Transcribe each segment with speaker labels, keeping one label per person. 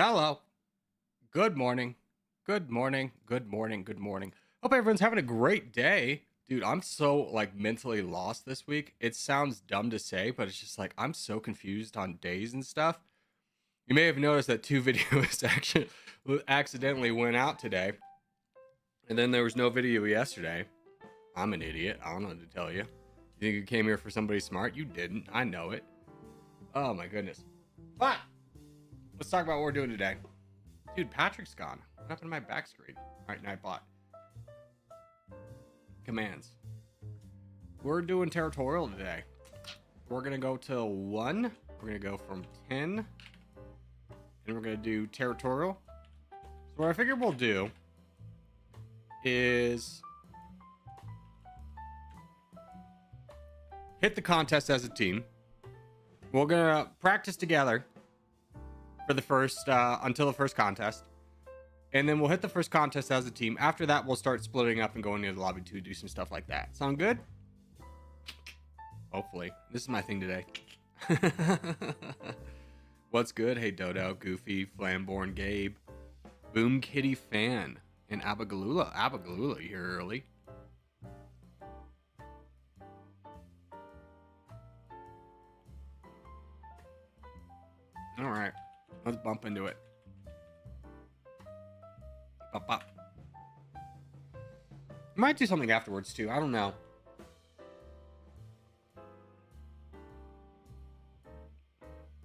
Speaker 1: Hello. Good morning. Good morning. Good morning. Good morning. Hope everyone's having a great day. Dude, I'm so like mentally lost this week. It sounds dumb to say, but it's just like I'm so confused on days and stuff. You may have noticed that two videos actually accidentally went out today, and then there was no video yesterday. I'm an idiot. I don't know what to tell you. You think you came here for somebody smart? You didn't. I know it. Oh my goodness. But let's talk about what we're doing today. Dude, Patrick's gone. What happened to my back screen? Alright, Nightbot. Commands. We're doing Territorial today. We're gonna go to 1. We're gonna go from 10. And we're gonna do Territorial. So what I figure we'll do is hit the contest as a team. We're gonna practice together for the first until the first contest, and then we'll hit the first contest as a team. After that, we'll start splitting up and going into the lobby to do some stuff like that. Sound good? Hopefully. This is my thing today. What's good? Hey Dodo, Goofy, Flamborn, Gabe, Boom Kitty Fan, and Abagalula. Abagalula, you're early. All right, let's bump into it. Bop, bop. Might do something afterwards too. I don't know.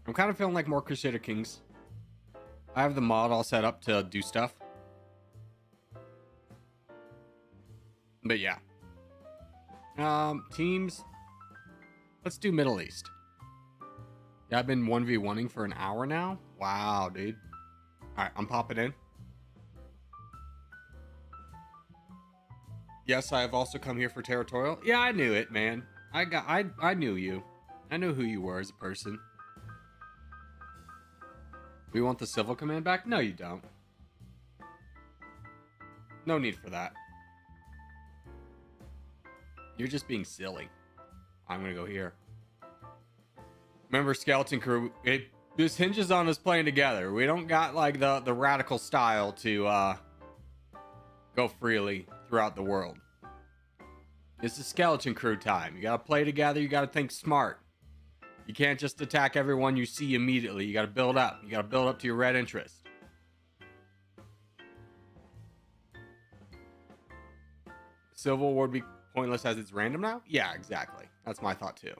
Speaker 1: I'm kind of feeling like more Crusader Kings. I have the mod all set up to do stuff. But yeah. Teams. Let's do Middle East. Yeah, I've been 1v1ing for an hour now. Wow, dude. All right, I'm popping in. Yes, I have also come here for Territorial. Yeah, I knew it, man. I knew you. I knew who you were as a person. We want the civil command back? No, you don't. No need for that. You're just being silly. I'm gonna go here. Remember, Skeleton Crew, this hinges on us playing together. We don't got like the radical style to go freely throughout the world. This is Skeleton Crew time. You gotta play together. You gotta think smart. You can't just attack everyone you see immediately. You gotta build up. You gotta build up to your red interest. Civil War would be pointless as it's random now? Yeah, exactly. That's my thought too.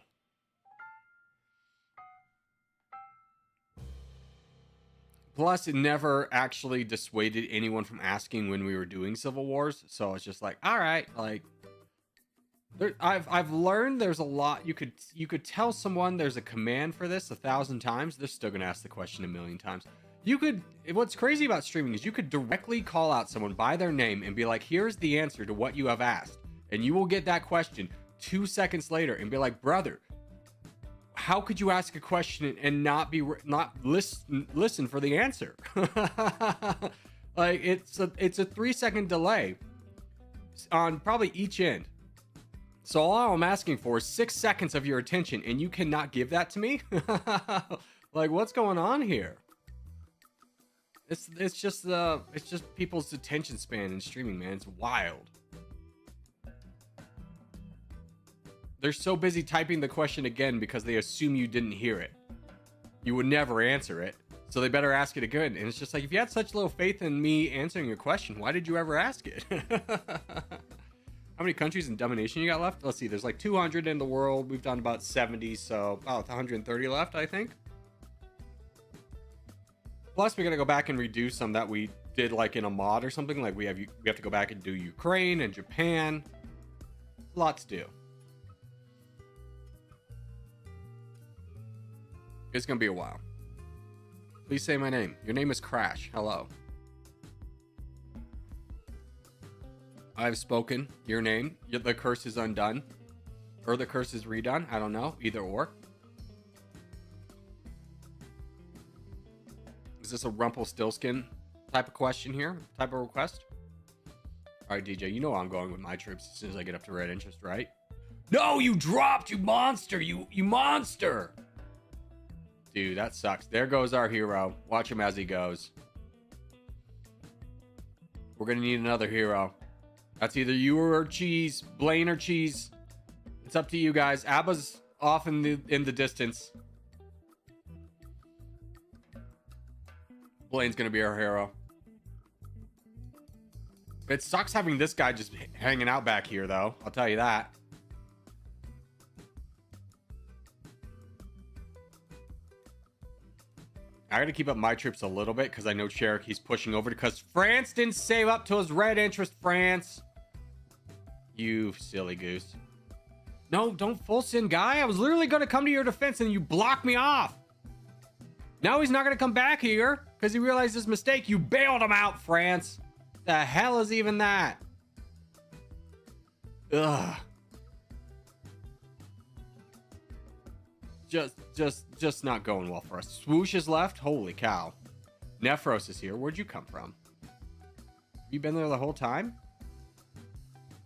Speaker 1: Plus, it never actually dissuaded anyone from asking when we were doing Civil Wars. So it's just like, all right, like, I've learned there's a lot you could tell someone there's a command for this 1,000 times. They're still gonna ask the question 1,000,000 times. You could. What's crazy about streaming is you could directly call out someone by their name and be like, "Here's the answer to what you have asked," and you will get that question 2 seconds later and be like, "Brother, how could you ask a question and not listen for the answer?" Like it's a 3-second delay on probably each end. So all I'm asking for is 6 seconds of your attention, and you cannot give that to me. Like, what's going on here? It's just people's attention span in streaming, man. It's wild. They're so busy typing the question again because they assume you didn't hear it. You would never answer it, so they better ask it again. And it's just like, if you had such little faith in me answering your question, why did you ever ask it? How many countries in domination you got left? Let's see. There's like 200 in the world. We've done about 70, so about 130 left, I think. Plus, we gotta go back and redo some that we did like in a mod or something. Like we have to go back and do Ukraine and Japan. A lot to do. It's gonna be a while. Please say my name. Your name is Crash. Hello. I've spoken your name. The curse is undone. Or the curse is redone. I don't know. Either or. Is this a Rumpelstiltskin type of question here? Type of request? Alright, DJ. You know I'm going with my troops as soon as I get up to red interest, right? No, you dropped, you monster! You monster! Dude, that sucks. There goes our hero. Watch him as he goes. We're gonna need another hero. That's either you or Cheese, Blaine or Cheese. It's up to you guys. Abba's off in the distance. Blaine's gonna be our hero. It sucks having this guy just hanging out back here, though. I'll tell you that. I gotta keep up my troops a little bit because I know Cherokee's pushing over because France didn't save up to his red interest. France, you silly goose. No, don't full send, guy. I was literally gonna come to your defense and you blocked me off. Now he's not gonna come back here because he realized his mistake. You bailed him out, France. The hell is even that? Ugh. Just not going well for us. Swoosh is left. Holy cow. Nephros is here. Where'd you come from? You been there the whole time?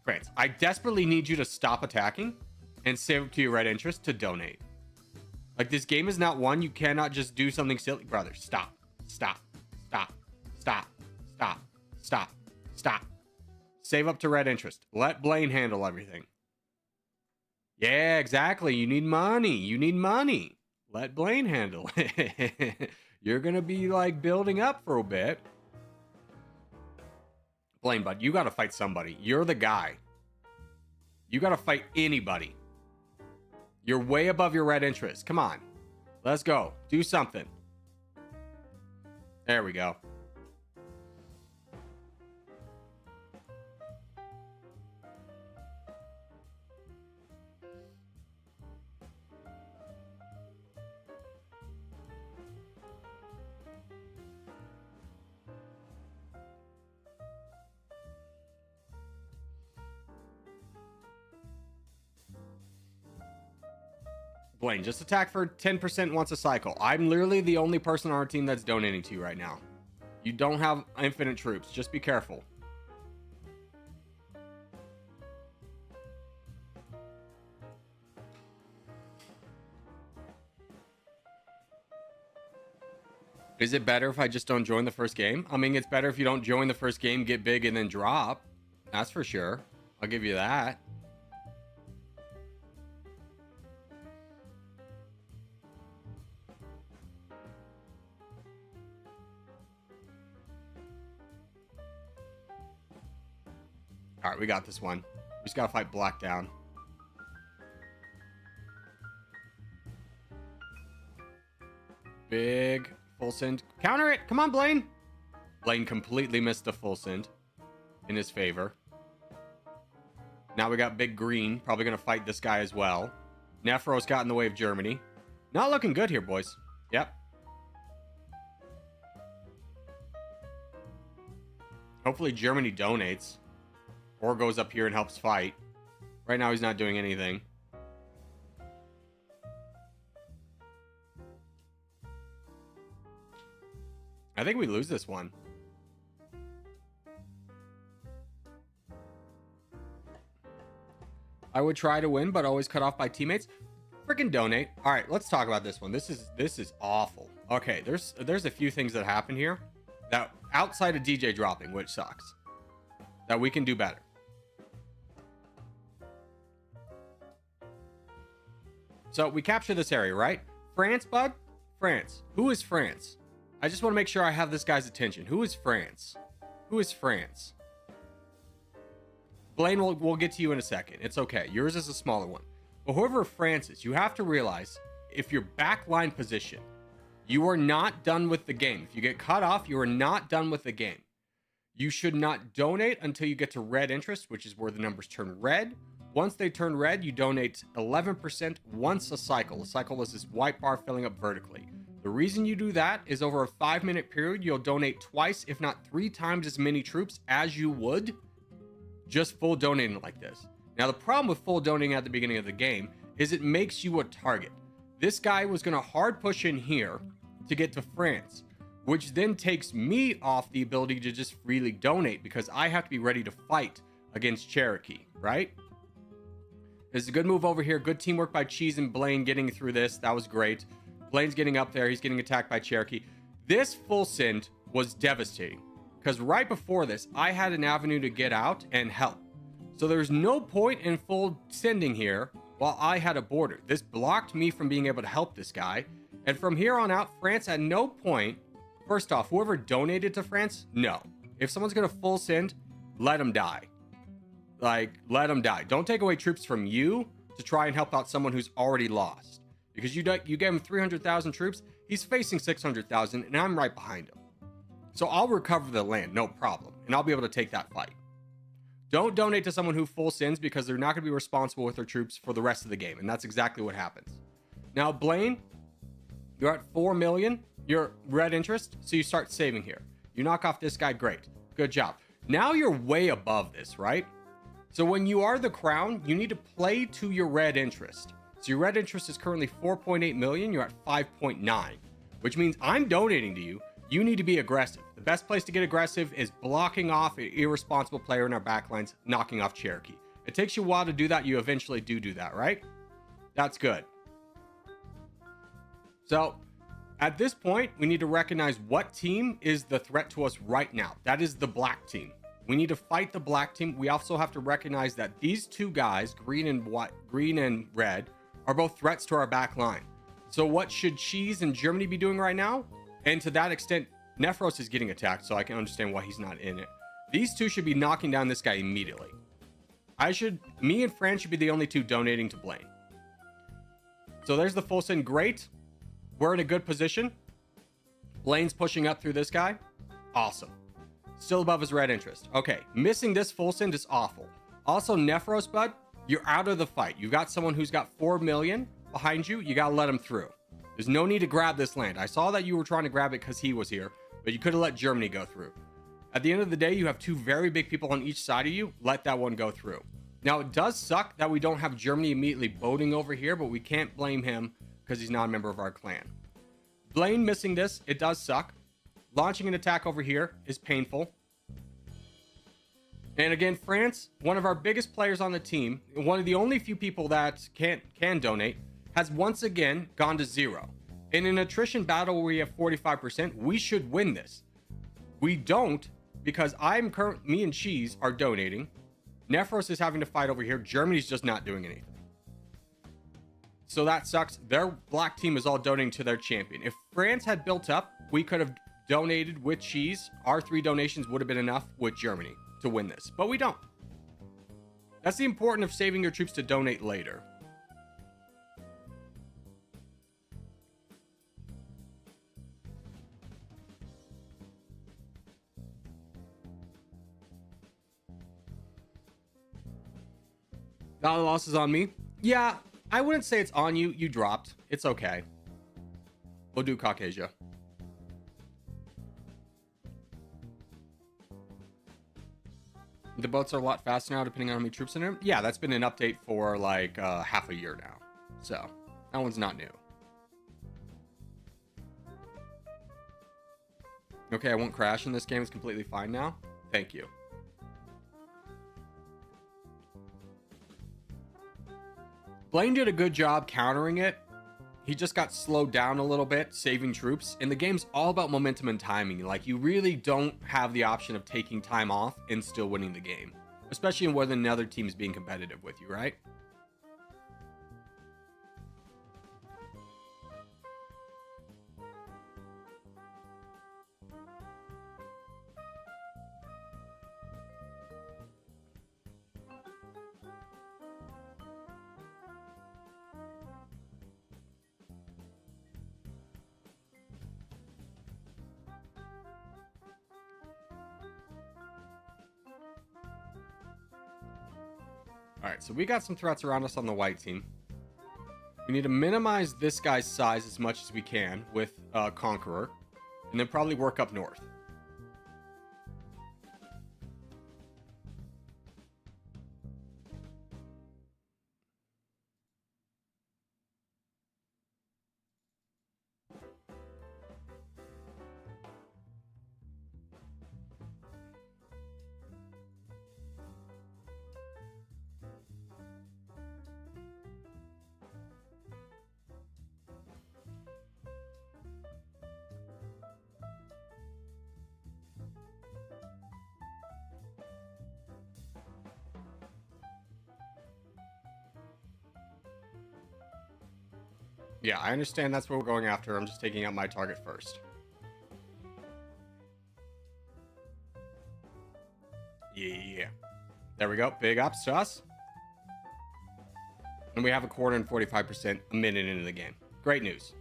Speaker 1: France, I desperately need you to stop attacking and save up to your red interest to donate. Like, this game is not one. You cannot just do something silly. Brother, stop. Stop. Stop. Stop. Stop. Stop. Stop. Save up to red interest. Let Blaine handle everything. Yeah, exactly. You need money. You need money. Let Blaine handle it. You're going to be, like, building up for a bit. Blaine, bud, you got to fight somebody. You're the guy. You got to fight anybody. You're way above your red interest. Come on. Let's go. Do something. There we go. Blaine, just attack for 10% once a cycle. I'm literally the only person on our team that's donating to you right now. You don't have infinite troops. Just be careful. Is it better if I just don't join the first game? I mean, it's better if you don't join the first game, get big, and then drop. That's for sure. I'll give you that. All right, we got this one. We just gotta fight Black down. Big full send. Counter it. Come on, Blaine. Blaine completely missed the full send in his favor. Now we got Big Green. Probably gonna fight this guy as well. Nephros got in the way of Germany. Not looking good here, boys. Yep. Hopefully Germany donates. Or goes up here and helps fight. Right now he's not doing anything. I think we lose this one. I would try to win, but always cut off by teammates. Freaking donate. All right, let's talk about this one. This is awful. Okay, there's a few things that happen here that outside of DJ dropping, which sucks, that we can do better. So we capture this area, right? France, bud? France. Who is France? I just want to make sure I have this guy's attention. Who is France? Who is France? Blaine, we'll get to you in a second. It's okay. Yours is a smaller one. But whoever France is, you have to realize if your backline position, you are not done with the game. If you get cut off, you are not done with the game. You should not donate until you get to red interest, which is where the numbers turn red. Once they turn red, you donate 11% once a cycle. A cycle is this white bar filling up vertically. The reason you do that is over a 5-minute period, you'll donate twice, if not 3 times as many troops as you would just full donating like this. Now, the problem with full donating at the beginning of the game is it makes you a target. This guy was going to hard push in here to get to France, which then takes me off the ability to just freely donate because I have to be ready to fight against Cherokee, right? This is a good move over here. Good teamwork by Cheese and Blaine getting through this. That was great. Blaine's getting up there. He's getting attacked by Cherokee. This full send was devastating because right before this, I had an avenue to get out and help. So there's no point in full sending here while I had a border. This blocked me from being able to help this guy. And from here on out, France at no point, first off, whoever donated to France, no. If someone's going to full send, let them die. Like, let them die. Don't take away troops from you to try and help out someone who's already lost. Because you gave him 300,000 troops, he's facing 600,000, and I'm right behind him. So I'll recover the land, no problem. And I'll be able to take that fight. Don't donate to someone who full sends because they're not going to be responsible with their troops for the rest of the game. And that's exactly what happens. Now, Blaine, you're at 4 million. You're red interest, so you start saving here. You knock off this guy, great. Good job. Now you're way above this, right? So when you are the crown, you need to play to your red interest. So your red interest is currently 4.8 million. You're at 5.9, which means I'm donating to you. You need to be aggressive. The best place to get aggressive is blocking off an irresponsible player in our backlines, knocking off Cherokee. It takes you a while to do that. You eventually do that, right? That's good. So at this point, we need to recognize what team is the threat to us right now. That is the black team. We need to fight the black team. We also have to recognize that these two guys, green and red, are both threats to our back line. So what should Cheese and Germany be doing right now? And to that extent, Nephros is getting attacked, so I can understand why he's not in it. These two should be knocking down this guy immediately. Me and France should be the only two donating to Blaine. So there's the full send. Great. We're in a good position. Blaine's pushing up through this guy. Awesome. Still above his red interest. Okay, missing this full send is awful. Also, Nephros, bud, you're out of the fight. You've got someone who's got 4 million behind you. You got to let him through. There's no need to grab this land. I saw that you were trying to grab it because he was here, but you could have let Germany go through. At the end of the day, you have two very big people on each side of you. Let that one go through. Now, it does suck that we don't have Germany immediately boating over here, but we can't blame him because he's not a member of our clan. Blaine missing this, it does suck. Launching an attack over here is painful. And again, France, one of our biggest players on the team, one of the only few people that can donate, has once again gone to 0. In an attrition battle where we have 45%, we should win this. We don't because me and Cheese are donating. Nephros is having to fight over here. Germany's just not doing anything. So that sucks. Their black team is all donating to their champion. If France had built up, we could have donated with Cheese. Our 3 donations would have been enough with Germany to win this, but we don't. That's the importance of saving your troops to donate later. Dollar loss is on me. Yeah, I wouldn't say it's on you. You dropped. It's okay. We'll do Caucasia. The boats are a lot faster now, depending on how many troops in them. Yeah, that's been an update for like half a year now. So that one's not new. Okay, I won't crash in this game. It's completely fine now. Thank you. Blaine did a good job countering it. He just got slowed down a little bit, saving troops. And the game's all about momentum and timing. Like, you really don't have the option of taking time off and still winning the game. Especially when another team is being competitive with you, right? Alright, so we got some threats around us on the white team. We need to minimize this guy's size as much as we can with Conqueror. And then probably work up north. Yeah, I understand that's what we're going after. I'm just taking out my target first. Yeah. There we go. Big ups to us. And we have a quarter and 45% a minute into the game. Great news.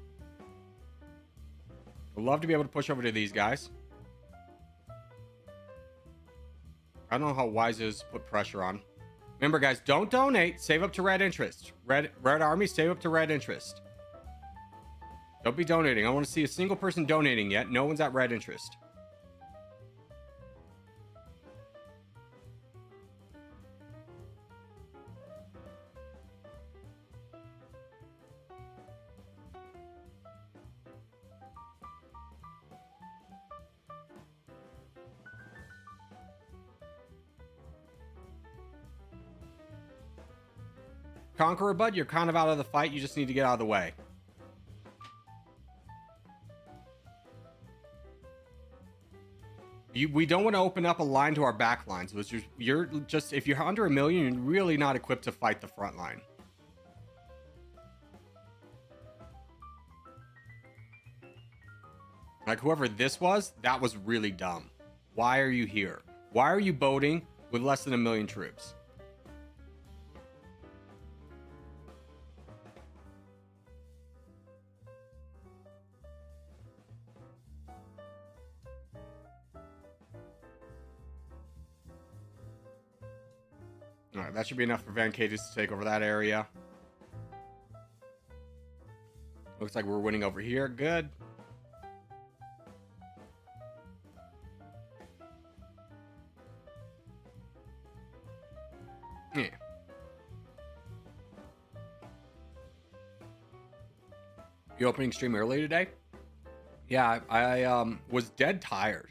Speaker 1: I'd love to be able to push over to these guys. I don't know how wise it is to put pressure on. Remember, guys, don't donate. Save up to red interest. Red Army, save up to red interest. Don't be donating. I don't want to see a single person donating yet. No one's at red interest. Conqueror Bud, you're kind of out of the fight. You just need to get out of the way. We don't want to open up a line to our back lines, which you're just, if you're under 1 million, you're really not equipped to fight the front line. Like whoever this was, that was really dumb. Why are you here? Why are you boating with less than 1 million troops? All right, that should be enough for Van Cadis to take over that area. Looks like we're winning over here. Good. Yeah. You opening stream early today? Yeah, I was dead tired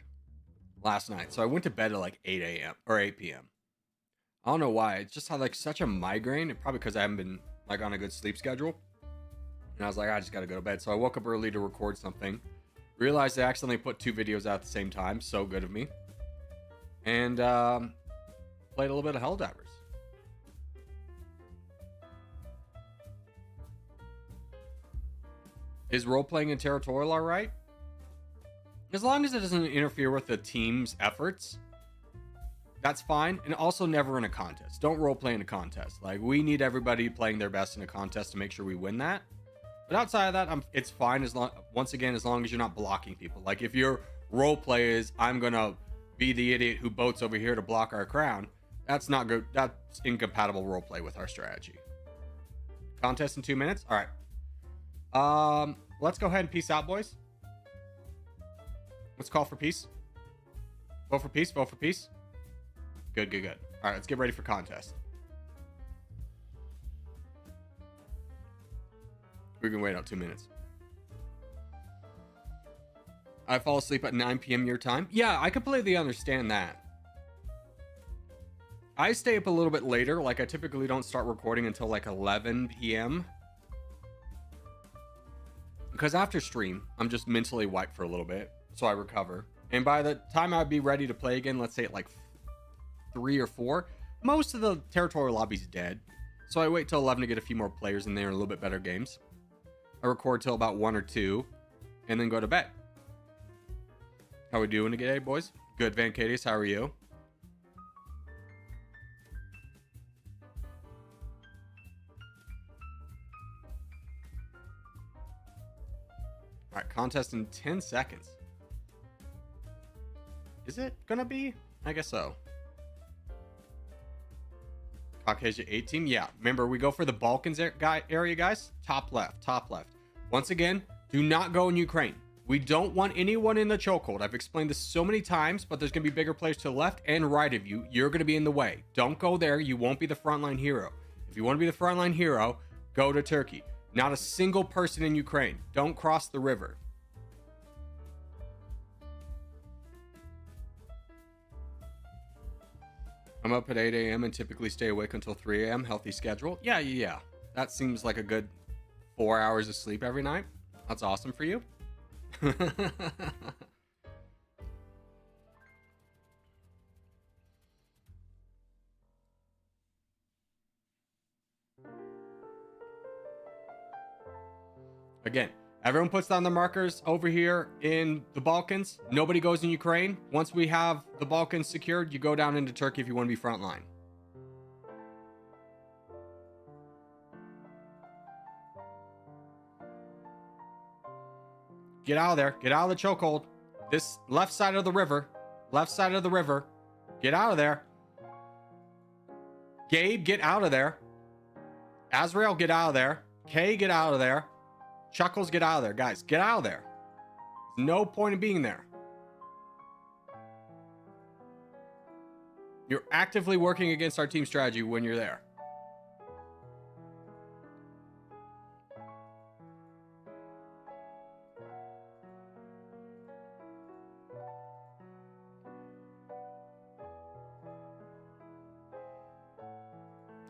Speaker 1: last night, so I went to bed at like 8 a.m. or 8 p.m. I don't know why. It's just had like such a migraine. Probably because I haven't been like on a good sleep schedule. And I was like, I just gotta go to bed. So I woke up early to record something. Realized I accidentally put 2 videos out at the same time. So good of me. And played a little bit of Helldivers. Is role-playing in Territorial alright? As long as it doesn't interfere with the team's efforts, that's fine. And also never in a contest. Don't role-play in a contest. Like, we need everybody playing their best in a contest to make sure we win that. But outside of that, it's fine as long, once again, as long as you're not blocking people. Like, if your role-play is, I'm gonna be the idiot who boats over here to block our crown, that's not good. That's incompatible role-play with our strategy. Contest in 2 minutes? Alright. Let's go ahead and peace out, boys. Let's call for peace. Vote for peace. Vote for peace. Good, good, good. All right, let's get ready for contest. We can wait out 2 minutes. I fall asleep at 9 p.m. your time. Yeah, I completely understand that. I stay up a little bit later. Like, I typically don't start recording until like 11 p.m. Because after stream, I'm just mentally wiped for a little bit, so I recover. And by the time I'd be ready to play again, let's say at like 3 or 4, most of the Territorial lobby's dead. So I wait till 11 to get a few more players in there and a little bit better games. I record till about 1 or 2, and then go to bed. How we doing today, boys? Good, Van Cadis, how are you? All right, contest in 10 seconds. Is it gonna be? I guess so. Caucasia 8 team. Yeah, remember, we go for the Balkans area, guys. Top left, top left. Once again, do not go in Ukraine. We don't want anyone in the chokehold. I've explained this so many times, but there's going to be bigger players to the left and right of you. You're going to be in the way. Don't go there. You won't be the frontline hero. If you want to be the frontline hero, go to Turkey. Not a single person in Ukraine. Don't cross the river. I'm up at 8 a.m. and typically stay awake until 3 a.m. Healthy schedule. Yeah. That seems like a good 4 hours of sleep every night. That's awesome for you. Again, everyone puts down their markers over here in the Balkans. Nobody goes in Ukraine. Once we have the Balkans secured, you go down into Turkey if you want to be frontline. Get out of there. Get out of the chokehold. This left side of the river. Left side of the river. Get out of there. Gabe, get out of there. Azrael, get out of there. Kay, get out of there. Chuckles, get out of there. Guys, get out of there. There's no point in being there. You're actively working against our team strategy when you're there.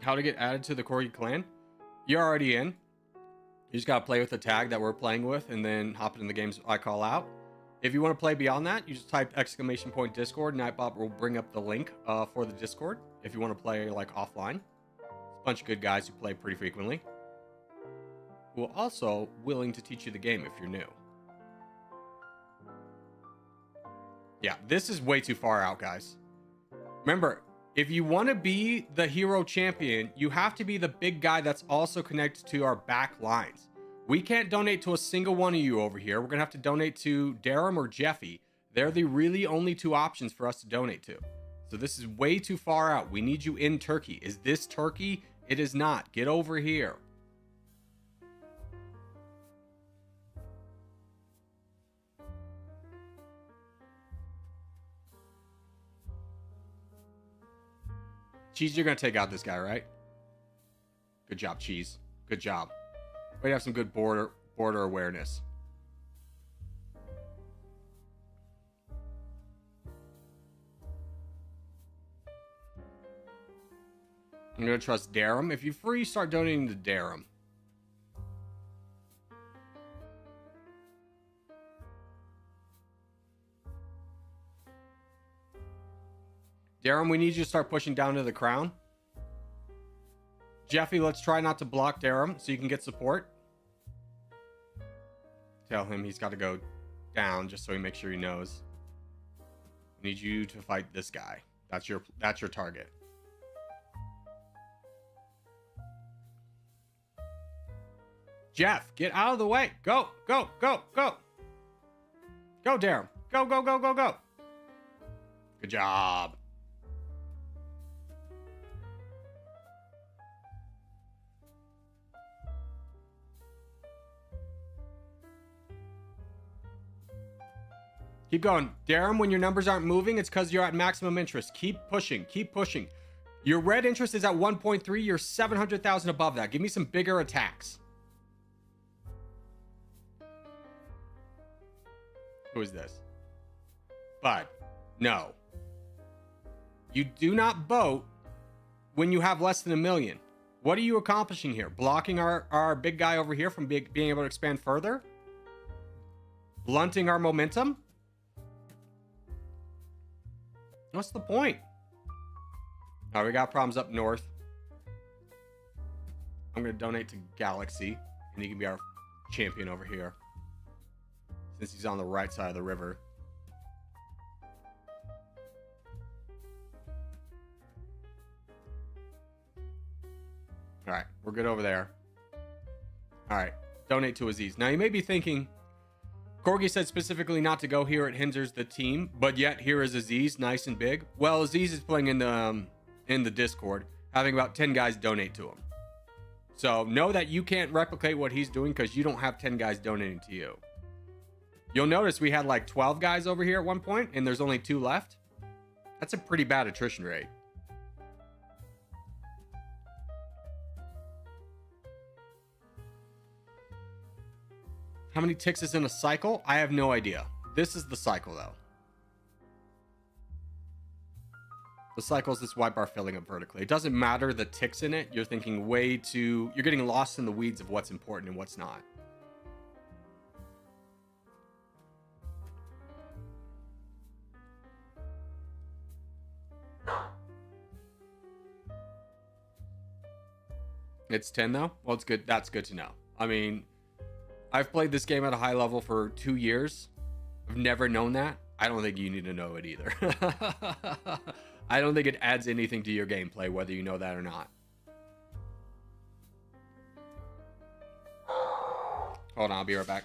Speaker 1: How to get added to the Corgi clan? You're already in. You just got to play with the tag that we're playing with and then hop into the games I call out. If you want to play beyond that, you just type !Discord. Nightbot will bring up the link for the Discord if you want to play like offline. It's a bunch of good guys who play pretty frequently, who are also willing to teach you the game if you're new. Yeah, this is way too far out, guys. Remember, if you want to be the hero champion, you have to be the big guy that's also connected to our back lines. We can't donate to a single one of you over here. We're going to have to donate to Darum or Jeffy. They're the really only two options for us to donate to. So this is way too far out. We need you in Turkey. Is this Turkey? It is not. Get over here. Cheese, you're going to take out this guy, right? Good job, Cheese. Good job. We have some good border awareness. I'm going to trust Darum. If you're free, start donating to Darum. Darum, we need you to start pushing down to the crown. Jeffy, let's try not to block Darum so you can get support. Tell him he's got to go down just so he makes sure he knows. We need you to fight this guy. That's your target. Jeff, get out of the way. Go, go, go, go. Go, Darum. Go, go, go, go, go. Good job. Keep going. Darum, when your numbers aren't moving, it's because you're at maximum interest. Keep pushing. Keep pushing. Your red interest is at 1.3. You're 700,000 above that. Give me some bigger attacks. Who is this? Bud. No. You do not vote when you have less than 1 million. What are you accomplishing here? Blocking our big guy over here from being able to expand further? Blunting our momentum? What's the point? All right, we got problems up north. I'm going to donate to Galaxy, and he can be our champion over here, since he's on the right side of the river. All right, we're good over there. All right, donate to Aziz. Now, you may be thinking, Corgi said specifically not to go here. It hinders the team, but yet here is Aziz, nice and big. Well, Aziz is playing in the Discord, having about 10 guys donate to him. So know that you can't replicate what he's doing because you don't have 10 guys donating to you. You'll notice we had like 12 guys over here at one point, and there's only 2 left. That's a pretty bad attrition rate. How many ticks is in a cycle? I have no idea. This is the cycle, though. The cycle is this white bar filling up vertically. It doesn't matter the ticks in it. You're thinking way too... You're getting lost in the weeds of what's important and what's not. It's 10, though? Well, it's good. That's good to know. I mean... I've played this game at a high level for 2 years. I've never known that. I don't think you need to know it either. I don't think it adds anything to your gameplay, whether you know that or not. Hold on, I'll be right back.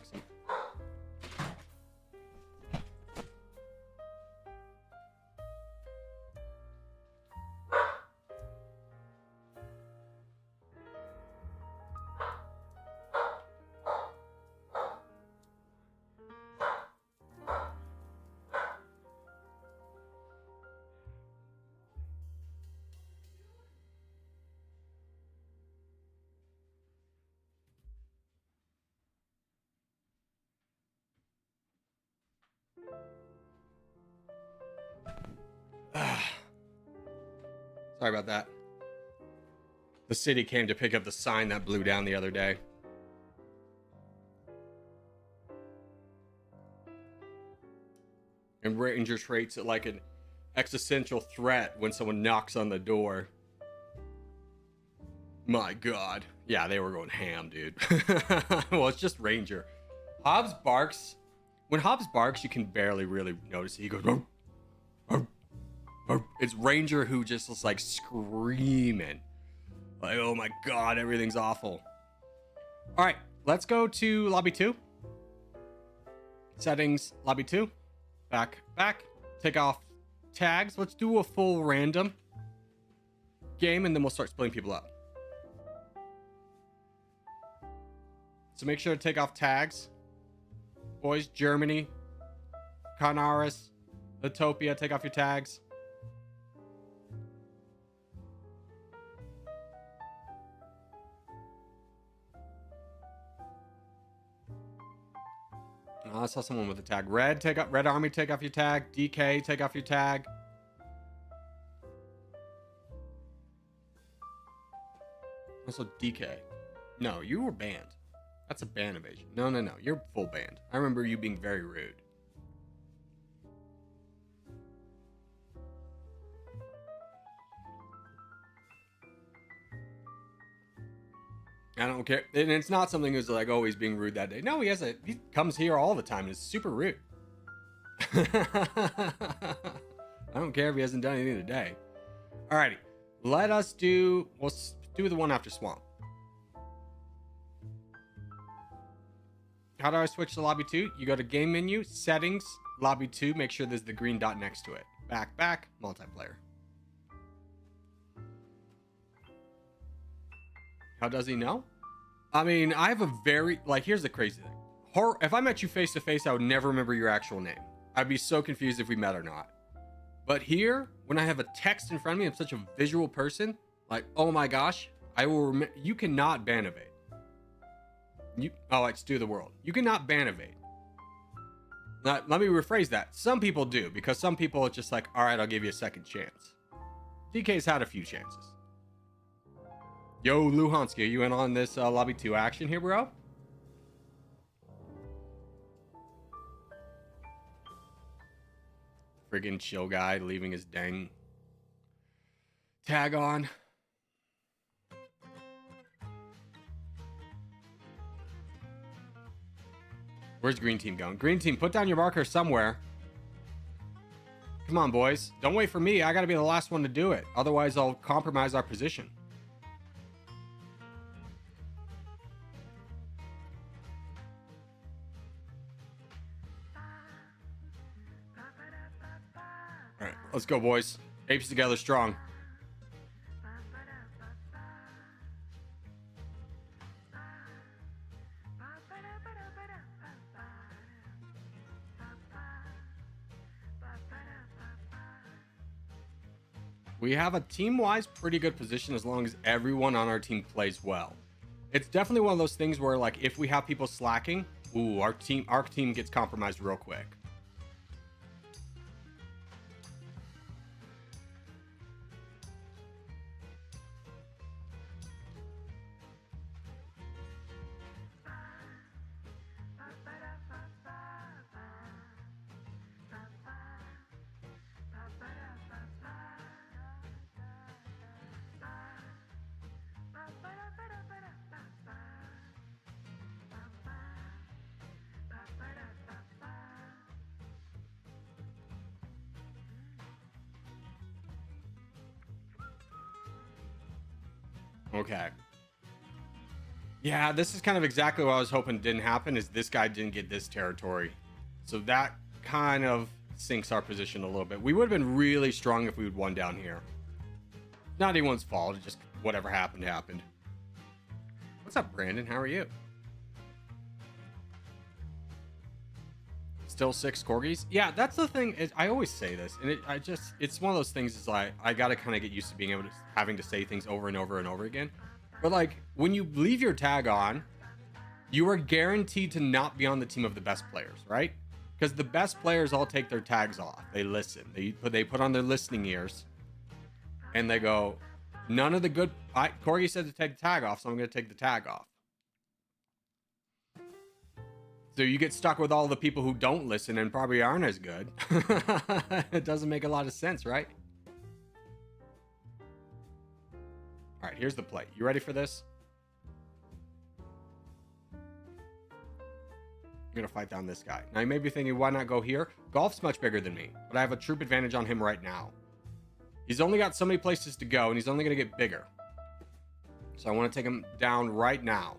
Speaker 1: Sorry about that. The city came to pick up the sign that blew down the other day. And Ranger treats it like an existential threat when someone knocks on the door. My God. Yeah, they were going ham, dude. Well, it's just Ranger. Hobbs barks. When Hobbs barks, you can barely really notice it. He goes, "Arr, arr, arr." It's Ranger who just looks like screaming. Like, oh my God, everything's awful. All right, let's go to lobby 2. Settings, lobby 2. Back. Take off tags. Let's do a full random game, and then we'll start splitting people up. So make sure to take off tags. Boys, Germany, Canaris, Utopia, take off your tags. Oh, I saw someone with a tag. Red, take off. Red Army, take off your tag. DK, take off your tag. Also DK. No, you were banned. That's a ban evasion. No. You're full banned. I remember you being very rude. I don't care. And it's not something who's like, oh, he's being rude that day. No, he comes here all the time and is super rude. I don't care if he hasn't done anything today. Alrighty. We'll do the one after Swamp. How do I switch to lobby 2? You go to game menu, settings, lobby 2. Make sure there's the green dot next to it. Back, multiplayer. How does he know? I mean, I have a very, here's the crazy thing. If I met you face to face, I would never remember your actual name. I'd be so confused if we met or not. But here, when I have a text in front of me, I'm such a visual person. Like, oh my gosh, I will remember. You cannot ban evade. Let's do the world. You cannot ban evade. Now, let me rephrase that. Some people do, because some people it's just like, all right, I'll give you a second chance. DK's had a few chances. Yo, Luhansky, you in on this lobby 2 action here, bro? Friggin' chill guy leaving his dang tag on. Where's green team going? Green team, put down your marker somewhere. Come on, boys. Don't wait for me. I gotta be the last one to do it. Otherwise, I'll compromise our position. All right, let's go, boys. Apes together strong. We have a team-wise pretty good position as long as everyone on our team plays well. It's definitely one of those things where, like, if we have people slacking, our team gets compromised real quick. Okay. Yeah, this is kind of exactly what I was hoping didn't happen, is this guy didn't get this territory. So that kind of sinks our position a little bit. We would have been really strong if we had won down here. Not anyone's fault. It's just whatever happened, happened. What's up, Brandon? How are you? Still 6 corgis? Yeah, that's the thing. I always say this, and it's one of those things. Is like I gotta kind of get used to being able to having to say things over and over and over again. But like when you leave your tag on, you are guaranteed to not be on the team of the best players, right? Because the best players all take their tags off. They listen. They put on their listening ears, and they go, none of the good. Corgi said to take the tag off, so I'm going to take the tag off. So you get stuck with all the people who don't listen and probably aren't as good. It doesn't make a lot of sense, right? All right, here's the play. You ready for this? I'm going to fight down this guy. Now, you may be thinking, why not go here? Golf's much bigger than me, but I have a troop advantage on him right now. He's only got so many places to go, and he's only going to get bigger. So I want to take him down right now.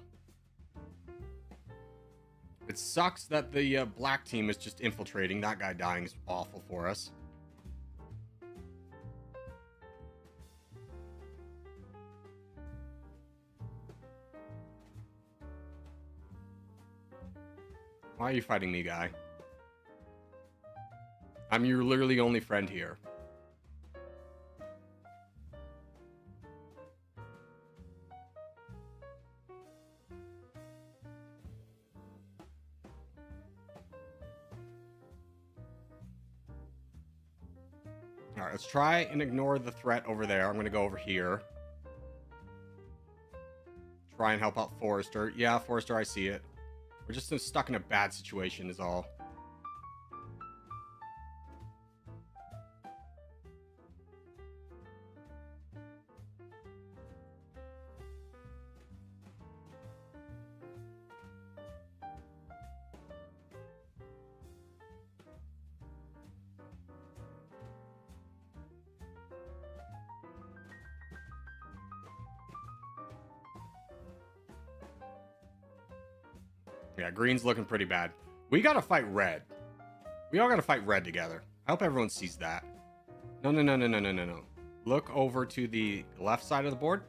Speaker 1: It sucks that the black team is just infiltrating. That guy dying is awful for us. Why are you fighting me, guy? I'm your literally only friend here. All right, let's try and ignore the threat over there. I'm going to go over here. Try and help out Forrester. Yeah, Forrester, I see it. We're just stuck in a bad situation is all. Yeah, green's looking pretty bad. We gotta fight red. We all gotta fight red together. I hope everyone sees that. No. Look over to the left side of the board.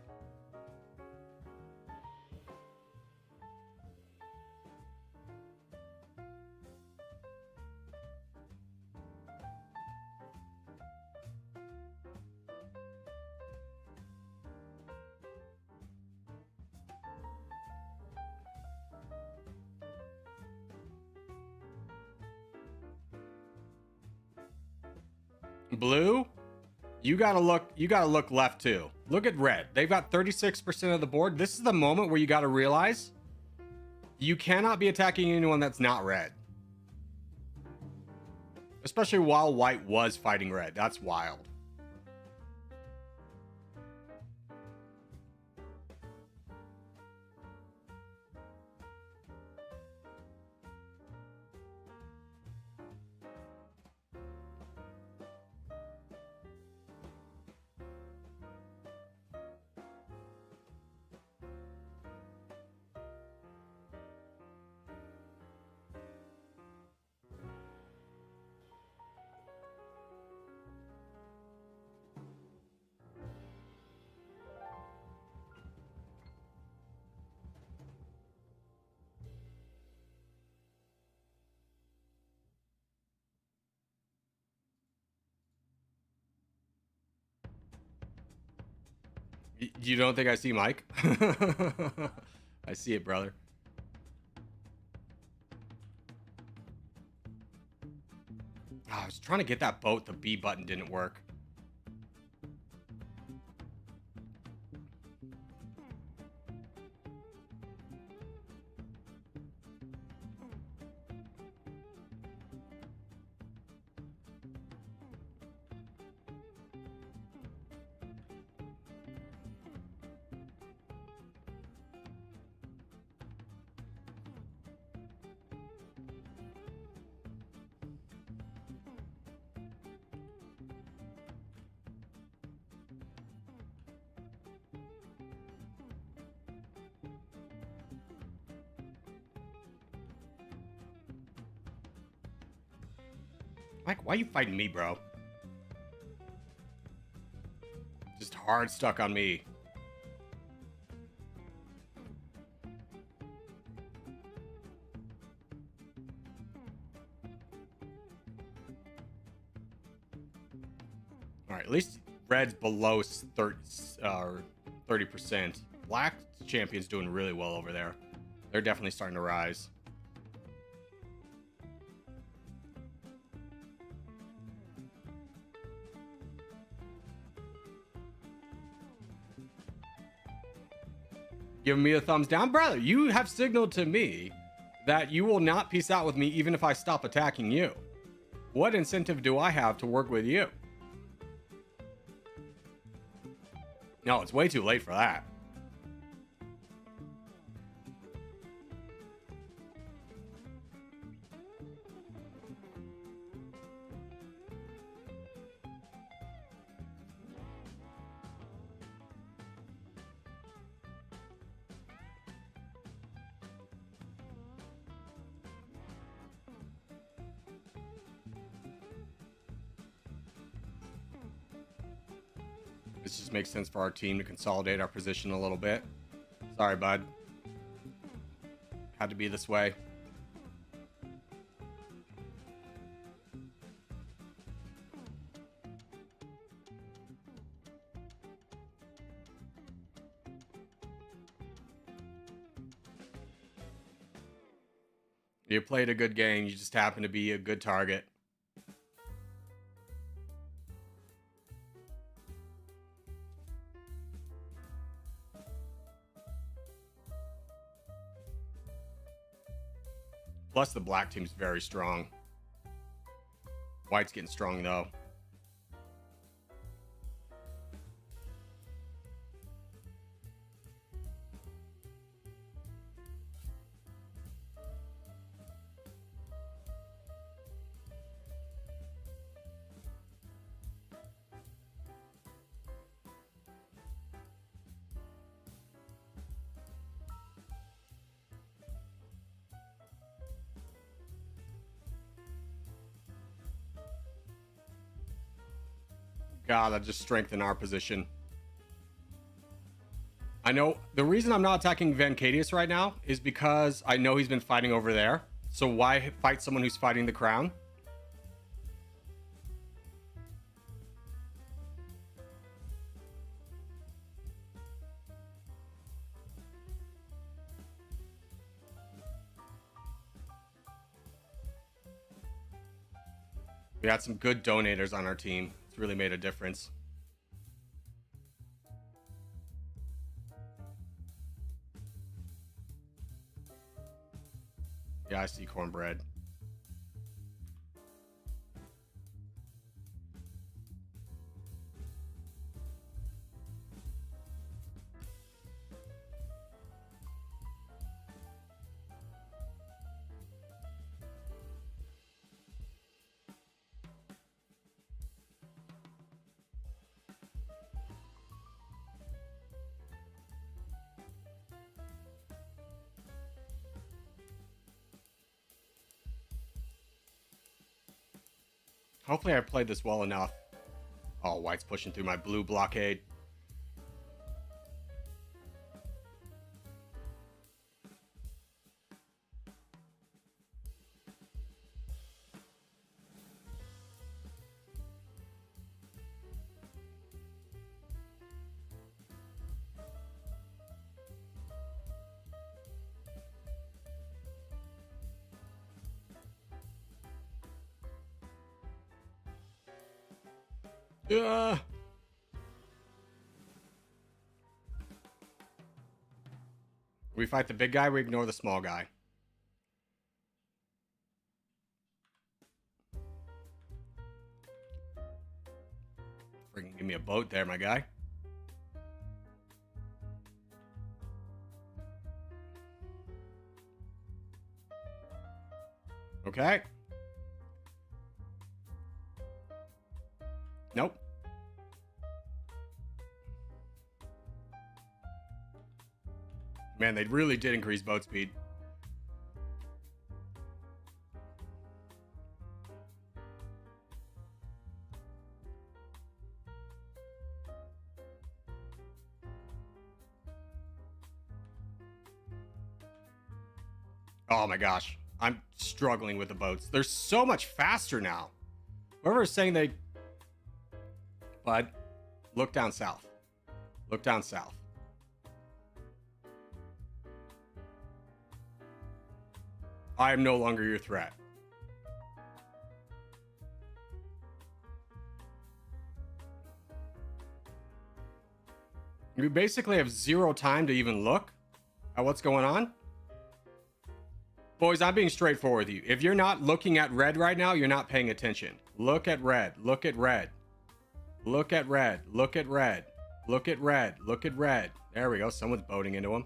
Speaker 1: Blue, you gotta look left too. Look at red. They've got 36% of the board. This is the moment where you gotta realize you cannot be attacking anyone that's not red. Especially while white was fighting red. That's wild. You don't think I see Mike? I see it, brother. Oh, I was trying to get that boat. The B button didn't work. Mike, why are you fighting me, bro? Just hard stuck on me. All right, at least red's below 30%. Black champion's doing really well over there. They're definitely starting to rise. Giving me a thumbs down, brother. You have signaled to me that you will not peace out with me even if I stop attacking you. What incentive do I have to work with you? No, it's way too late for that. This just makes sense for our team to consolidate our position a little bit. Sorry, bud. Had to be this way. You played a good game. You just happen to be a good target. Plus, the black team's very strong. White's getting strong, though. God, that just strengthened our position. I know the reason I'm not attacking Vancadius right now is because I know he's been fighting over there. So why fight someone who's fighting the crown? We had some good donators on our team. It's really made a difference. Yeah, I see cornbread. Hopefully I played this well enough. Oh, white's pushing through my blue blockade. We fight the big guy, we ignore the small guy. Freaking give me a boat there, my guy. Okay. Nope. Man, they really did increase boat speed. Oh my gosh. I'm struggling with the boats. They're so much faster now. Whoever is saying they... Bud, look down south. Look down south. I am no longer your threat. You basically have zero time to even look at what's going on. Boys, I'm being straightforward with you. If you're not looking at red right now, you're not paying attention. Look at red. Look at red. Look at red. Look at red. Look at red. Look at red. There we go. Someone's boating into him.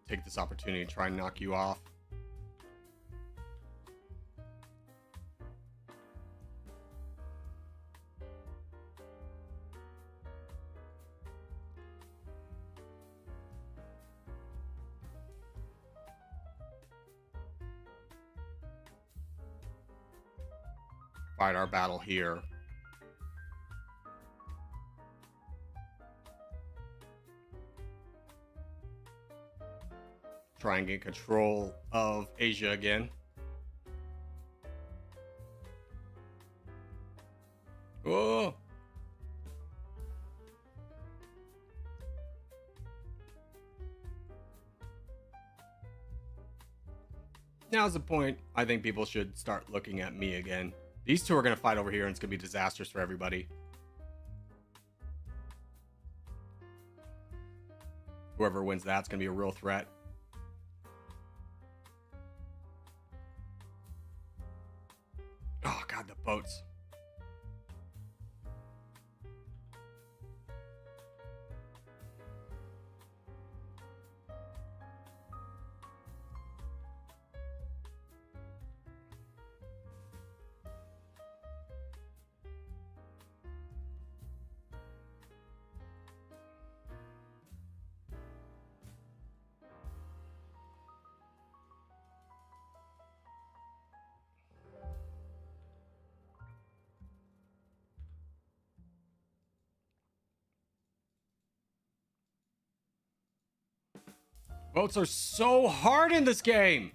Speaker 1: Take this opportunity to try and knock you off. Fight our battle here. Try and get control of Asia again. Oh! Now's the point. I think people should start looking at me again. These two are going to fight over here, and it's going to be disastrous for everybody. Whoever wins that's going to be a real threat. Oh, God, the boats. Boats are so hard in this game.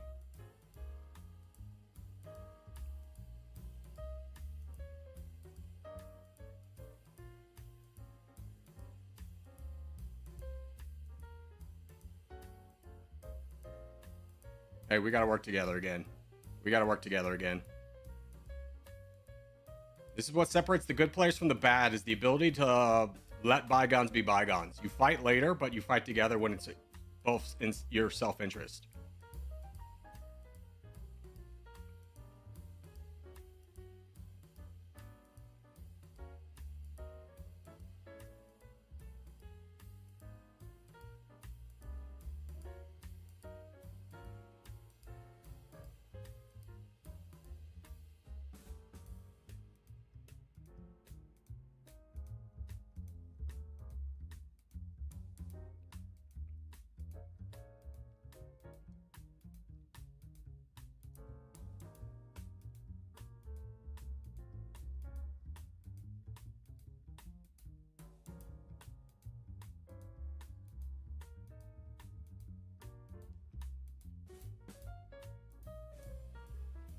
Speaker 1: Hey, we gotta work together again. We gotta work together again. This is what separates the good players from the bad, is the ability to let bygones be bygones. You fight later, but you fight together when it's both in your self-interest.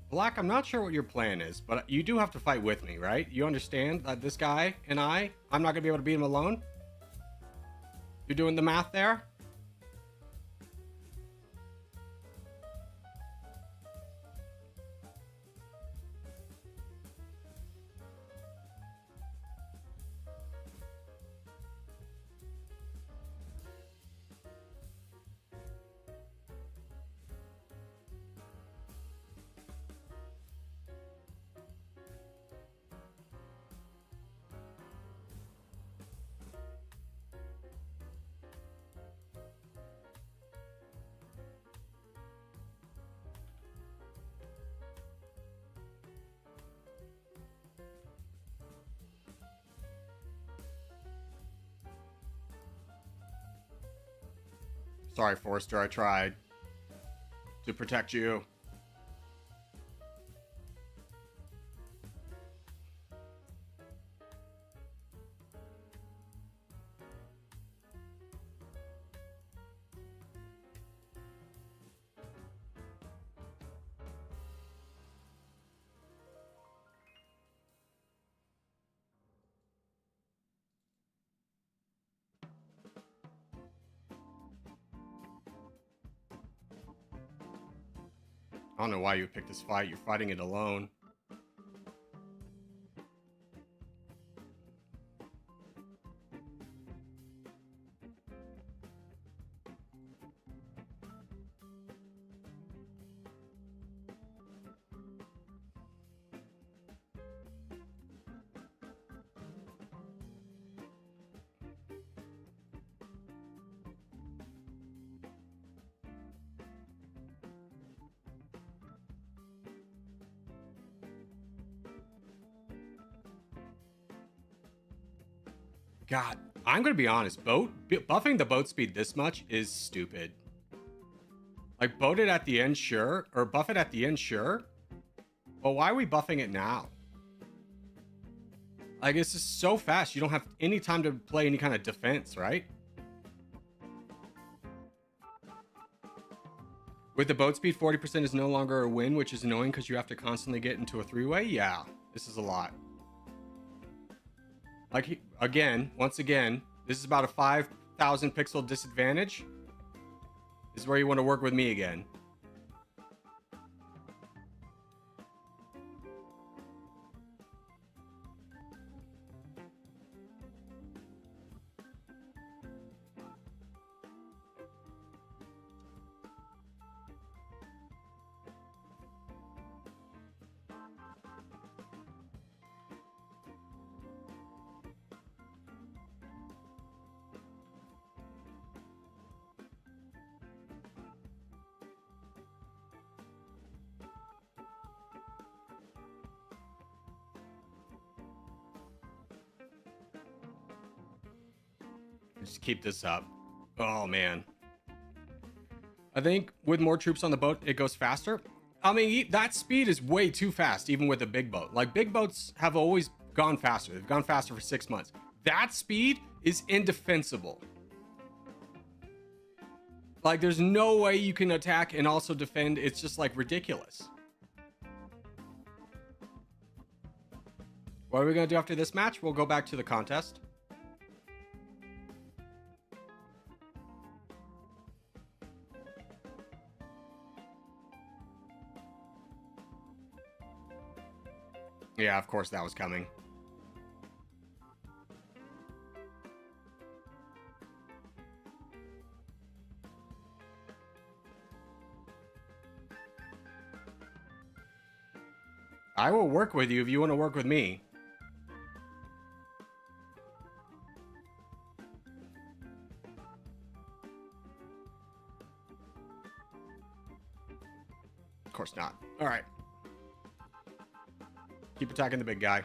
Speaker 1: Black, I'm not sure what your plan is, but you do have to fight with me, right? You understand that this guy and I'm not going to be able to beat him alone? You're doing the math there? Sorry, Forrester, I tried to protect you. I don't know why you picked this fight. You're fighting it alone. God, I'm gonna be honest. Buffing the boat speed this much is stupid. Like, boat it at the end, sure, or buff it at the end, sure. But why are we buffing it now? Like, it's just so fast. You don't have any time to play any kind of defense, right? With the boat speed, 40% is no longer a win, which is annoying because you have to constantly get into a three-way. Yeah, this is a lot. Like, once again, this is about a 5,000 pixel disadvantage. This is where you want to work with me again. Just keep this up. Oh, man. I think with more troops on the boat, it goes faster. I mean, that speed is way too fast, even with a big boat. Like, big boats have always gone faster. They've gone faster for 6 months. That speed is indefensible. Like, there's no way you can attack and also defend. It's just, like, ridiculous. What are we going to do after this match? We'll go back to the contest. Yeah, of course that was coming. I will work with you if you want to work with me. Of course not. All right. Keep attacking the big guy.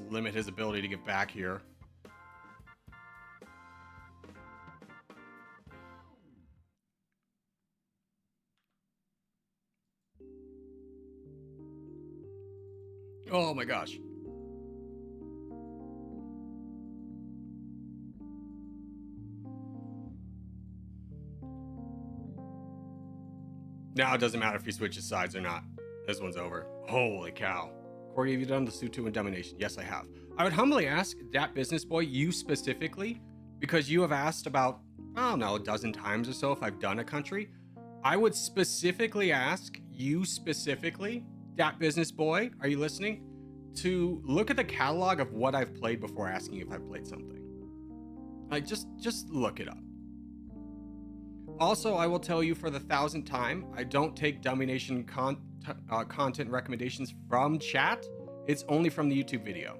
Speaker 1: Limit his ability to get back here. Oh my gosh. Now it doesn't matter if he switches sides or not. This one's over. Holy cow. Corey, have you done the Sutu and Domination? Yes, I have. I would humbly ask that business boy, you specifically, because you have asked about, I don't know, a dozen times or so if I've done a country. I would specifically ask you specifically, that business boy, are you listening? To look at the catalog of what I've played before asking if I've played something. Like, just look it up. Also, I will tell you for the 1,000th time, I don't take domination content recommendations from chat. It's only from the YouTube video.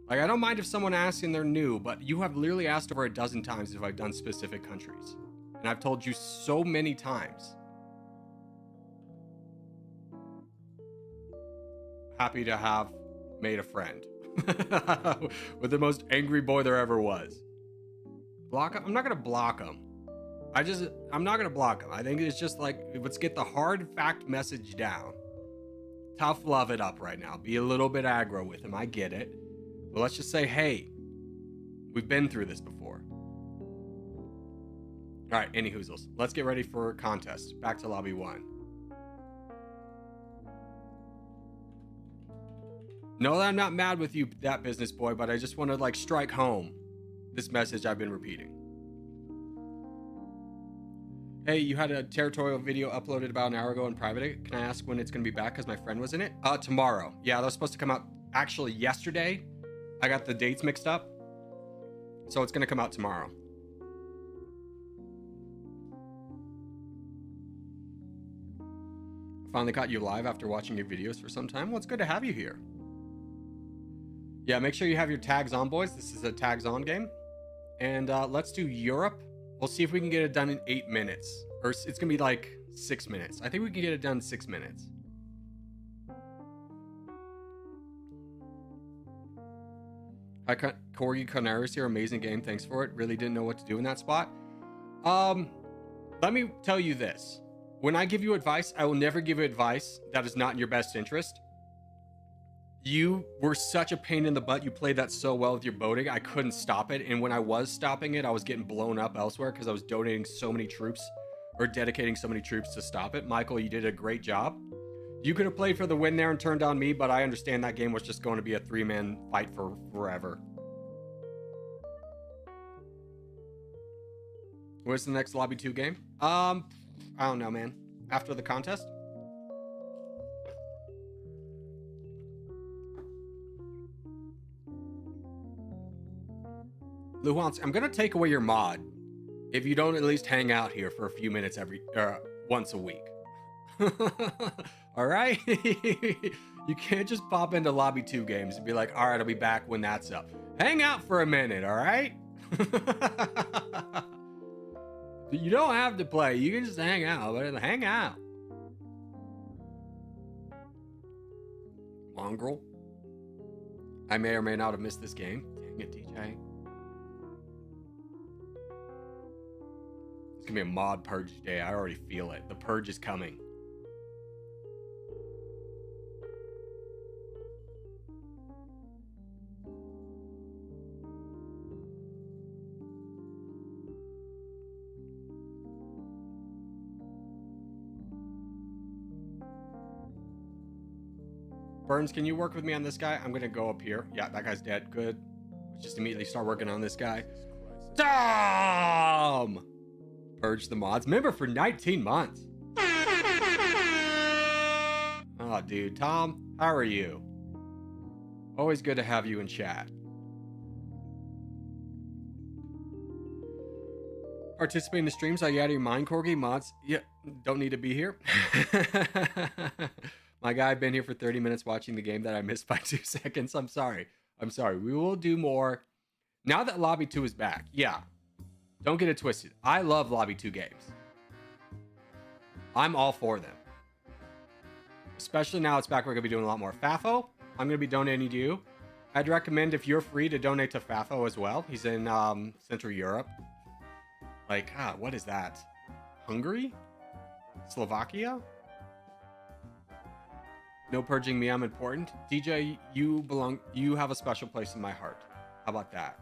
Speaker 1: Like, I don't mind if someone asks and they're new, but you have literally asked over a dozen times if I've done specific countries. And I've told you so many times. Happy to have made a friend. With the most angry boy there ever was. Block him? I'm not gonna block him. I'm not gonna block him. I think it's just like, let's get the hard fact message down. Tough love it up right now. Be a little bit aggro with him. I get it. But let's just say, hey, we've been through this before. All right, any hoozles. Let's get ready for a contest. Back to lobby 1. No, I'm not mad with you, that business boy, but I just want to like strike home this message I've been repeating. Hey, you had a Territorial video uploaded about an hour ago in private. Can I ask when it's going to be back? Because my friend was in it. Tomorrow. Yeah, that was supposed to come out actually yesterday. I got the dates mixed up. So it's going to come out tomorrow. Finally caught you live after watching your videos for some time. Well, it's good to have you here. Yeah, make sure you have your tags on, boys. This is a tags on game. And let's do Europe. We'll see if we can get it done in 8 minutes. Or it's going to be like 6 minutes. I think we can get it done in 6 minutes. Hi, Corgi Canaris here. Amazing game. Thanks for it. Really didn't know what to do in that spot. Let me tell you this. When I give you advice, I will never give you advice that is not in your best interest. You were such a pain in the butt. You played that so well with your boating. I couldn't stop it. And when I was stopping it, I was getting blown up elsewhere because I was donating so many troops or dedicating so many troops to stop it. Michael, you did a great job. You could have played for the win there and turned on me, but I understand that game was just going to be a 3-man fight for forever. Where's the next lobby 2 game? I don't know, man. After the contest? Luhans, I'm gonna take away your mod if you don't at least hang out here for a few minutes once a week. All right? You can't just pop into lobby 2 games and be like, all right, I'll be back when that's up. Hang out for a minute, all right? You don't have to play. You can just hang out, but hang out. Mongrel. I may or may not have missed this game. Dang it, DJ. It's gonna be a mod purge day. I already feel it. The purge is coming. Burns, can you work with me on this guy? I'm gonna go up here. Yeah, that guy's dead. Good. Let's just immediately start working on this guy. Tom! Purge the mods. Member for 19 months. Oh, dude. Tom, how are you? Always good to have you in chat. Participate in the streams. Are you out of your mind, Corgi? Mods? Yeah, don't need to be here. My guy, I've been here for 30 minutes watching the game that I missed by 2 seconds. I'm sorry. I'm sorry. We will do more. Now that Lobby 2 is back. Yeah. Don't get it twisted. I love Lobby 2 games. I'm all for them. Especially now it's back. We're going to be doing a lot more. Fafo, I'm going to be donating to you. I'd recommend if you're free to donate to Fafo as well. He's in Central Europe. Like, what is that? Hungary? Slovakia? No purging me, I'm important. DJ, you have a special place in my heart. How about that?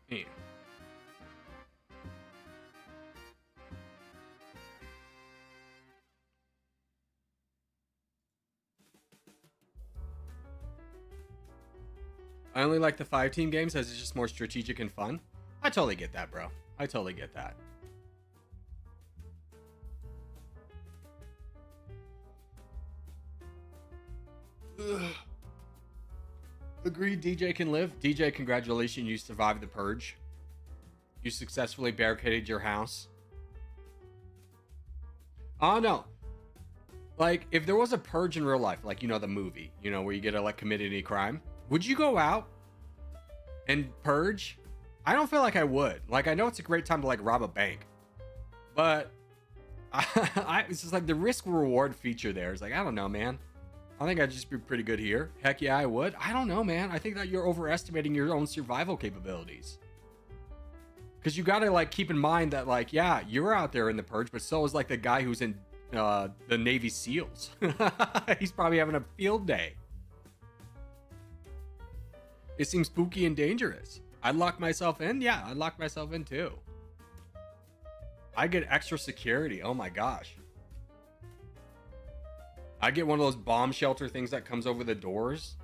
Speaker 1: Yeah. I only like the 5-team games as it's just more strategic and fun. I totally get that, bro. I totally get that. Agreed, DJ can live. DJ, congratulations, you survived the purge. You successfully barricaded your house. Oh no. Like, if there was a purge in real life, like, you know, the movie, you know, where you get to, like, commit any crime, would you go out and purge? I don't feel like I would. Like, I know it's a great time to, like, rob a bank, but it's just like the risk reward feature there is like, I don't know, man. I think I'd just be pretty good here. Heck yeah, I would. I don't know, man. I think that you're overestimating your own survival capabilities. Because you got to, like, keep in mind that, like, yeah, you're out there in the purge, but so is, like, the guy who's in the Navy SEALs. He's probably having a field day. It seems spooky and dangerous. I'd lock myself in. Yeah, I'd lock myself in too. I get extra security. Oh my gosh. I get one of those bomb shelter things that comes over the doors.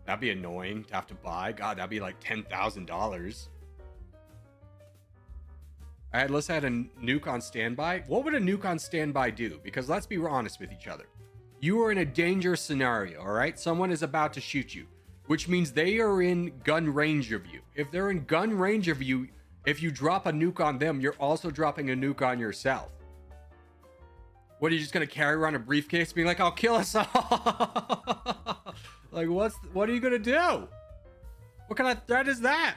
Speaker 1: That'd be annoying to have to buy. God, that'd be like $10,000. Let's add a nuke on standby. What would a nuke on standby do? Because let's be honest with each other. You are in a dangerous scenario, all right? Someone is about to shoot you, which means they are in gun range of you. If they're in gun range of you, if you drop a nuke on them, you're also dropping a nuke on yourself. What, are you just going to carry around a briefcase being like, I'll kill us all? Like, what are you going to do? What kind of threat is that?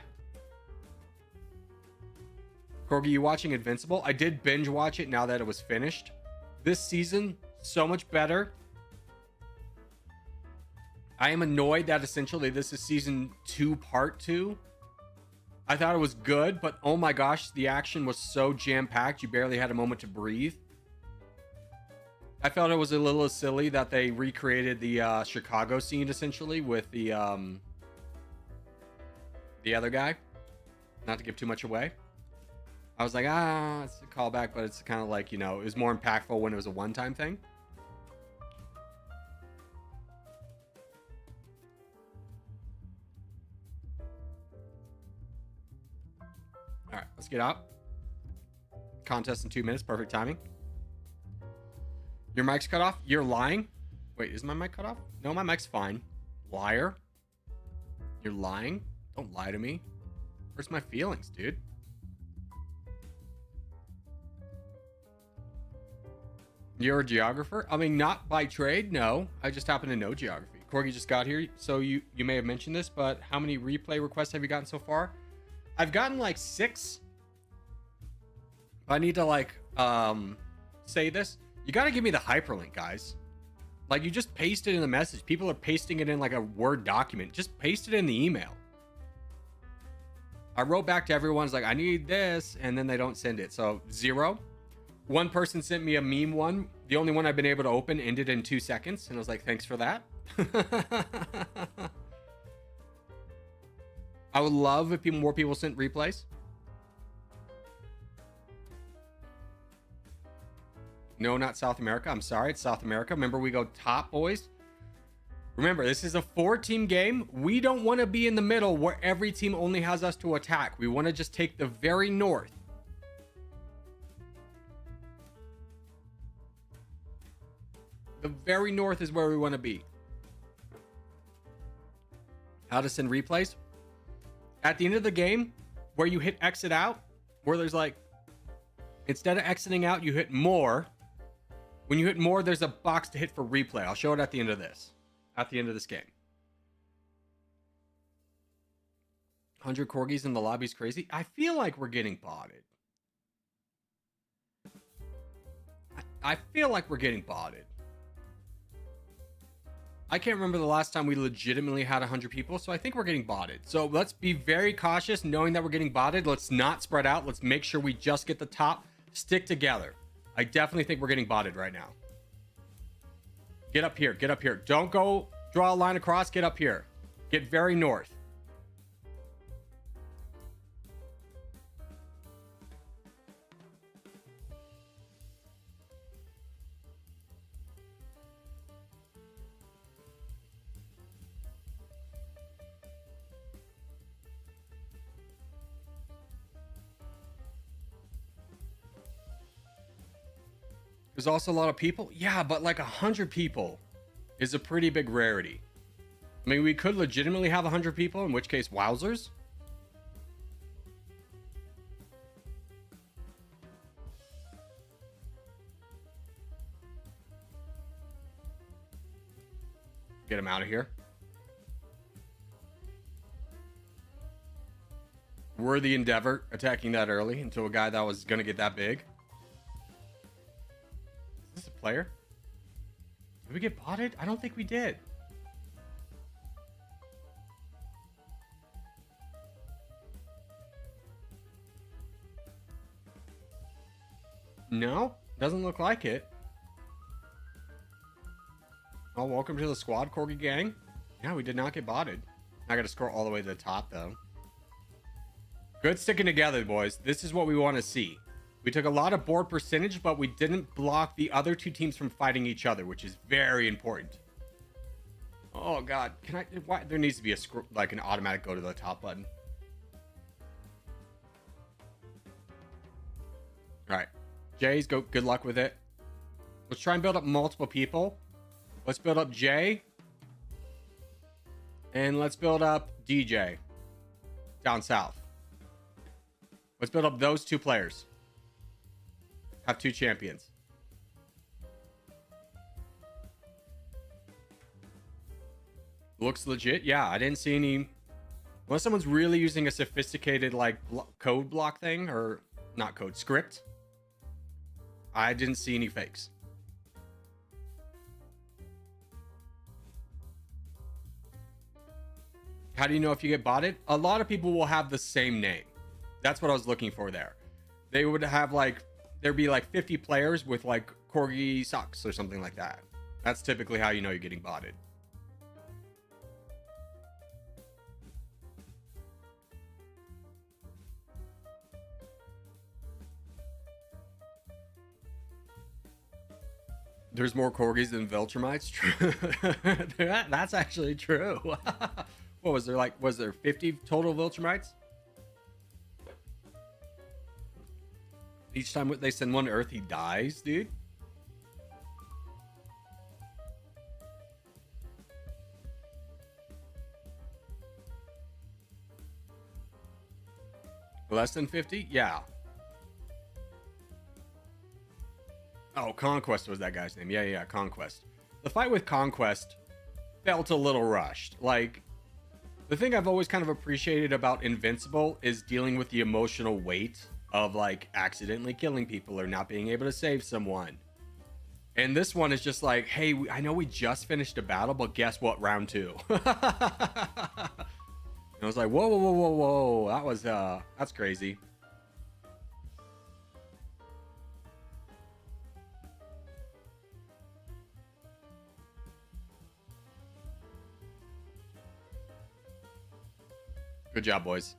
Speaker 1: Corgi, you watching Invincible? I did binge watch it now that it was finished. This season, so much better. I am annoyed that essentially this is season 2, part 2. I thought it was good, but oh my gosh, the action was so jam-packed, you barely had a moment to breathe. I felt it was a little silly that they recreated the Chicago scene essentially with the other guy. Not to give too much away. I was like, it's a callback, but it's kind of like, you know, it was more impactful when it was a one-time thing. All right, let's get out. Contest in 2 minutes. Perfect timing. Your mic's cut off? You're lying? Wait, is my mic cut off? No, my mic's fine. Liar. You're lying? Don't lie to me. Where's my feelings, dude? You're a geographer? I mean, not by trade, no. I just happen to know geography. Corgi just got here, so you may have mentioned this, but how many replay requests have you gotten so far? I've gotten like 6. I need to like say this. You got to give me the hyperlink, guys. Like, you just paste it in the message. People are pasting it in like a Word document. Just paste it in the email. I wrote back to everyone. It's like, I need this, and then they don't send it. So 0. One person sent me a meme one. The only one I've been able to open ended in 2 seconds. And I was like, thanks for that. I would love if more people sent replays. No, not South America. I'm sorry. It's South America. Remember, we go top, boys. Remember, this is a 4-team game. We don't want to be in the middle where every team only has us to attack. We want to just take the very north. The very north is where we want to be. How to send replays? At the end of the game, where you hit exit out, where there's like, instead of exiting out, you hit more. When you hit more, there's a box to hit for replay. I'll show it at the end of this. At the end of this game. 100 corgis in the lobby's crazy. I feel like we're getting botted. I feel like we're getting botted. I can't remember the last time we legitimately had 100 people, so I think we're getting botted. So let's be very cautious knowing that we're getting botted. Let's not spread out. Let's make sure we just get the top. Stick together. I definitely think we're getting botted right now. Get up here. Get up here. Don't go draw a line across. Get up here. Get very north. There's also a lot of people. Yeah, but like 100 people is a pretty big rarity. I mean, we could legitimately have 100 people, in which case, wowzers. Get him out of here. Worthy endeavor attacking that early into a guy that was going to get that big. Is this a player? Did we get botted? I don't think we did. No, doesn't look like it. Oh, welcome to the squad, Corgi Gang. Yeah, we did not get botted. I got to scroll all the way to the top, though. Good sticking together, boys. This is what we want to see. We took a lot of board percentage, but we didn't block the other two teams from fighting each other, which is very important. Oh, God. Can I... Why? There needs to be like an automatic go to the top button. All right. Jay's, good luck with it. Let's try and build up multiple people. Let's build up Jay. And let's build up DJ. Down south. Let's build up those two players. Have two champions. Looks legit. Yeah, I didn't see any... Unless someone's really using a sophisticated, like, code block thing. Or, not code, script. I didn't see any fakes. How do you know if you get botted? A lot of people will have the same name. That's what I was looking for there. They would have like, there'd be like 50 players with like Corgi Socks or something like that. That's typically how you know you're getting botted. There's more Corgis than Viltrumites. That's actually true. What was there, like, was there 50 total Viltrumites? Each time they send one to Earth, he dies, dude. Less than 50? Yeah. Oh, Conquest was that guy's name. Yeah, Conquest. The fight with Conquest felt a little rushed. Like, the thing I've always kind of appreciated about Invincible is dealing with the emotional weight of, like, accidentally killing people or not being able to save someone. And this one is just like, hey, I know we just finished a battle, but guess what? Round 2. And I was like, whoa. That was, that's crazy. Good job, boys.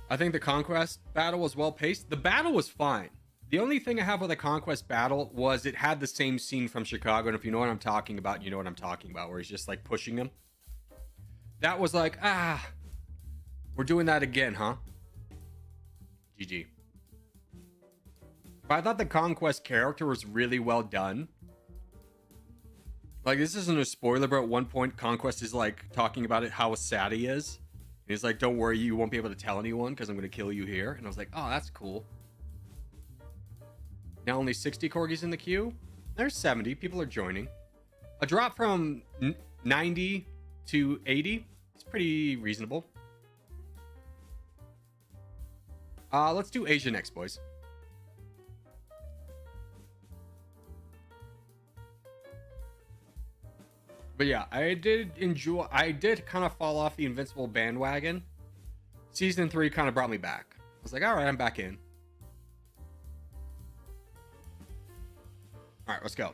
Speaker 1: I think the Conquest battle was well paced. The battle was fine. The only thing I have with the Conquest battle was it had the same scene from Chicago. And if you know what I'm talking about, you know what I'm talking about, where he's just like pushing him. That was like, we're doing that again, huh? GG. But I thought the Conquest character was really well done. Like, this isn't a spoiler, but at one point, Conquest is like talking about it, how sad he is. And he's like, don't worry, you won't be able to tell anyone because I'm going to kill you here. And I was like, oh, that's cool. Now only 60 Corgis in the queue. There's 70. People are joining. A drop from 90 to 80. It's pretty reasonable. Let's do Asia next, boys. But yeah, I did kind of fall off the Invincible bandwagon. Season 3 kind of brought me back. I was like, all right, I'm back in. All right, let's go.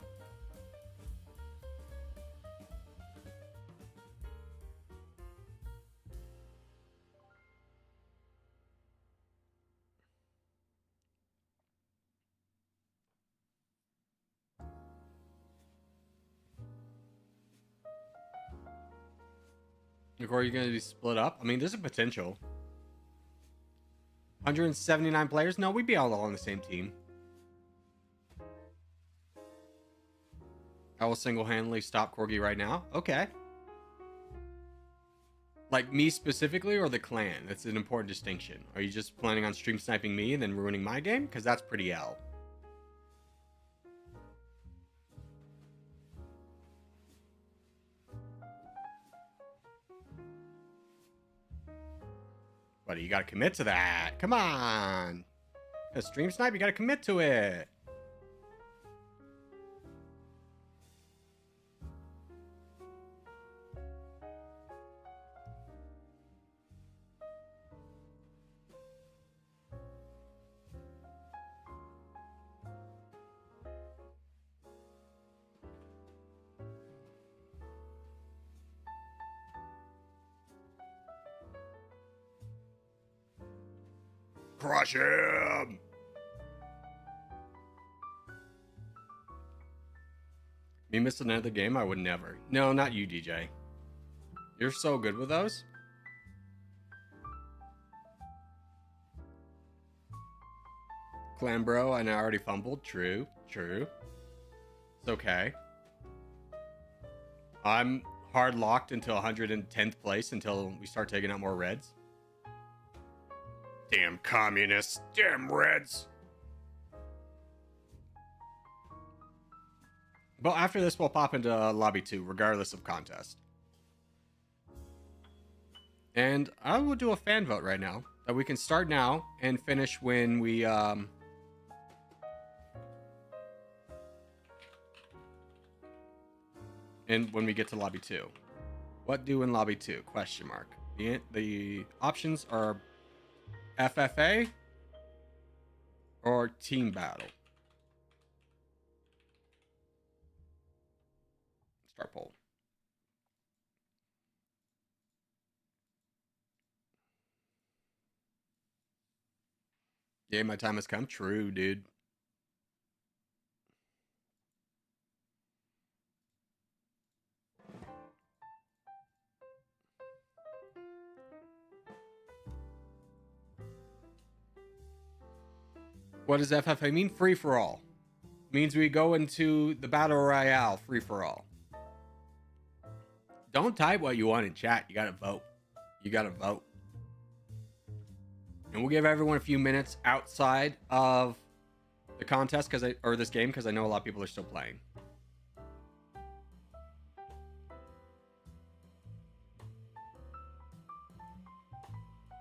Speaker 1: Or are you going to be split up? I mean, there's a potential. 179 players? No, we'd be all on the same team. I will single-handedly stop Corgi right now. Okay. Like me specifically or the clan? That's an important distinction. Are you just planning on stream sniping me and then ruining my game? Because that's pretty L. Buddy, you gotta commit to that. Come on. A stream snipe, you gotta commit to it. Crush him! Me miss another game? I would never. No, not you, DJ. You're so good with those. Clan bro, and I already fumbled. True, true. It's okay. I'm hard locked until 110th place until we start taking out more reds. Damn communists. Damn reds. Well, after this, we'll pop into lobby 2, regardless of contest. And I will do a fan vote right now that we can start now and finish when we and when we get to lobby 2. What do in lobby 2? Question mark. The options are FFA or team battle. Start poll. Yeah, my time has come. True, dude. What does FFA mean? Free for all. Means we go into the battle royale free for all. Don't type what you want in chat. You gotta vote. You gotta vote. And we'll give everyone a few minutes outside of the contest or this game because I know a lot of people are still playing.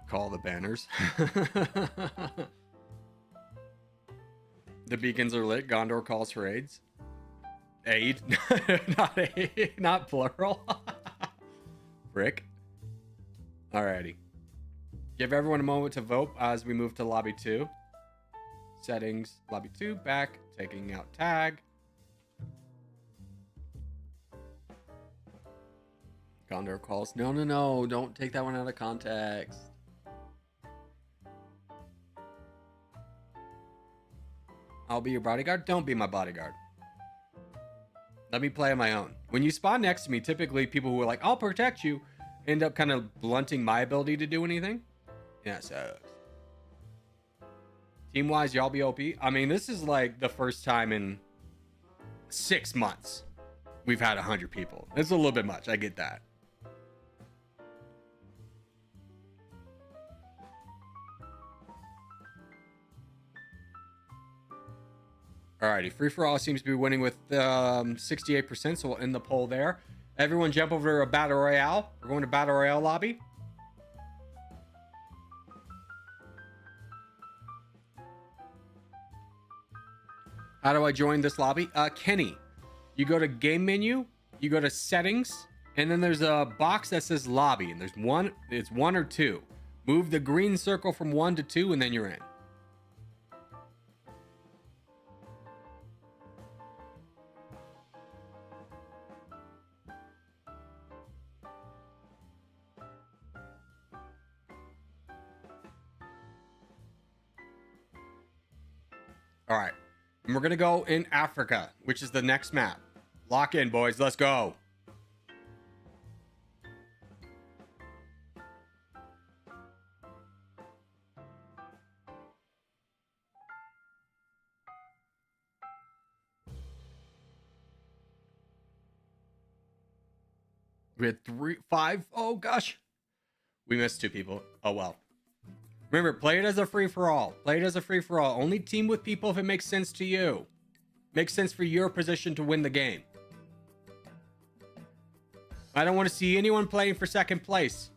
Speaker 1: Call the banners. The beacons are lit. Gondor calls for aids. Aid. Not aid. Not plural. Frick. Alrighty. Give everyone a moment to vote as we move to lobby 2. Settings. Lobby 2. Back. Taking out tag. Gondor calls. No, no, no. Don't take that one out of context. I'll be your bodyguard. Don't be my bodyguard. Let me play on my own. When you spawn next to me, typically people who are like, I'll protect you, end up kind of blunting my ability to do anything. Yeah, so team-wise, y'all be OP. I mean, this is like the first time in 6 months we've had 100 people. It's a little bit much. I get that. Alrighty, free for all seems to be winning with 68%, so we'll end the poll there. Everyone jump over to a battle royale. We're going to battle royale lobby. How do I join this lobby? Kenny, you go to game menu, you go to settings, and then there's a box that says lobby, and there's one, it's 1 or 2. Move the green circle from 1 to 2, and then you're in. All right. And we're going to go in Africa, which is the next map. Lock in, boys. Let's go. We had 5. Oh, gosh. We missed 2 people. Oh, well. Remember, play it as a free-for-all. Play it as a free-for-all. Only team with people if it makes sense to you. Makes sense for your position to win the game. I don't want to see anyone playing for second place.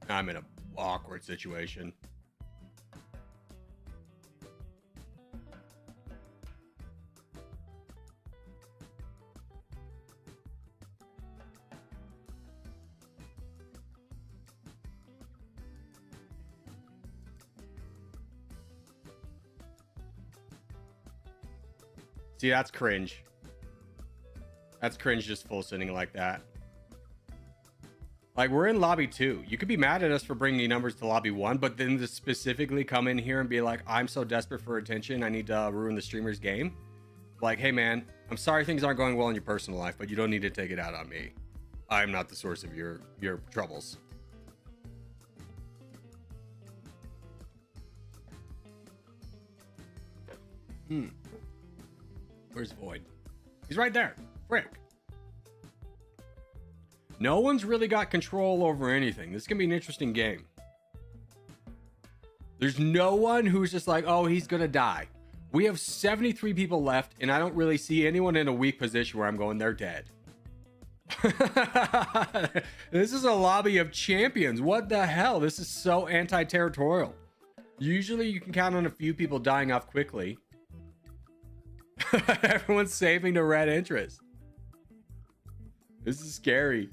Speaker 1: I'm in an awkward situation. See, that's cringe. That's cringe just full sitting like that. Like, we're in lobby 2. You could be mad at us for bringing numbers to lobby 1, but then to specifically come in here and be like, I'm so desperate for attention, I need to ruin the streamer's game. Like, hey man, I'm sorry things aren't going well in your personal life, but you don't need to take it out on me. I'm not the source of your troubles. Where's Void? He's right there. Frick. No one's really got control over anything. This is going to be an interesting game. There's no one who's just like, oh, he's going to die. We have 73 people left, and I don't really see anyone in a weak position where I'm going, they're dead. This is a lobby of champions. What the hell? This is so anti-territorial. Usually you can count on a few people dying off quickly. Everyone's saving the red interest. This is scary.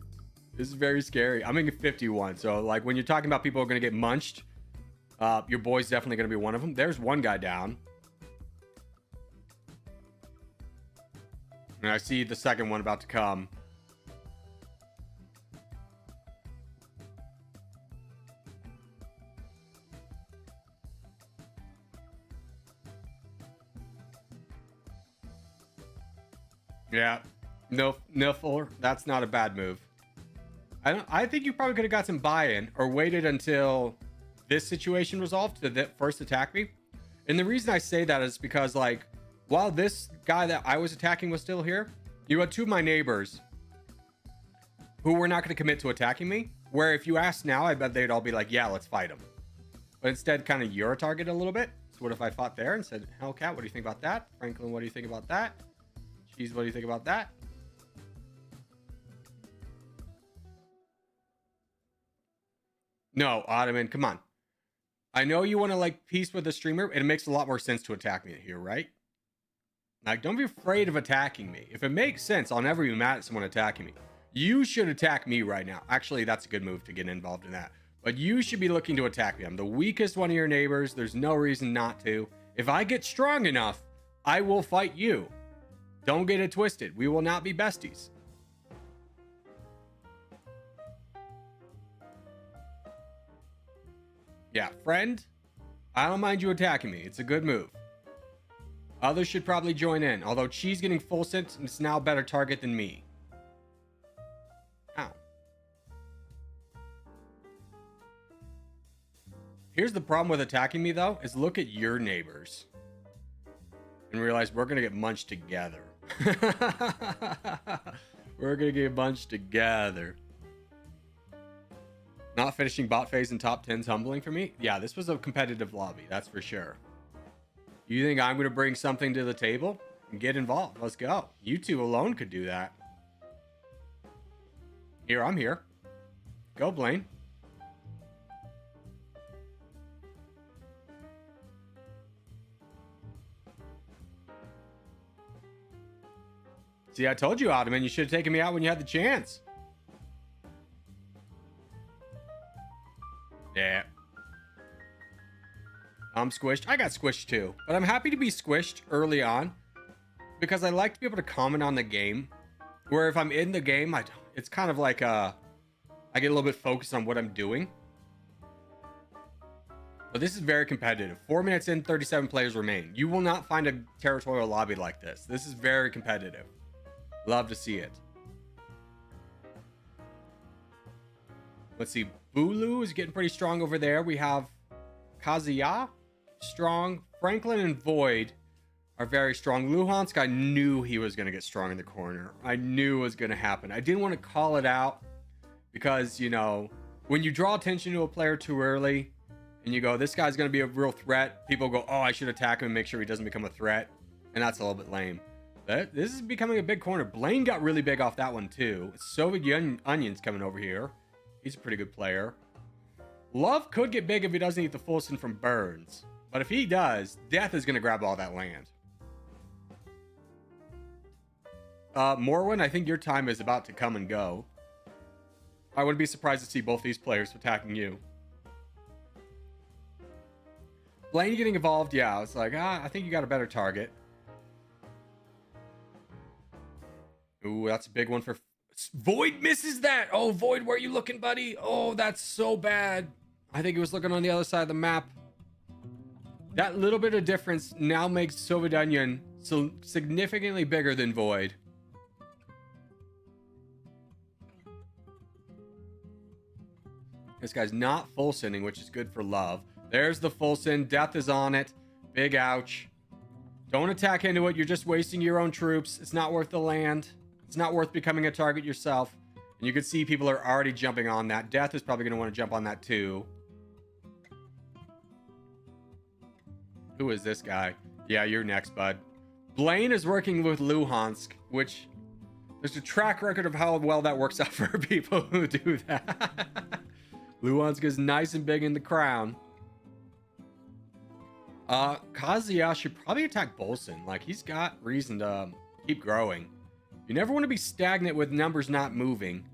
Speaker 1: This is very scary. I'm in 51. So, like, when you're talking about people who are going to get munched, your boy's definitely going to be one of them. There's one guy down. And I see the second one about to come. Yeah. No, that's not a bad move. I think you probably could have got some buy-in or waited until this situation resolved to first attack me. And the reason I say that is because, like, while this guy that I was attacking was still here, you had 2 of my neighbors who were not going to commit to attacking me. Where if you ask now, I bet they'd all be like, yeah, let's fight him. But instead, kind of you're a target a little bit. So what if I fought there and said, Hellcat, what do you think about that? Franklin, what do you think about that? Cheese, what do you think about that? No, Ottoman, come on. I know you want to, like, peace with the streamer, and it makes a lot more sense to attack me here, right? Like, don't be afraid of attacking me. If it makes sense, I'll never be mad at someone attacking me. You should attack me right now. Actually, that's a good move to get involved in that. But you should be looking to attack me. I'm the weakest one of your neighbors. There's no reason not to. If I get strong enough, I will fight you. Don't get it twisted. We will not be besties. Yeah, friend, I don't mind you attacking me. It's a good move. Others should probably join in, although Cheese getting full sent is now a better target than me. Ow. Here's the problem with attacking me, though, is look at your neighbors and realize we're going to get munched together. We're going to get munched together. Not finishing bot phase in top 10's humbling for me. Yeah, this was a competitive lobby, that's for sure. You think I'm going to bring something to the table? Get involved. Let's go. You 2 alone could do that. Here, I'm here. Go, Blaine. See, I told you, Ottoman, you should have taken me out when you had the chance. Yeah. I'm squished. I got squished too. But I'm happy to be squished early on because I like to be able to comment on the game. Where if I'm in the game, it's kind of like I I get a little bit focused on what I'm doing. But this is very competitive. 4 minutes in, 37 players remain. You will not find a territorial lobby like this. This is very competitive. Love to see it. Let's see. Bulu is getting pretty strong over there. We have Kazuya, strong. Franklin and Void are very strong. Luhansk, I knew he was going to get strong in the corner. I knew it was going to happen. I didn't want to call it out because, you know, when you draw attention to a player too early and you go, this guy's going to be a real threat, people go, oh, I should attack him and make sure he doesn't become a threat. And that's a little bit lame. But this is becoming a big corner. Blaine got really big off that one too. Soviet Onion's coming over here. He's a pretty good player. Love could get big if he doesn't eat the Fulson from Burns. But if he does, Death is going to grab all that land. Morwen, I think your time is about to come and go. I wouldn't be surprised to see both these players attacking you. Blaine getting involved, yeah. It's like, I think you got a better target. Ooh, that's a big one for... Void misses that! Oh, Void, where are you looking, buddy? Oh, that's so bad. I think he was looking on the other side of the map. That little bit of difference now makes Soviet Onion so significantly bigger than Void. This guy's not full sending, which is good for Love. There's the full send. Death is on it. Big ouch. Don't attack into it. You're just wasting your own troops. It's not worth the land. It's not worth becoming a target yourself. And you can see people are already jumping on that. Death is probably going to want to jump on that too. Who is this guy? Yeah, you're next, bud. Blaine is working with Luhansk, which there's a track record of how well that works out for people who do that. Luhansk is nice and big in the crown. Kazuya should probably attack Bolson. Like, he's got reason to keep growing. You never want to be stagnant with numbers not moving.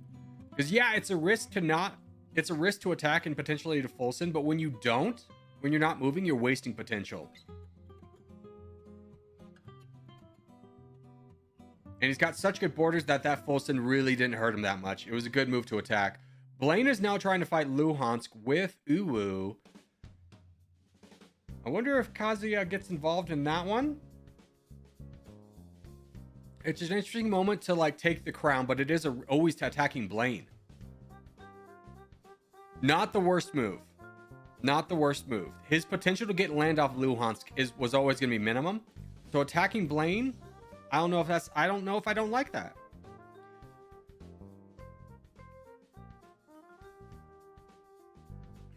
Speaker 1: Because, yeah, it's a risk to attack and potentially to Fulson, but when you don't, when you're not moving, you're wasting potential. And he's got such good borders that Fulson really didn't hurt him that much. It was a good move to attack. Blaine is now trying to fight Luhansk with Uwu. I wonder if Kazuya gets involved in that one. It's an interesting moment to, like, take the crown, but it is always attacking Blaine. Not the worst move. Not the worst move. His potential to get land off Luhansk was always going to be minimum. So attacking Blaine, I don't know if I don't like that.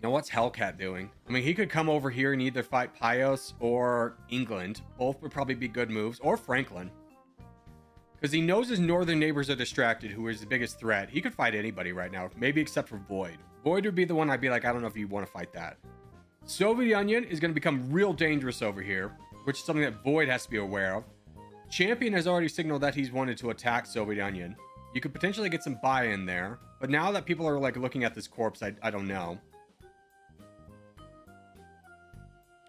Speaker 1: Now, what's Hellcat doing? I mean, he could come over here and either fight Pios or England. Both would probably be good moves. Or Franklin. Because he knows his northern neighbors are distracted, who is the biggest threat. He could fight anybody right now, maybe except for Void. Void would be the one I'd be like, I don't know if you want to fight that. Soviet Onion is going to become real dangerous over here, which is something that Void has to be aware of. Champion has already signaled that he's wanted to attack Soviet Onion. You could potentially get some buy-in there. But now that people are, like, looking at this corpse, I don't know.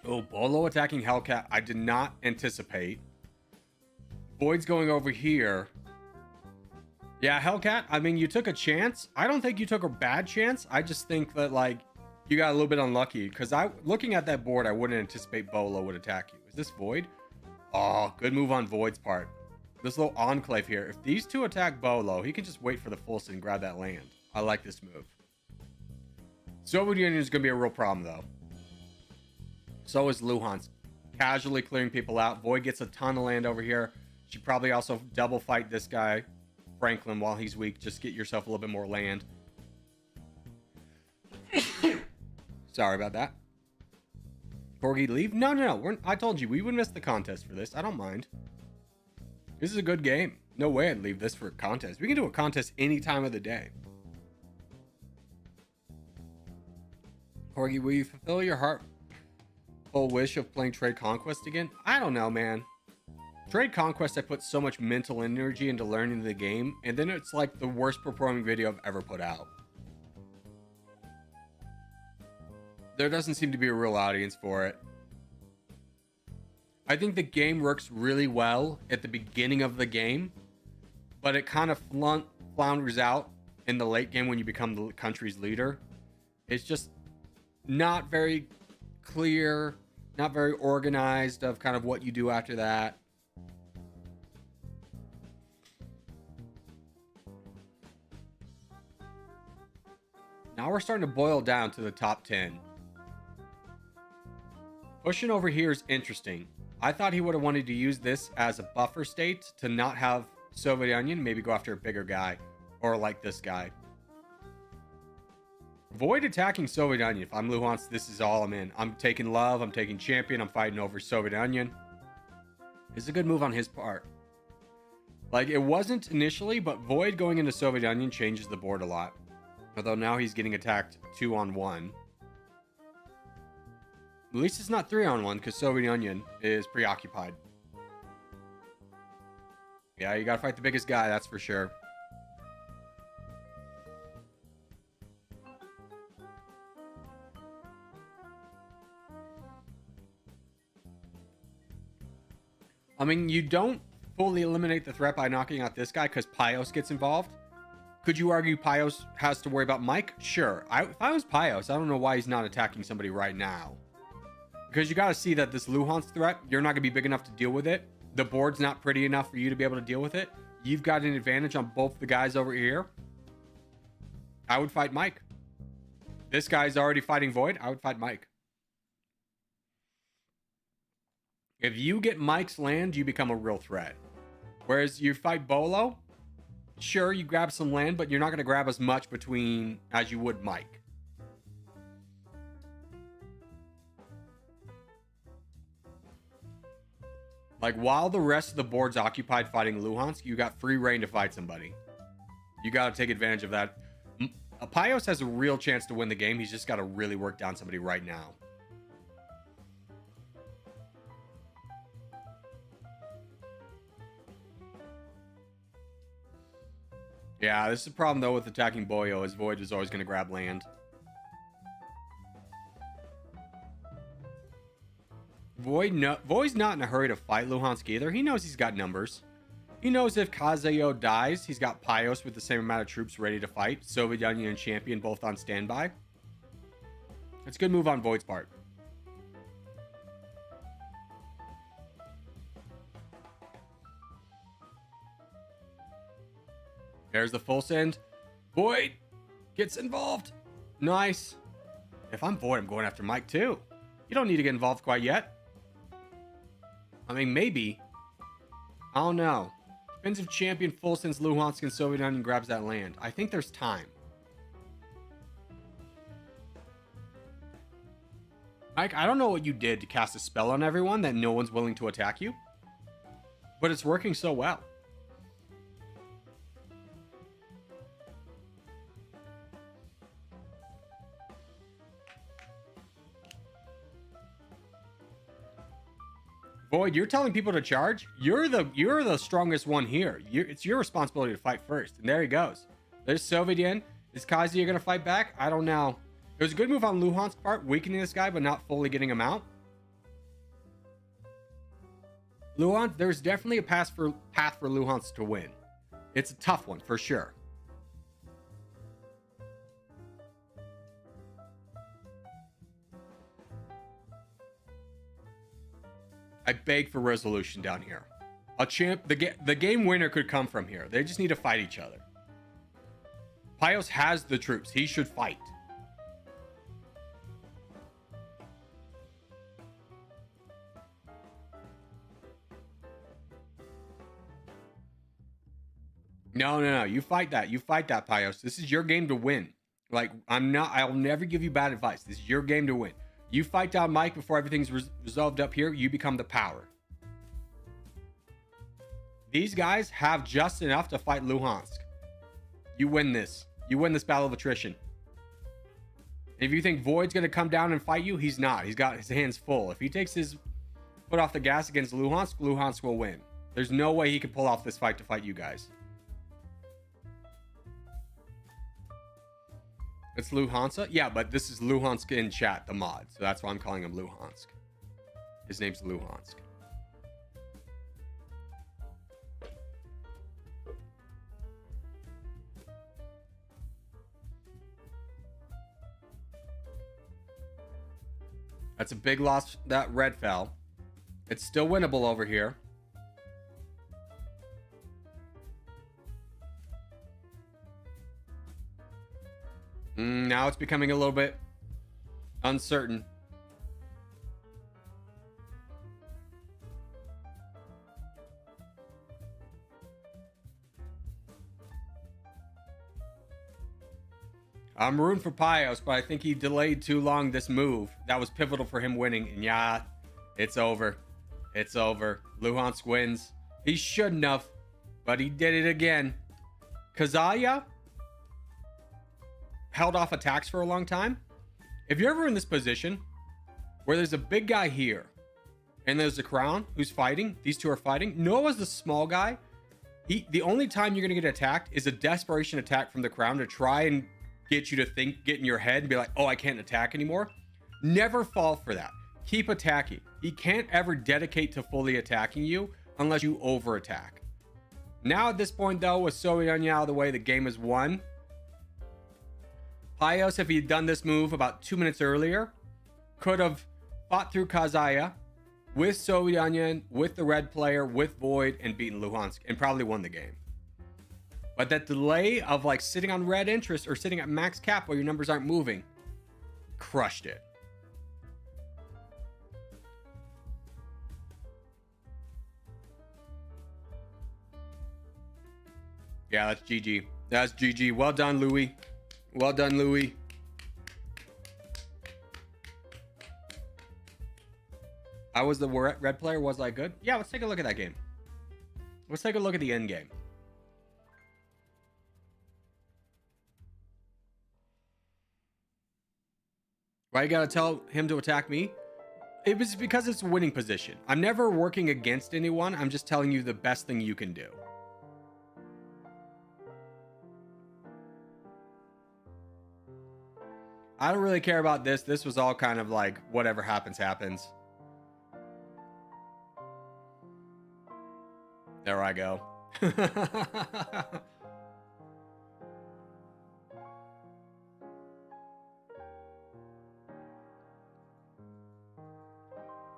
Speaker 1: Oh, Bolo attacking Hellcat. I did not anticipate. Void's going over here. Yeah, Hellcat, I mean, you took a chance. I don't think you took a bad chance. I just think that, like, you got a little bit unlucky. Because looking at that board, I wouldn't anticipate Bolo would attack you. Is this Void? Oh, good move on Void's part. This little enclave here. If these two attack Bolo, he can just wait for the Fulson and grab that land. I like this move. Soviet Union is going to be a real problem, though. So is Luhansk. Casually clearing people out. Void gets a ton of land over here. Should probably also double fight this guy, Franklin, while he's weak. Just get yourself a little bit more land. Sorry about that. Corgi, leave? No. I told you, we would miss the contest for this. I don't mind. This is a good game. No way I'd leave this for a contest. We can do a contest any time of the day. Corgi, will you fulfill your heartful wish of playing Trade Conquest again? I don't know, man. Trade Conquest, I put so much mental energy into learning the game, and then it's like the worst performing video I've ever put out. There doesn't seem to be a real audience for it. I think the game works really well at the beginning of the game, but it kind of flounders out in the late game when you become the country's leader. It's just not very clear, not very organized of kind of what you do after that. Now we're starting to boil down to the top 10. Pushing over here is interesting. I thought he would have wanted to use this as a buffer state to not have Soviet Union, maybe go after a bigger guy, or like this guy. Void attacking Soviet Union. If I'm Luhansk, this is all I'm in. I'm taking Love, I'm taking Champion, I'm fighting over Soviet Union. It's a good move on his part. Like, it wasn't initially, but Void going into Soviet Union changes the board a lot. Although now he's getting attacked 2-on-1. At least it's not 3-on-1 because Soviet Union is preoccupied. Yeah, you gotta fight the biggest guy, that's for sure. I mean, you don't fully eliminate the threat by knocking out this guy because Pios gets involved. Could you argue Pios has to worry about Mike? Sure. If I was Pios, I don't know why he's not attacking somebody right now. Because you got to see that this Luhansk threat, you're not going to be big enough to deal with it. The board's not pretty enough for you to be able to deal with it. You've got an advantage on both the guys over here. I would fight Mike. This guy's already fighting Void. I would fight Mike. If you get Mike's land, you become a real threat. Whereas you fight Bolo, sure, you grab some land, but you're not going to grab as much between as you would Mike. Like, while the rest of the board's occupied fighting Luhansk, you got free reign to fight somebody. You got to take advantage of that. Pios has a real chance to win the game. He's just got to really work down somebody right now. Yeah, this is the problem, though, with attacking Boyo, is Void is always going to grab land. Void's not in a hurry to fight Luhansk either. He knows he's got numbers. He knows if Kazuyo dies, he's got Pios with the same amount of troops ready to fight. Soviet Union and Champion both on standby. It's a good move on Void's part. There's the full send. Void gets involved. Nice. If I'm Void, I'm going after Mike too. You don't need to get involved quite yet. I mean, maybe. I don't know. Depends if Champion full sends Luhansk and Soviet Union grabs that land. I think there's time. Mike, I don't know what you did to cast a spell on everyone that no one's willing to attack you. But it's working so well. Void, you're telling people to charge? You're the strongest one here. It's your responsibility to fight first. And there he goes. There's Soviet Union. Is Kazuya going to fight back? I don't know. It was a good move on Luhansk's part, weakening this guy, but not fully getting him out. Luhansk, there's definitely a path for Luhansk to win. It's a tough one, for sure. I beg for resolution down here. The game winner could come from here. They just need to fight each other. Pios has the troops. He should fight. No. You fight that. You fight that, Pios. This is your game to win. Like, I'll never give you bad advice. This is your game to win. You fight down Mike before everything's resolved up here. You become the power. These guys have just enough to fight Luhansk. You win this. You win this battle of attrition. If you think Void's going to come down and fight you, he's not. He's got his hands full. If he takes his foot off the gas against Luhansk, Luhansk will win. There's no way he can pull off this fight to fight you guys. It's Luhansk? Yeah, but this is Luhansk in chat, the mod. So that's why I'm calling him Luhansk. His name's Luhansk. That's a big loss. That red fell. It's still winnable over here. Now it's becoming a little bit uncertain. I'm rooting for Pios, but I think he delayed too long this move. That was pivotal for him winning. And yeah, it's over. It's over. Luhansk wins. He shouldn't have, but he did it again. Kazaya held off attacks for a long time. If you're ever in this position where there's a big guy here and there's a crown who's fighting, these two are fighting. Noah's the small guy. The only time you're going to get attacked is a desperation attack from the crown to try and get you to get in your head and be like, oh, I can't attack anymore. Never fall for that. Keep attacking. He can't ever dedicate to fully attacking you unless you over attack. Now at this point though, with Soyunya out of the way, the game is won. Pios, if he had done this move about 2 minutes earlier, could have fought through Kazaya with Soyunya, with the red player, with Void, and beaten Luhansk, and probably won the game. But that delay of like sitting on red interest or sitting at max cap while your numbers aren't moving, crushed it. Yeah, that's GG. That's GG. Well done, Louis. Well done, Louis. I was the red player. Was I good? Yeah, let's take a look at that game. Let's take a look at the end game. Why you gotta tell him to attack me? It was because it's a winning position. I'm never working against anyone. I'm just telling you the best thing you can do. I don't really care about this. This was all kind of like whatever happens, happens. There I go.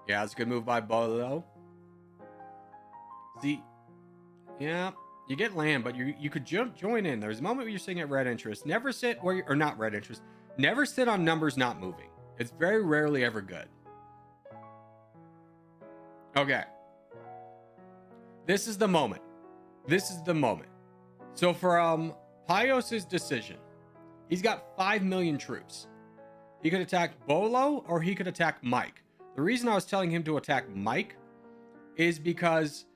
Speaker 1: Yeah, it's a good move by Bolo. See, yeah, you get land, but you could join in. There's a moment where you're sitting at red interest. Never sit where or not red interest. Never sit on numbers not moving. It's very rarely ever good. Okay. This is the moment. This is the moment. So for Pios' decision, he's got 5 million troops. He could attack Bolo or he could attack Mike. The reason I was telling him to attack Mike is because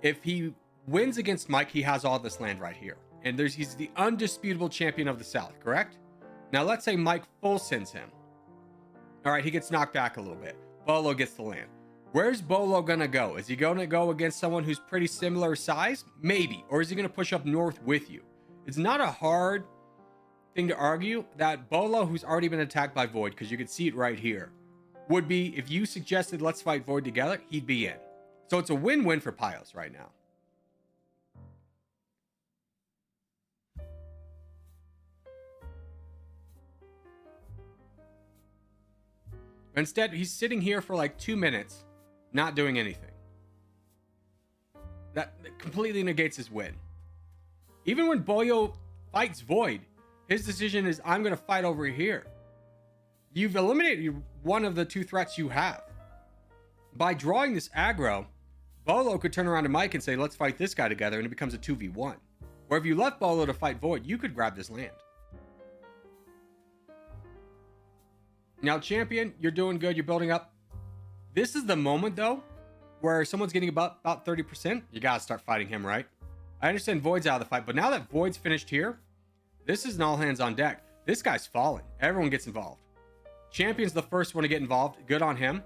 Speaker 1: if he wins against Mike, he has all this land right here. And he's the undisputable champion of the South, correct? Now let's say Mike full sends him. All right, he gets knocked back a little bit. Bolo gets the land. Where's Bolo gonna go? Is he gonna go against someone who's pretty similar size? Maybe. Or is he gonna push up north with you? It's not a hard thing to argue that Bolo, who's already been attacked by Void, because you can see it right here, would be, if you suggested let's fight Void together, he'd be in. So it's a win-win for Pios right now. Instead, he's sitting here for like 2 minutes, not doing anything. That completely negates his win. Even when Boyo fights Void, his decision is, I'm going to fight over here. You've eliminated one of the 2 threats you have. By drawing this aggro, Bolo could turn around to Mike and say, let's fight this guy together, and it becomes a 2v1. Or if you left Bolo to fight Void, you could grab this land. Now, champion, you're doing good. You're building up. This is the moment, though, where someone's getting about 30%. You got to start fighting him, right? I understand Void's out of the fight, but now that Void's finished here, this is an all hands on deck. This guy's falling. Everyone gets involved. Champion's the first one to get involved. Good on him.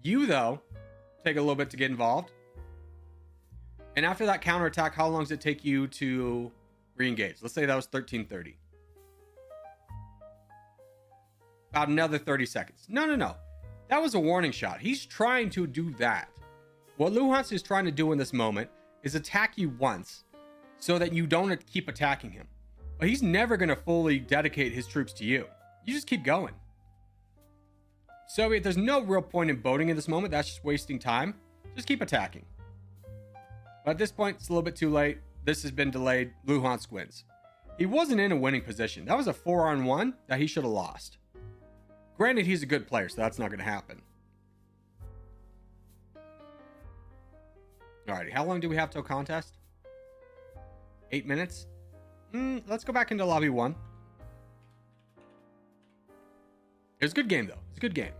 Speaker 1: You, though, take a little bit to get involved. And after that counterattack, how long does it take you to re-engage? Let's say that was 1330. About another 30 seconds. No. That was a warning shot. He's trying to do that. What Luhansk is trying to do in this moment is attack you once so that you don't keep attacking him. But he's never going to fully dedicate his troops to you. You just keep going. Soviet, there's no real point in boating in this moment. That's just wasting time. Just keep attacking. But at this point, it's a little bit too late. This has been delayed. Luhansk wins. He wasn't in a winning position. That was a 4-on-1 that he should have lost. Granted, he's a good player, so that's not going to happen. Alrighty, how long do we have till contest? 8 minutes? Let's go back into lobby 1. It was a good game, though. It's a good game.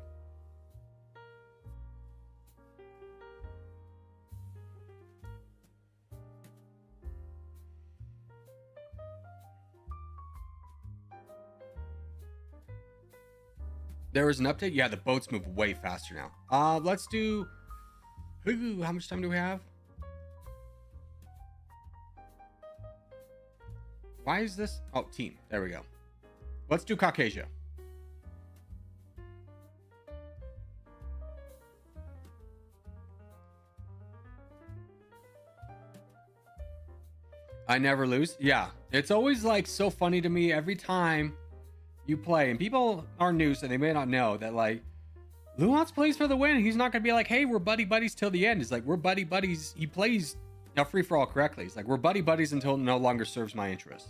Speaker 1: There was an update? Yeah, the boats move way faster now. Let's do... Ooh, how much time do we have? Why is this? Oh, team. There we go. Let's do Caucasia. I never lose. Yeah. It's always like so funny to me every time you play. And people are new, so they may not know that like Luhansk plays for the win. He's not going to be like, hey, we're buddy buddies till the end. It's like, we're buddy buddies. He plays a free-for-all correctly. It's like, we're buddy buddies until it no longer serves my interests.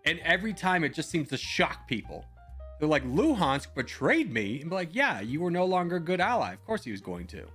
Speaker 1: And every time it just seems to shock people. They're like, Luhansk betrayed me. And be like, yeah, you were no longer a good ally. Of course he was going to.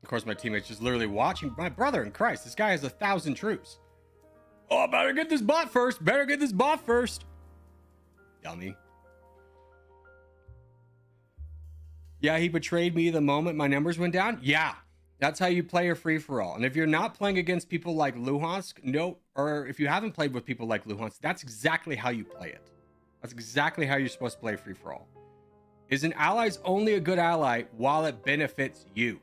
Speaker 1: Of course, my teammates just literally watching. My brother in Christ, this guy has 1,000 troops. Oh, better get this bot first. Better get this bot first. Dummy. Yeah, he betrayed me the moment my numbers went down. Yeah, that's how you play a free-for-all. And if you're not playing against people like Luhansk, no, or if you haven't played with people like Luhansk, that's exactly how you play it. That's exactly how you're supposed to play free-for-all. Is an ally's only a good ally while it benefits you.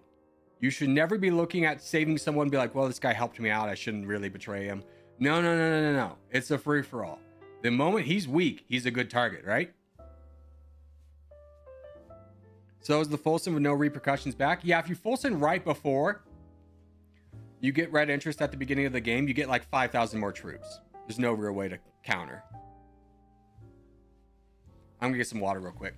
Speaker 1: You should never be looking at saving someone and be like, well, this guy helped me out. I shouldn't really betray him. No. It's a free-for-all. The moment he's weak, he's a good target, right? So is the Fulson with no repercussions back? Yeah, if you Fulson right before you get red interest at the beginning of the game, you get like 5,000 more troops. There's no real way to counter. I'm gonna get some water real quick.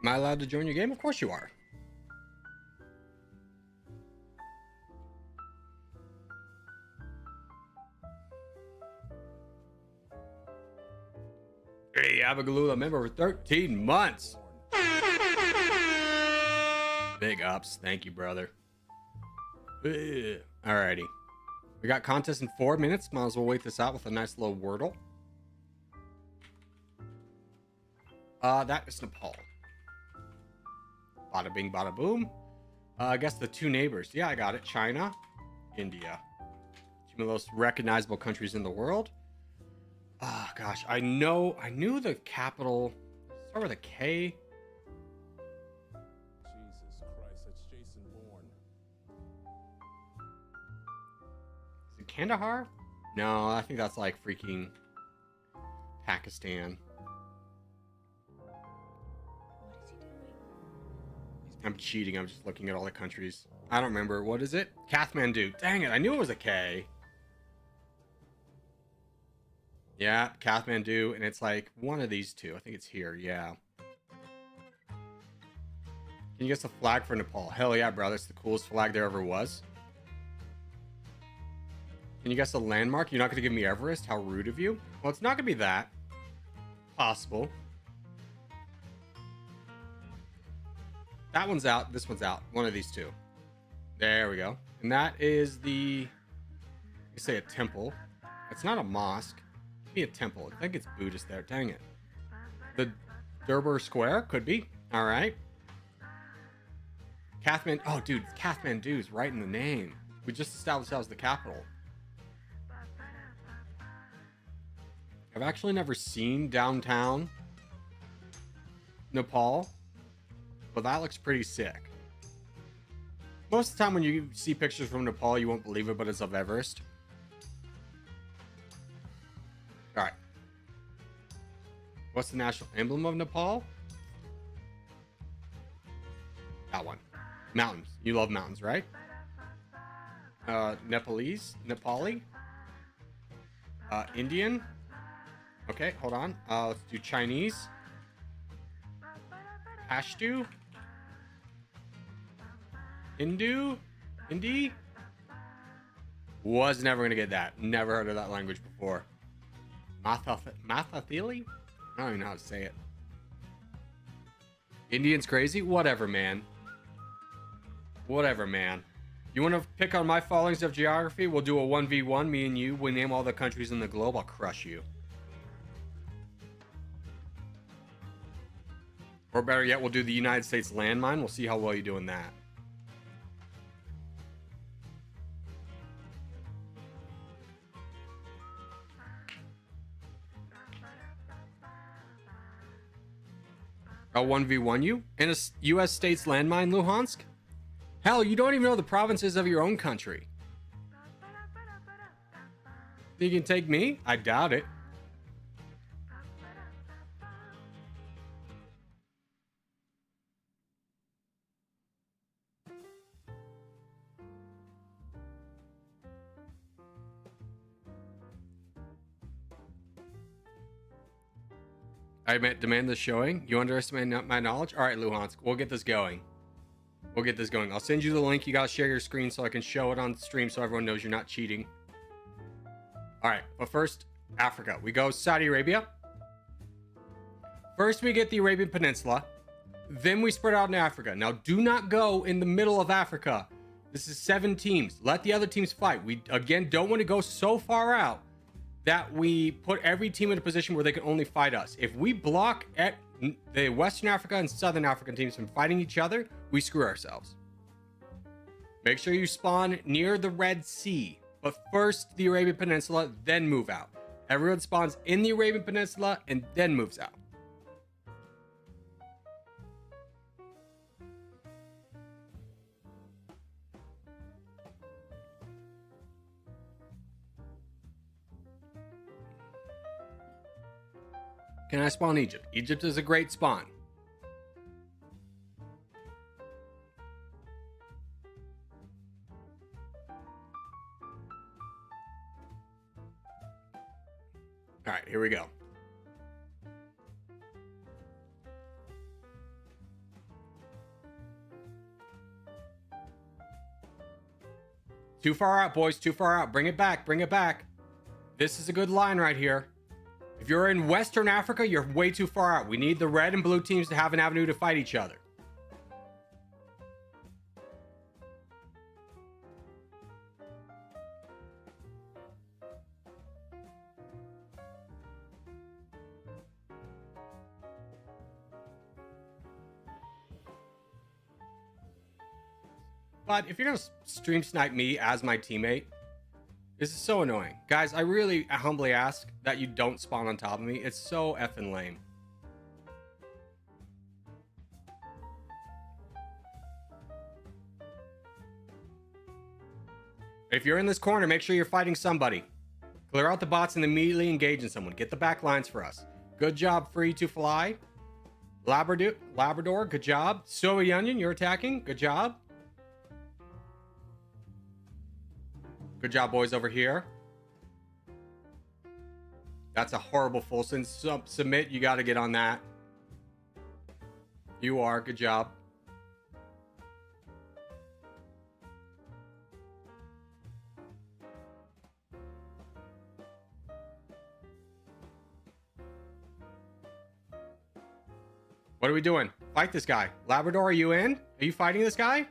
Speaker 1: Am I allowed to join your game? Of course you are. Hey, Abagalula member for 13 months. Big ups. Thank you, brother. Alrighty. We got contest in 4 minutes. Might as well wait this out with a nice little Wordle. That is Nepal. Bada bing, bada boom. I guess the two neighbors. Yeah, I got it. China, India. Two of the most recognizable countries in the world. Ah, gosh. I knew the capital. Start with a K.
Speaker 2: Jesus Christ, that's Jason Bourne.
Speaker 1: Is it Kandahar? No, I think that's like freaking Pakistan.
Speaker 3: What is he doing?
Speaker 1: I'm cheating. I'm just looking at all the countries. I don't remember. What is it? Kathmandu. Dang it. I knew it was a K. Yeah, Kathmandu. And it's like one of these two. I think it's here. Yeah. Can you guess the flag for Nepal? Hell yeah, bro. That's the coolest flag there ever was. Can you guess a landmark? You're not going to give me Everest? How rude of you. Well, it's not going to be that. Possible. That one's out. This one's out. One of these two. There we go. And that is the... You say a temple. It's not a mosque. It'd be a temple. I think it's Buddhist there. Dang it. The Durbar Square? Could be. All right. Kathmandu. Oh, dude. Kathmandu's right in the name. We just established that was the capital. I've actually never seen downtown Nepal, but that looks pretty sick. Most of the time when you see pictures from Nepal, you won't believe it, but it's of Everest. All right. What's the national emblem of Nepal? That one. Mountains. You love mountains, right? Nepali? Indian? Okay, hold on. Let's do Chinese. Pashto? Hindi? Was never gonna get that. Never heard of that language before. Mathathili? I don't even know how to say it. Indian's crazy? Whatever, man. Whatever, man. You want to pick on my fallings of geography? We'll do a 1v1, me and you. We name all the countries in the globe. I'll crush you. Or better yet, we'll do the United States landmine. We'll see how well you do in that. I'll 1v1 you in a U.S. state's landmine, Luhansk? Hell, you don't even know the provinces of your own country. Think you can take me? I doubt it. I demand this showing. You underestimate my knowledge? All right, Luhansk, we'll get this going. We'll get this going. I'll send you the link. You gotta share your screen so I can show it on stream so everyone knows you're not cheating. All right, but first, Africa. We go Saudi Arabia. First, we get the Arabian Peninsula. Then we spread out in Africa. Now, do not go in the middle of Africa. This is 7 teams. Let the other teams fight. We, again, don't want to go so far out that we put every team in a position where they can only fight us. If we block at the Western Africa and Southern African teams from fighting each other, we screw ourselves. Make sure you spawn near the Red Sea, but first the Arabian Peninsula, then move out. Everyone spawns in the Arabian Peninsula and then moves out. Can I spawn Egypt? Egypt is a great spawn. All right, here we go. Too far out, boys. Too far out. Bring it back. Bring it back. This is a good line right here. If you're in Western Africa, you're way too far out. We need the red and blue teams to have an avenue to fight each other. But if you're gonna stream snipe me as my teammate, this is so annoying. Guys, I really humbly ask that you don't spawn on top of me. It's so effing lame. If you're in this corner, make sure you're fighting somebody. Clear out the bots and immediately engage in someone. Get the back lines for us. Good job, Free to Fly. Labrador, good job. Soy Onion, you're attacking. Good job. Good job, boys, over here. That's a horrible full send. Submit, you got to get on that. You are. Good job. What are we doing? Fight this guy. Labrador, are you in? Are you fighting this guy?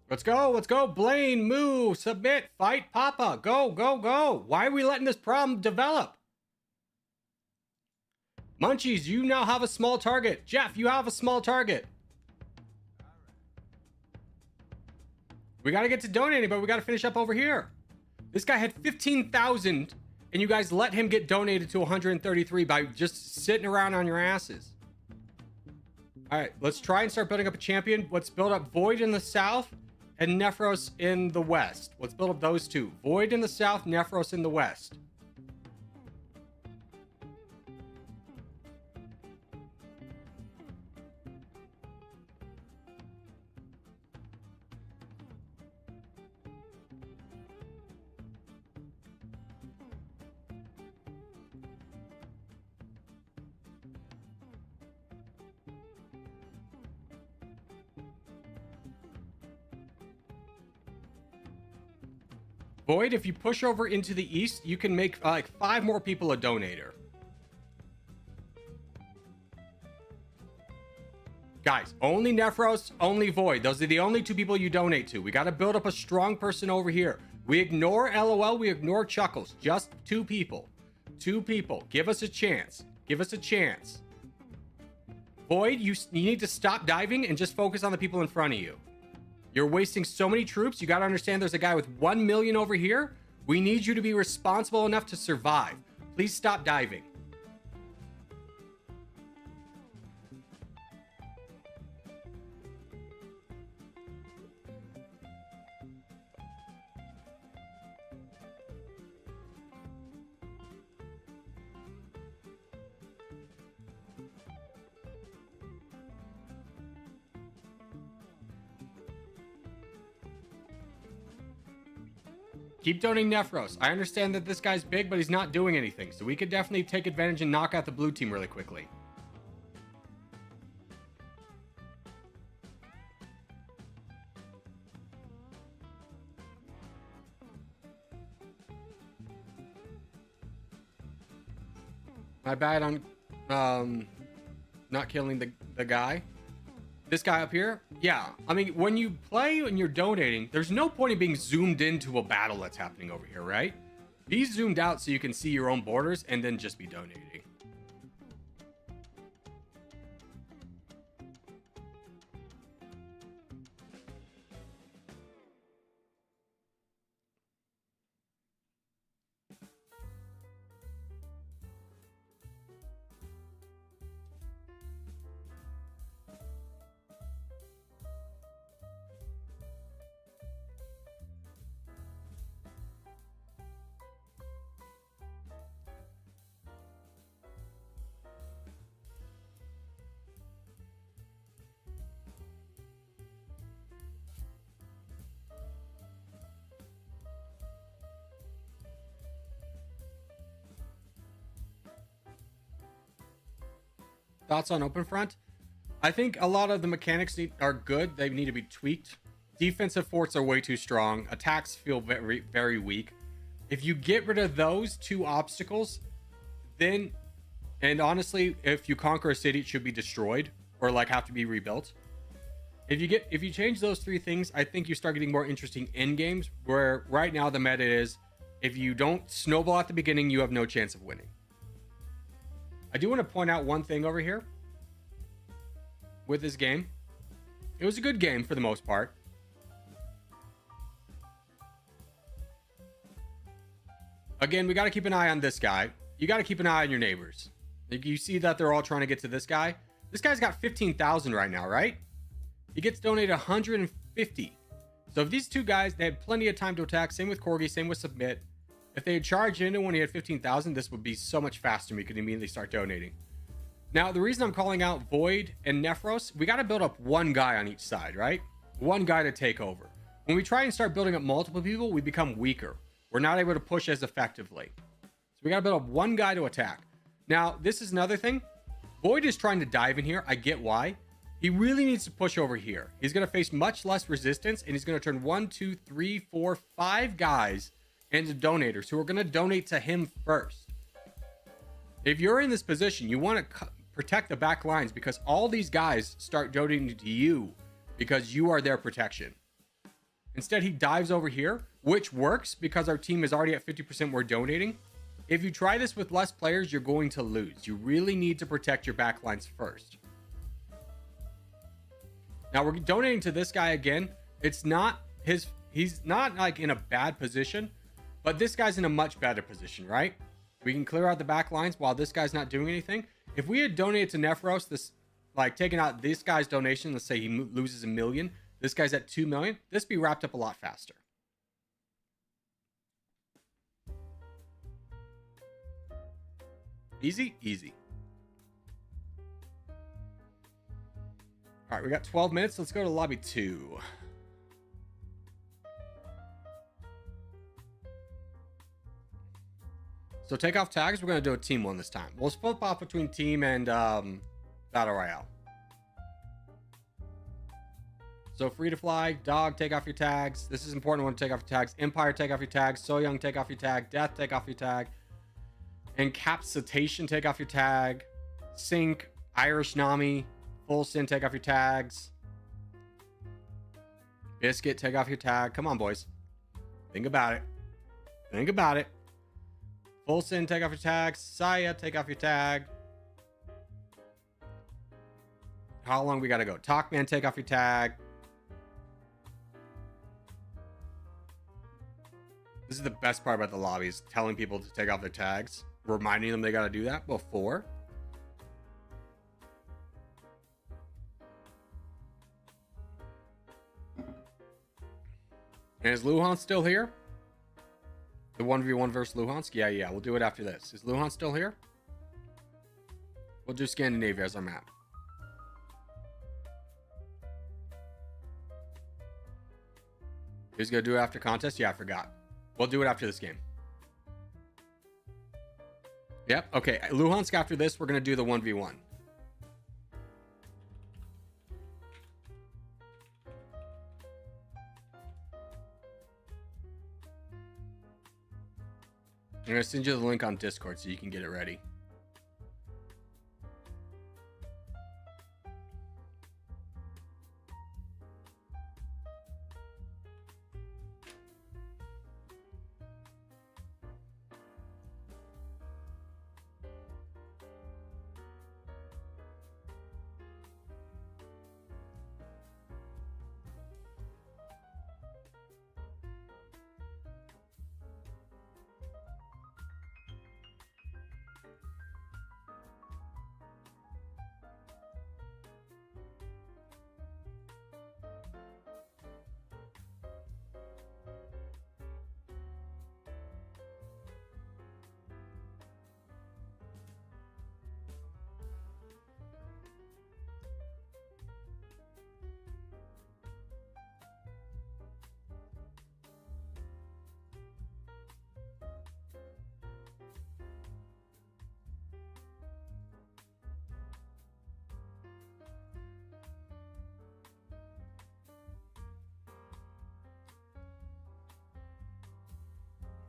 Speaker 1: Let's go. Let's go. Blaine, move, submit, fight, Papa. Go, go, go. Why are we letting this problem develop? Munchies, you now have a small target. Jeff, you have a small target. We got to get to donating, but we got to finish up over here. This guy had 15,000, and you guys let him get donated to 133 by just sitting around on your asses. All right, let's try and start building up a champion. Let's build up Void in the south and Nephros in the west. Let's build up those two. Void in the south, Nephros in the west. Void, if you push over into the east, you can make like 5 more people a donator. Guys, only Nephros, only Void. Those are the only 2 people you donate to. We got to build up a strong person over here. We ignore LOL, we ignore Chuckles. Just 2 people. 2 people. Give us a chance. Give us a chance. Void, you need to stop diving and just focus on the people in front of you. You're wasting so many troops. You got to understand there's a guy with 1 million over here. We need you to be responsible enough to survive. Please stop diving. Keep donating Nephros. I understand that this guy's big, but he's not doing anything. So we could definitely take advantage and knock out the blue team really quickly. My bad on not killing the guy. This guy up here, yeah. I mean, when you play and you're donating, there's no point in being zoomed into a battle that's happening over here, right? Be zoomed out so you can see your own borders and then just be donating. Thoughts on open front? I think a lot of the mechanics are good. They need to be tweaked. Defensive forts are way too strong. Attacks feel very, very weak. If you get rid of those 2 obstacles, then, and honestly, if you conquer a city, it should be destroyed or like have to be rebuilt. If you change those three things, I think you start getting more interesting end games. Where right now the meta is, if you don't snowball at the beginning, you have no chance of winning. I do want to point out one thing over here with this game. It was a good game for the most part. Again, we got to keep an eye on this guy. You got to keep an eye on your neighbors. Like, you see that they're all trying to get to this guy. This guy's got 15,000 right now, right? He gets donated 150. So if these two guys, they had plenty of time to attack. Same with Corgi, same with Submit. If they had charged into when he had 15,000, this would be so much faster. We could immediately start donating. Now, the reason I'm calling out Void and Nephros, we got to build up one guy on each side, right? One guy to take over. When we try and start building up multiple people, we become weaker. We're not able to push as effectively. So we got to build up one guy to attack. Now, this is another thing. Void is trying to dive in here. I get why. He really needs to push over here. He's going to face much less resistance, and he's going to turn 1, 2, 3, 4, 5 guys into donators who are going to donate to him first. If you're in this position, you want to protect the back lines, because all these guys start donating to you because you are their protection. Instead, he dives over here, which works because our team is already at 50%. We're donating. If you try this with less players, you're going to lose. You really need to protect your back lines first. Now we're donating to this guy again. It's not his, he's not like in a bad position, but this guy's in a much better position, right? We can clear out the back lines while this guy's not doing anything. If we had donated to Nephros, this, like taking out this guy's donation, let's say he loses 1 million, this guy's at 2 million, this be wrapped up a lot faster. Easy, easy. All right, we got 12 minutes. Let's go to lobby 2. So take off tags. We're going to do a team one this time. We'll flip off between team and battle royale. So free to fly, dog, take off your tags. This is important one to take off your tags. Empire, take off your tags. So young, take off your tag. Death, take off your tag. Encapsulation, take off your tag. Sync, Irish Nami, Full Sin, take off your tags. Biscuit, take off your tag. Come on, boys. Think about it. Think about it. Full Sin, take off your tag. Saya, take off your tag. How long we gotta go? Talkman, take off your tag. This is the best part about the lobbies, telling people to take off their tags, reminding them they gotta do that before. And is Luhansk still here? The 1v1 versus Luhansk? Yeah, we'll do it after this. Is Luhansk still here? We'll do Scandinavia as our map. Who's gonna do it after contest? Yeah, I forgot. We'll do it after this game. Yep, okay. Luhansk after this, we're gonna do the 1v1. I'm gonna send you the link on Discord so you can get it ready.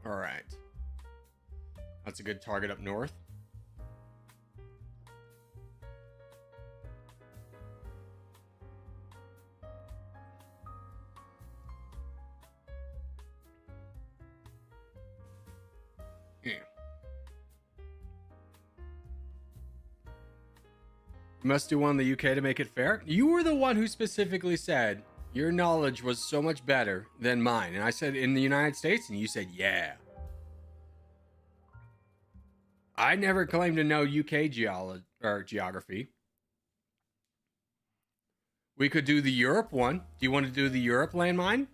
Speaker 1: All right. That's a good target up north. You must do one in the UK to make it fair. You were the one who specifically said your knowledge was so much better than mine. And I said in the United States, and you said, yeah. I never claimed to know UK geography. We could do the Europe one. Do you want to do the Europe landmine?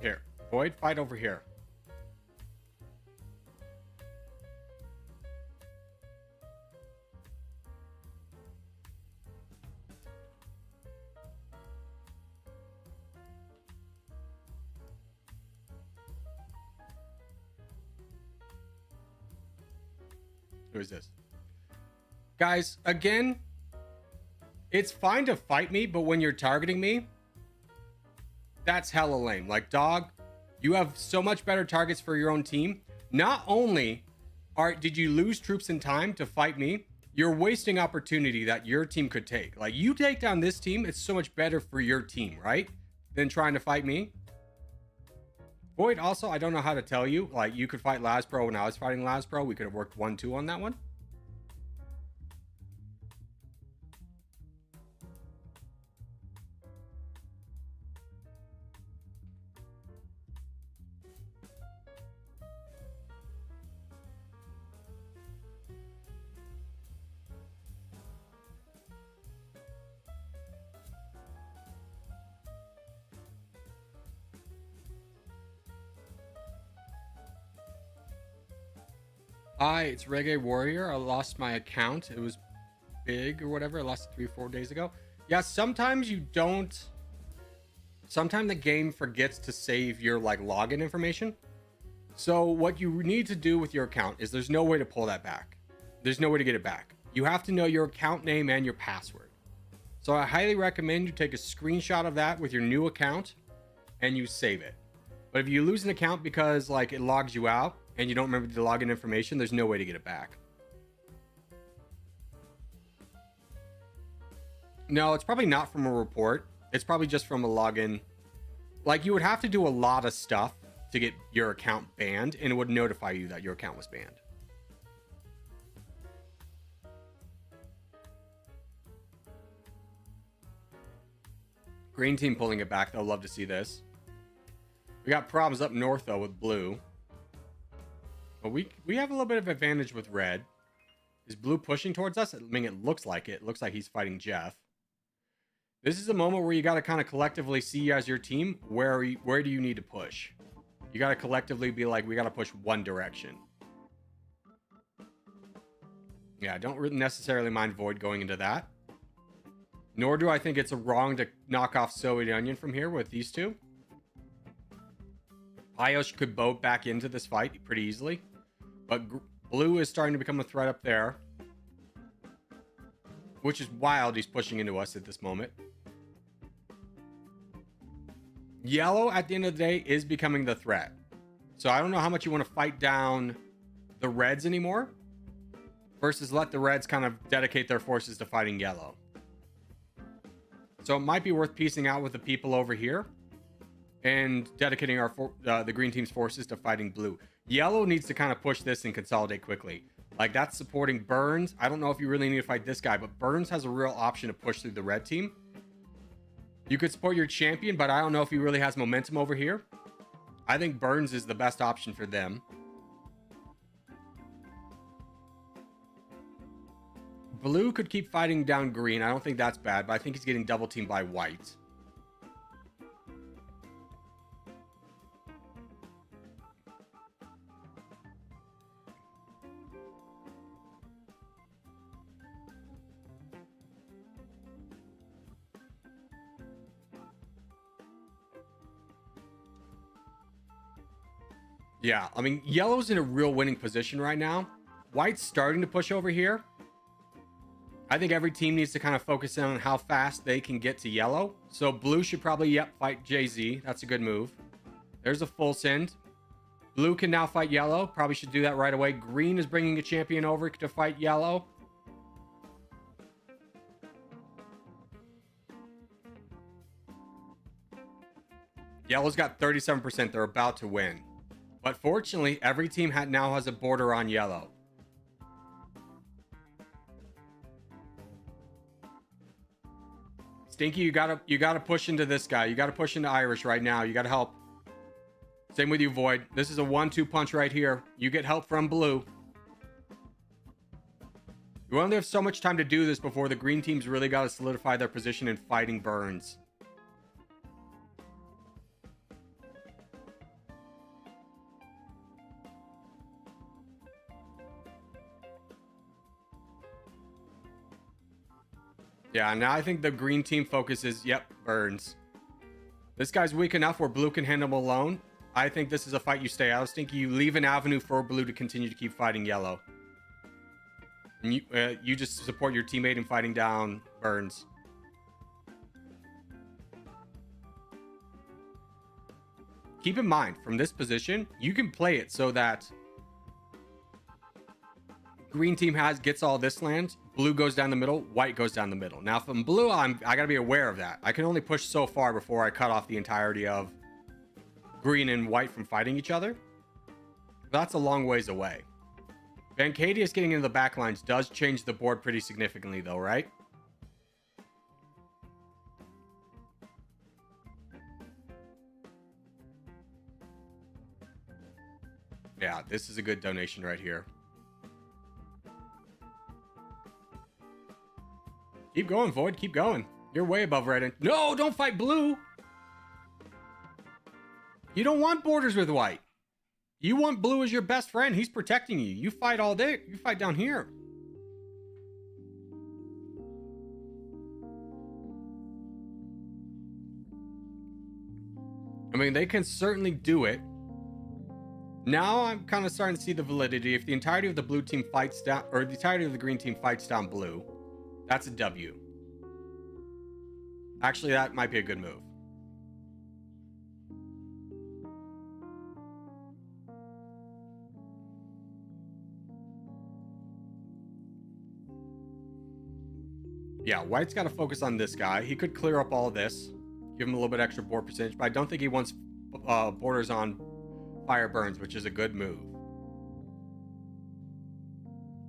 Speaker 1: Here, Void, fight over here. Who is this? Guys, again, it's fine to fight me, but when you're targeting me, that's hella lame. Like, dog, you have so much better targets for your own team. Not only did you lose troops in time to fight me, you're wasting opportunity that your team could take. Like, you take down this team, it's so much better for your team, right? Than trying to fight me. Void, also, I don't know how to tell you. Like, you could fight Laspro when I was fighting Laspro. We could have worked 1-2 on that one. Hi, it's Reggae Warrior. I lost my account. It was big or whatever. I lost it 3 or 4 days ago. Yeah, sometimes you don't. Sometimes the game forgets to save your like login information. So what you need to do with your account is there's no way to pull that back. There's no way to get it back. You have to know your account name and your password. So I highly recommend you take a screenshot of that with your new account and you save it. But if you lose an account because like it logs you out and you don't remember the login information, there's no way to get it back. No, it's probably not from a report. It's probably just from a login. Like, you would have to do a lot of stuff to get your account banned, and it would notify you that your account was banned. Green team pulling it back. They'll love to see this. We got problems up north, though, with blue. But we have a little bit of advantage with red. Is blue pushing towards us? I mean, it looks like it. It looks like he's fighting Jeff. This is a moment where you got to kind of collectively see as your team, where do you need to push? You got to collectively be like, we got to push one direction. Yeah, I don't really necessarily mind Void going into that. Nor do I think it's wrong to knock off Soviet Onion from here with these two. Piosh could boat back into this fight pretty easily. But blue is starting to become a threat up there. Which is wild he's pushing into us at this moment. Yellow, at the end of the day, is becoming the threat. So I don't know how much you want to fight down the reds anymore. Versus let the reds kind of dedicate their forces to fighting yellow. So it might be worth piecing out with the people over here. And dedicating the green team's forces to fighting blue. Yellow needs to kind of push this and consolidate quickly. Like, that's supporting Burns. I don't know if you really need to fight this guy, but Burns has a real option to push through the red team. You could support your champion, but I don't know if he really has momentum over here. I think Burns is the best option for them. Blue could keep fighting down green. I don't think that's bad, but I think he's getting double teamed by white. Yeah, I mean, yellow's in a real winning position right now. White's starting to push over here. I think every team needs to kind of focus in on how fast they can get to yellow. So blue should probably, fight Jay-Z. That's a good move. There's a full send. Blue can now fight yellow. Probably should do that right away. Green is bringing a champion over to fight yellow. Yellow's got 37%. They're about to win. But fortunately, every team now has a border on yellow. Stinky, you gotta push into this guy. You gotta push into Irish right now. You gotta help. Same with you, Void. This is a 1-2 punch right here. You get help from blue. You only have so much time to do this before the green team's really got to solidify their position in fighting Burns. Yeah, now I think the green team focuses, yep, Burns. This guy's weak enough where blue can handle him alone. I think this is a fight you stay out of, Stinky. You leave an avenue for blue to continue to keep fighting yellow. And you just support your teammate in fighting down Burns. Keep in mind, from this position, you can play it so that green team gets all this land, blue goes down the middle, white goes down the middle. Now from blue, I gotta be aware of that. I can only push so far before I cut off the entirety of green and white from fighting each other. That's a long ways away. Vancadius getting into the back lines does change the board pretty significantly though, right? Yeah, this is a good donation right here. Keep going, Void. Keep going. You're way above red. No, don't fight blue. You don't want borders with white. You want blue as your best friend. He's protecting you. You fight all day. You fight down here. I mean, they can certainly do it. Now I'm kind of starting to see the validity. If the entirety of the blue team fights down, or the entirety of the green team fights down blue, that's a W. Actually, that might be a good move. Yeah, white's got to focus on this guy. He could clear up all of this, give him a little bit extra board percentage, but I don't think he wants borders on fire burns, which is a good move.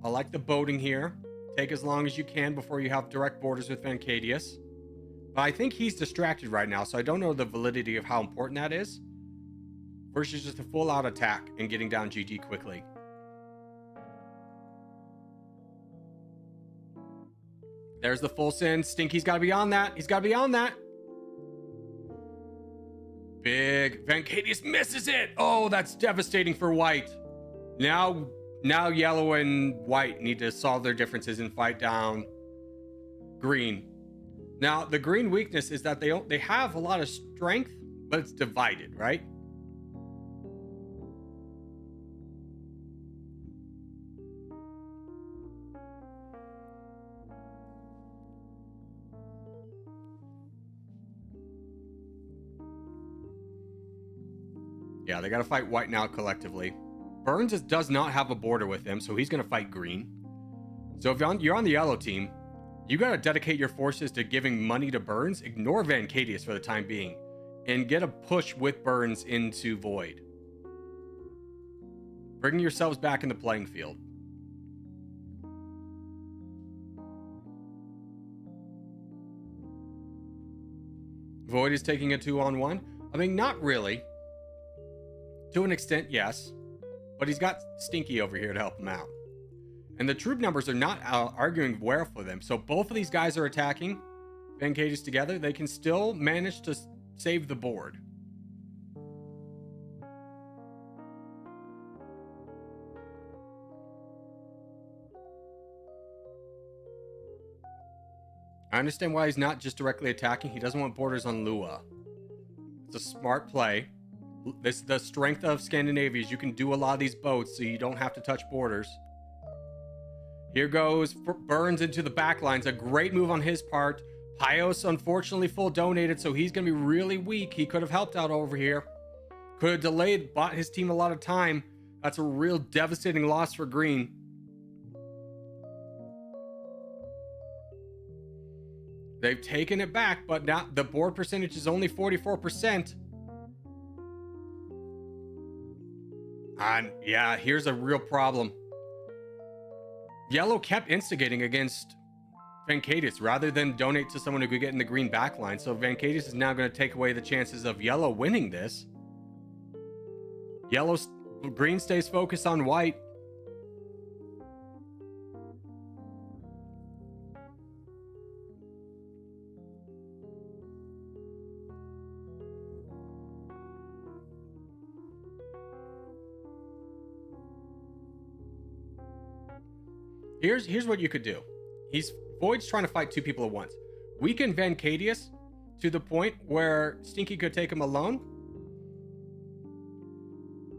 Speaker 1: I like the boating here. Take as long as you can before you have direct borders with Vancadius. But I think he's distracted right now, so I don't know the validity of how important that is. Versus just a full-out attack and getting down GG quickly. There's the full send. Stinky's got to be on that. He's got to be on that. Big. Vancadius misses it. Oh, that's devastating for white. Now yellow and white need to solve their differences and fight down green. Now, the green weakness is that they have a lot of strength, but it's divided, right? Yeah, they got to fight white now collectively. Burns does not have a border with him, so he's going to fight green. So if you're on the yellow team, you got to dedicate your forces to giving money to Burns. Ignore Vancadius for the time being. And get a push with Burns into Void. Bringing yourselves back in the playing field. Void is taking a 2-on-1. I mean, not really. To an extent, yes. But he's got Stinky over here to help him out. And the troop numbers are not arguing well for them. So both of these guys are attacking Vancadius together. They can still manage to save the board. I understand why he's not just directly attacking. He doesn't want borders on Lua. It's a smart play. The strength of Scandinavia is you can do a lot of these boats so you don't have to touch borders. Here goes Burns into the back lines. A great move on his part. Pios, unfortunately, full donated, so he's going to be really weak. He could have helped out over here. Could have delayed, bought his team a lot of time. That's a real devastating loss for green. They've taken it back, but now the board percentage is only 44%. And yeah, here's a real problem. Yellow kept instigating against Vancadius rather than donate to someone who could get in the green backline. So Vancadius is now going to take away the chances of yellow winning this. Green stays focused on white. Here's what you could do. Void's trying to fight two people at once. Weaken Vancadius to the point where Stinky could take him alone.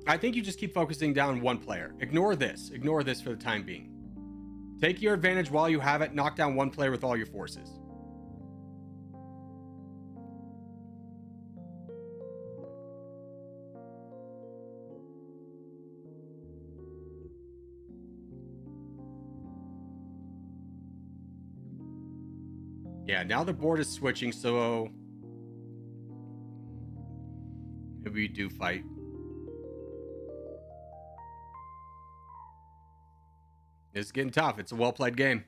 Speaker 1: I think you just keep focusing down one player. Ignore this for the time being. Take your advantage while you have it. Knock down one player with all your forces. Yeah, now the board is switching, so maybe we do fight. It's getting tough. It's a well-played game.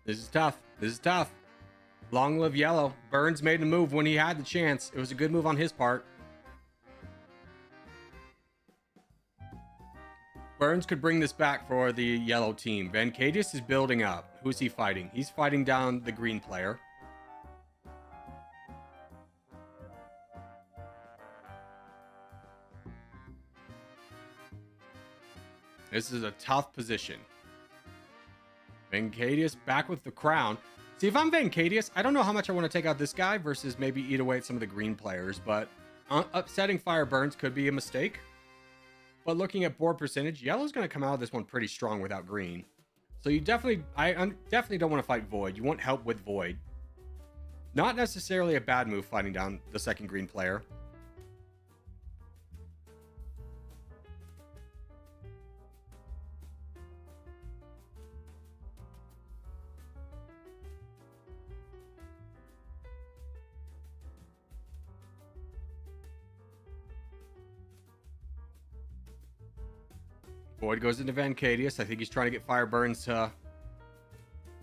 Speaker 1: This is tough. This is tough. Long live yellow. Burns made a move when he had the chance. It was a good move on his part. Burns could bring this back for the yellow team. Vancadius is building up. Who's he fighting? He's fighting down the green player. This is a tough position. Vancadius back with the crown. See, if I'm Vancadius, I don't know how much I want to take out this guy versus maybe eat away at some of the green players, but upsetting Fire Burns could be a mistake. But looking at board percentage, yellow's going to come out of this one pretty strong without green. So I definitely don't want to fight Void. You want help with Void. Not necessarily a bad move fighting down the second green player. Void goes into Vancadius. I think he's trying to get Fire Burns to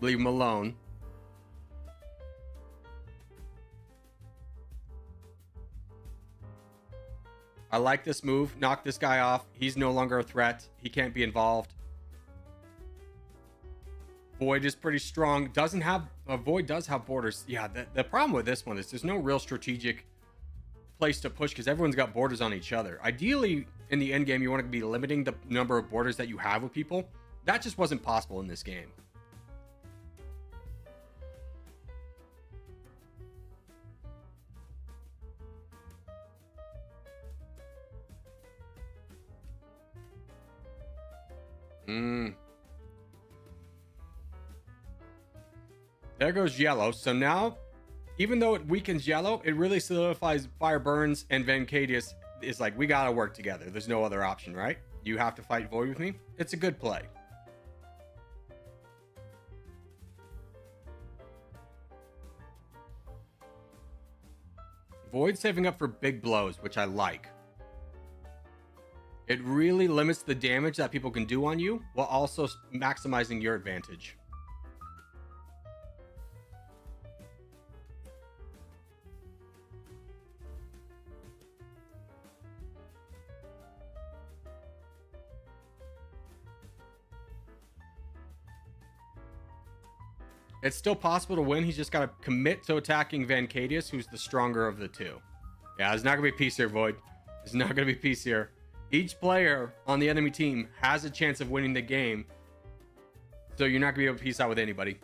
Speaker 1: leave him alone. I like this move. Knock this guy off. He's no longer a threat. He can't be involved. Void is pretty strong. Void does have borders. Yeah, the problem with this one is there's no real strategic place to push because everyone's got borders on each other. Ideally, in the end game, you want to be limiting the number of borders that you have with people. That just wasn't possible in this game. There goes yellow. So now, even though it weakens yellow, it really solidifies Fire Burns and Vancadius. It's like, we gotta work together. There's no other option, right? You have to fight Void with me. It's a good play. Void saving up for big blows, which I like. It really limits the damage that people can do on you while also maximizing your advantage. It's still possible to win. He's just got to commit to attacking Vancadius, who's the stronger of the two. Yeah, there's not going to be peace here, Void. There's not going to be peace here. Each player on the enemy team has a chance of winning the game. So you're not going to be able to peace out with anybody.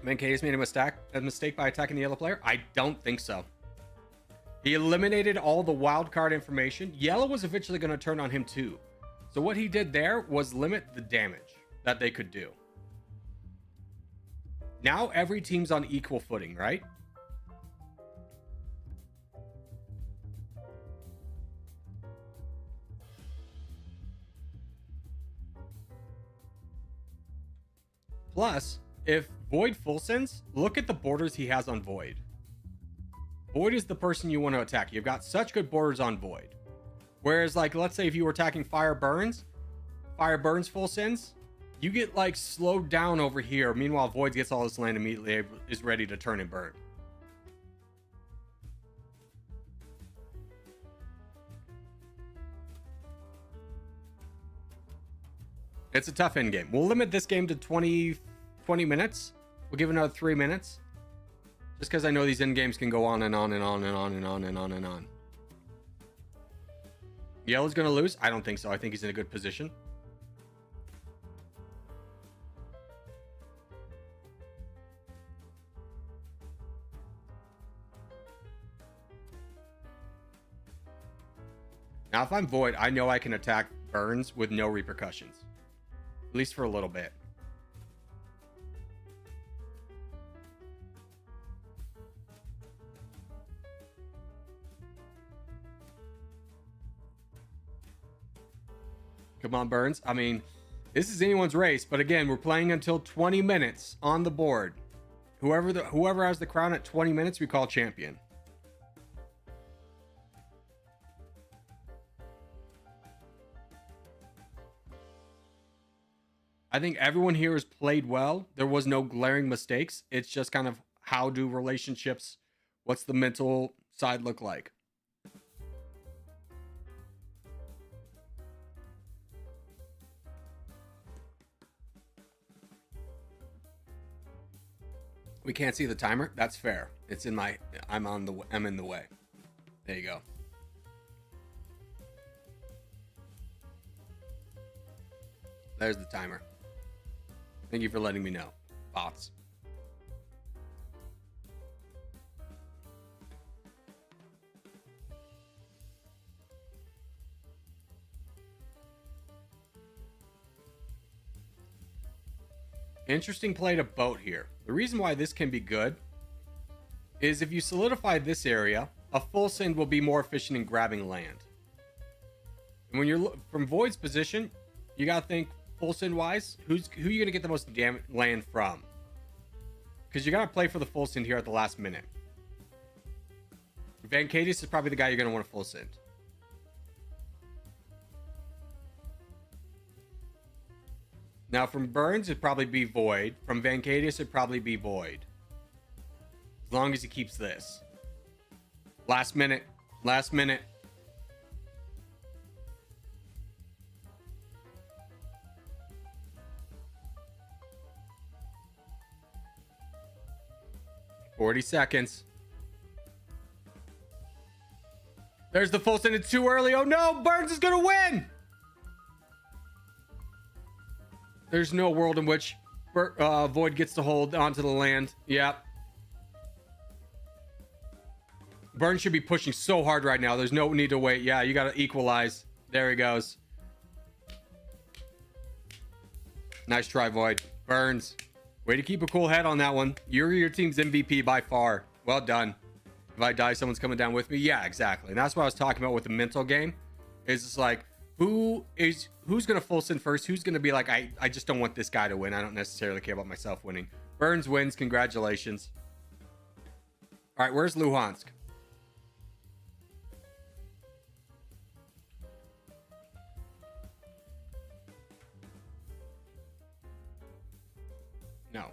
Speaker 1: Vancadius made a mistake by attacking the yellow player? I don't think so. He eliminated all the wild card information. Yellow was eventually going to turn on him too. So what he did there was limit the damage that they could do. Now every team's on equal footing, right? Plus, if Void full sends, look at the borders he has on Void. Void is the person you want to attack. You've got such good borders on Void. Whereas, like, let's say if you were attacking Fire Burns full sends, you get, like, slowed down over here. Meanwhile, Void gets all this land immediately, is ready to turn and burn. It's a tough end game. We'll limit this game to 20 minutes. We'll give it another 3 minutes. Just because I know these end games can go on and on and on and on and on and on and on. Yellow's going to lose? I don't think so. I think he's in a good position. Now, if I'm Void, I know I can attack Burns with no repercussions. At least for a little bit. Come on, Burns. I mean, this is anyone's race, but again, we're playing until 20 minutes on the board. Whoever has the crown at 20 minutes, we call champion. I think everyone here has played well. There was no glaring mistakes. It's just kind of how do relationships, what's the mental side look like? We can't see the timer. That's fair. It's in my, I'm in the way. There you go. There's the timer. Thank you for letting me know, bots. Interesting play to boat here. The reason why this can be good is if you solidify this area, a full send will be more efficient in grabbing land. And when you're from Void's position, you gotta think full send wise, who are you gonna get the most land from? Because you gotta play for the full send here at the last minute. Van Cadius is probably the guy you're gonna want to full send. Now from Burns, it'd probably be Void. From Van Cadius, it'd probably be Void. As long as he keeps this. Last minute. Last minute. $40 seconds. There's the full send. It's too early. Oh no, Burns is gonna win. There's no world in which Void gets to hold onto the land. Yep. Burns should be pushing so hard right now. There's no need to wait. Yeah, you gotta equalize. There he goes. Nice try, Void. Burns. Way to keep a cool head on that one. You're your team's MVP by far. Well done. If I die, someone's coming down with me. Yeah, exactly. And that's what I was talking about with the mental game. Is just like, who's gonna full send first? Who's gonna be like, I just don't want this guy to win. I don't necessarily care about myself winning. Burns wins. Congratulations. All right, where's Luhansk? No.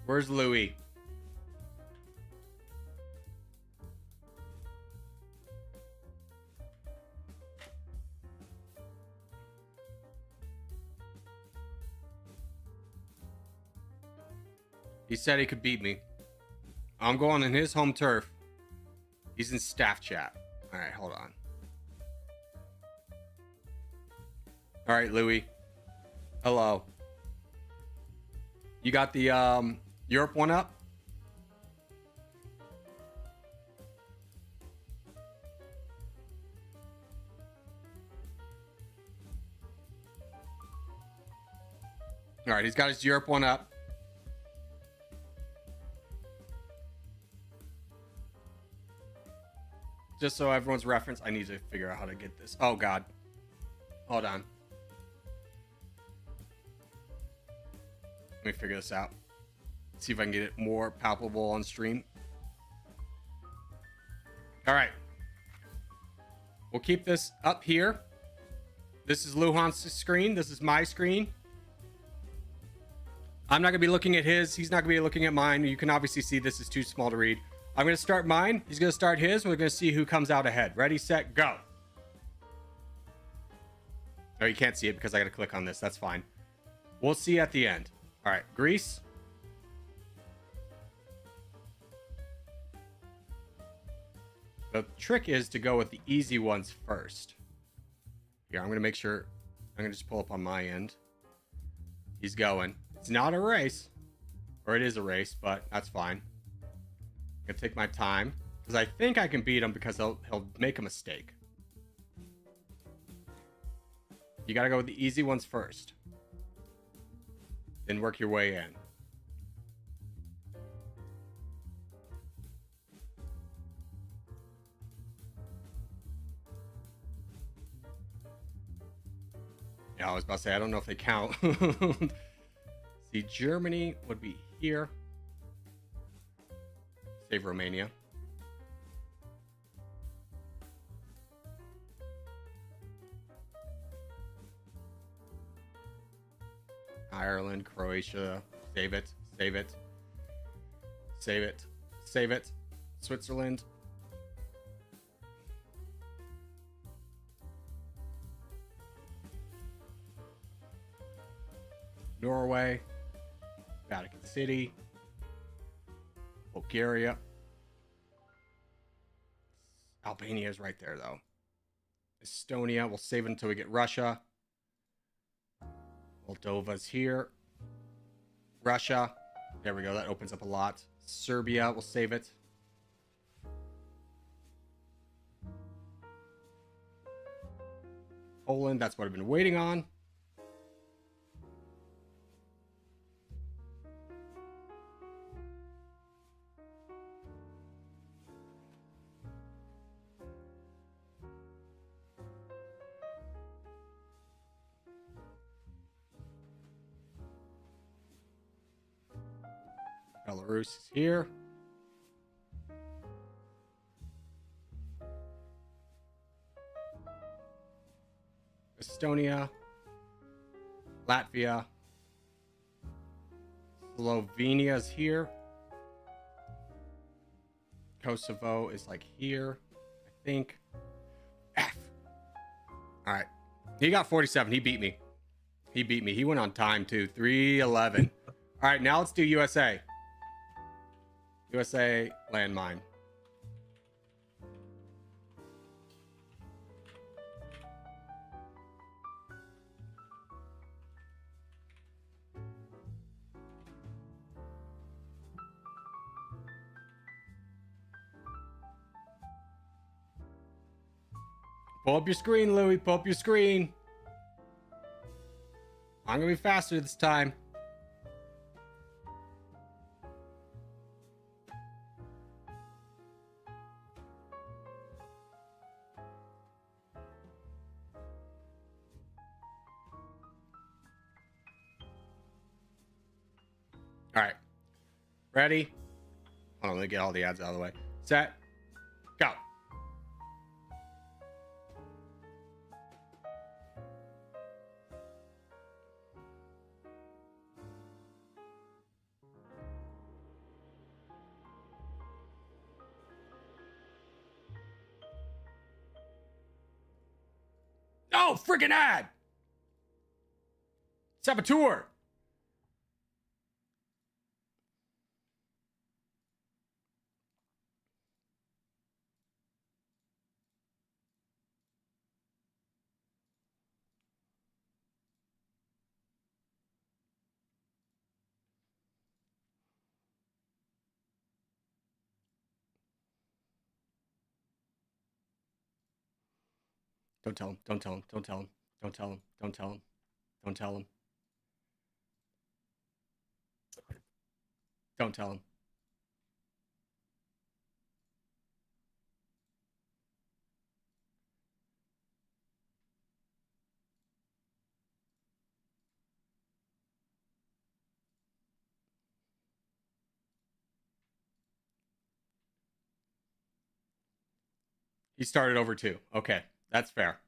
Speaker 1: Where's Louis? He said he could beat me. I'm going in his home turf. He's in staff chat. All right, hold on. All right, Louis. Hello. You got the Europe one up? All right, he's got his Europe one up. Just so everyone's reference, I need to figure out how to get this. Oh, God. Hold on. Let me figure this out. See if I can get it more palpable on stream. All right. We'll keep this up here. This is Luhan's screen. This is my screen. I'm not going to be looking at his. He's not going to be looking at mine. You can obviously see this is too small to read. I'm going to start mine. He's going to start his. We're going to see who comes out ahead. Ready, set, go. Oh, you can't see it because I got to click on this. That's fine. We'll see at the end. All right, Greece. The trick is to go with the easy ones first. Here, I'm going to make sure. I'm going to just pull up on my end. He's going. It's not a race. Or it is a race, but that's fine. I'm going to take my time. Because I think I can beat him because he'll make a mistake. You got to go with the easy ones first. Then work your way in. Yeah, I was about to say, I don't know if they count. See, Germany would be here. Save Romania. Ireland, Croatia. Save it. Save it. Save it. Save it. Switzerland. Norway, Vatican City, Bulgaria. Albania is right there, though. Estonia, we'll save it until we get Russia. Moldova's here. Russia. There we go. That opens up a lot. Serbia, we'll save it. Poland, that's what I've been waiting on. Belarus is here. Estonia, Latvia, Slovenia is here. Kosovo is like here, I think. F. All right. He got 47. He beat me. He beat me. He went on time too. 3:11. All right, now let's do USA. USA landmine. Pull up your screen, Louie. Pull up your screen. I'm going to be faster this time. All right. Ready? Hold on, let me get all the ads out of the way. Set. Go. Oh, freaking ad! Saboteur! Don't tell him. Don't tell him. Don't tell him. Don't tell him. Don't tell him. Don't tell him. Don't tell him. He started over 2. Okay, that's fair.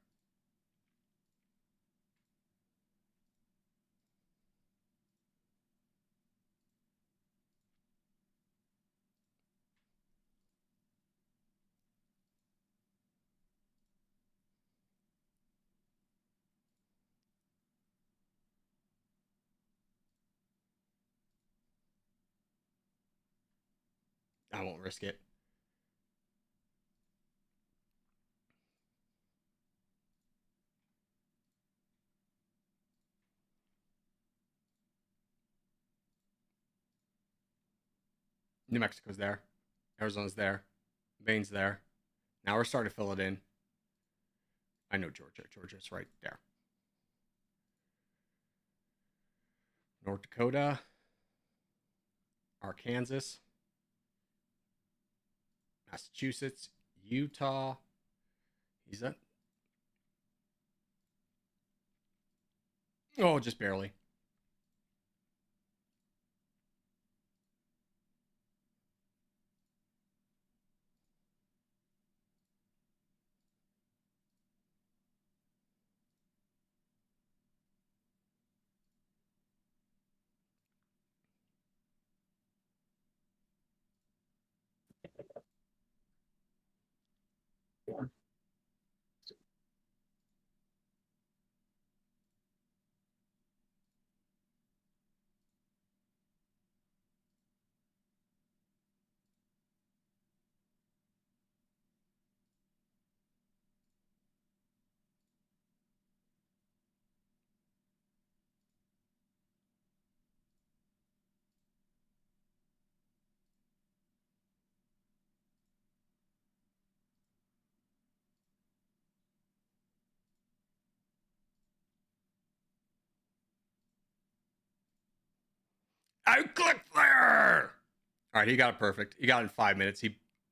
Speaker 1: I won't risk it. New Mexico's there. Arizona's there. Maine's there. Now we're starting to fill it in. I know Georgia. Georgia's right there. North Dakota. Arkansas. Massachusetts. Utah. He's at. Oh, just barely. I clicked there. All right, he got it perfect. He got it in 5 minutes.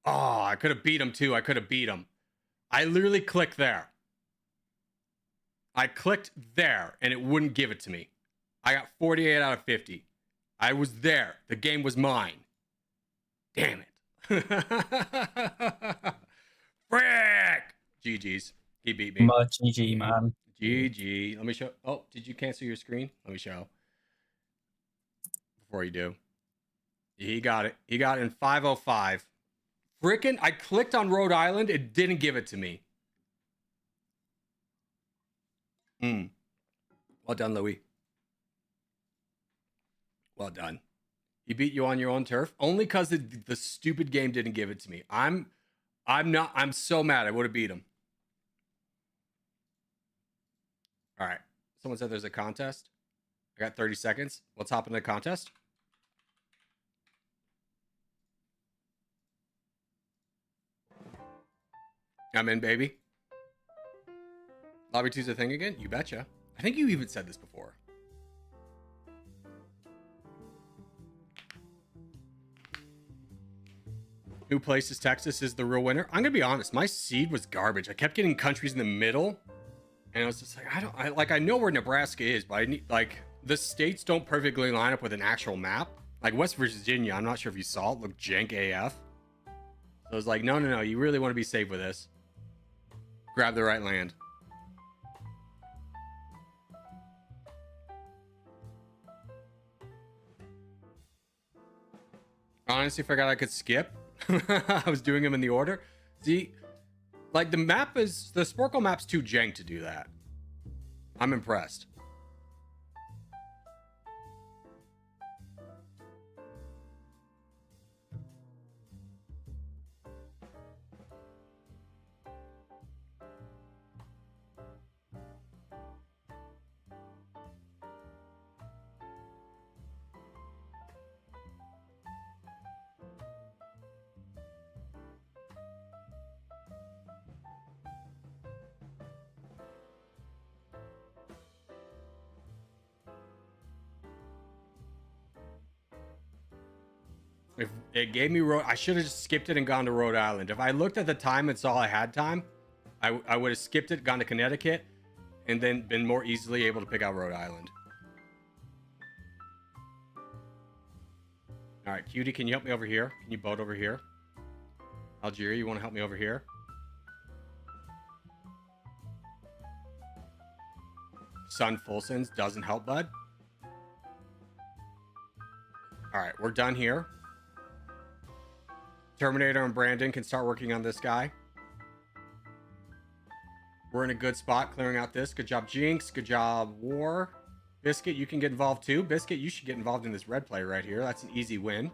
Speaker 1: I could have beat him too. I could have beat him. I literally clicked there. I clicked there and it wouldn't give it to me. I got 48 out of 50. I was there. The game was mine. Damn it. Frick. GG's. He beat me.
Speaker 4: Much GG, man.
Speaker 1: GG. Let me show. Oh, did you cancel your screen? Let me show. Before you do. He got it. He got it in 5:05. Frickin', I clicked on Rhode Island. It didn't give it to me. Well done, Louis. Well done. He beat you on your own turf only because the stupid game didn't give it to me. I'm so mad. I would have beat him. All right. Someone said there's a contest. I got 30 seconds. Let's hop into the contest. I'm in, baby. Lobby 2's a thing again? You betcha. I think you even said this before. Who places Texas is the real winner? I'm gonna be honest. My seed was garbage. I kept getting countries in the middle, and I was just like, I know where Nebraska is, but I need the states don't perfectly line up with an actual map. Like West Virginia, I'm not sure if you saw it, looked jank AF. So I was like, no, you really want to be safe with this. Grab the right land. Honestly, forgot I could skip. I was doing them in the order. See, like the Sporkle map's too jank to do that. I'm impressed. If it gave me I should have just skipped it and gone to Rhode Island. If I looked at the time and saw I had time, I would have skipped it, gone to Connecticut, and then been more easily able to pick out Rhode Island. All right, Cutie, can you help me over here? Can you boat over here? Algeria, you want to help me over here? Sun Fulsons doesn't help, bud. All right, we're done here. Terminator and Brandon can start working on this guy. We're in a good spot clearing out this. Good job, Jinx. Good job, War. Biscuit, you can get involved too. Biscuit, you should get involved in this red play right here. That's an easy win.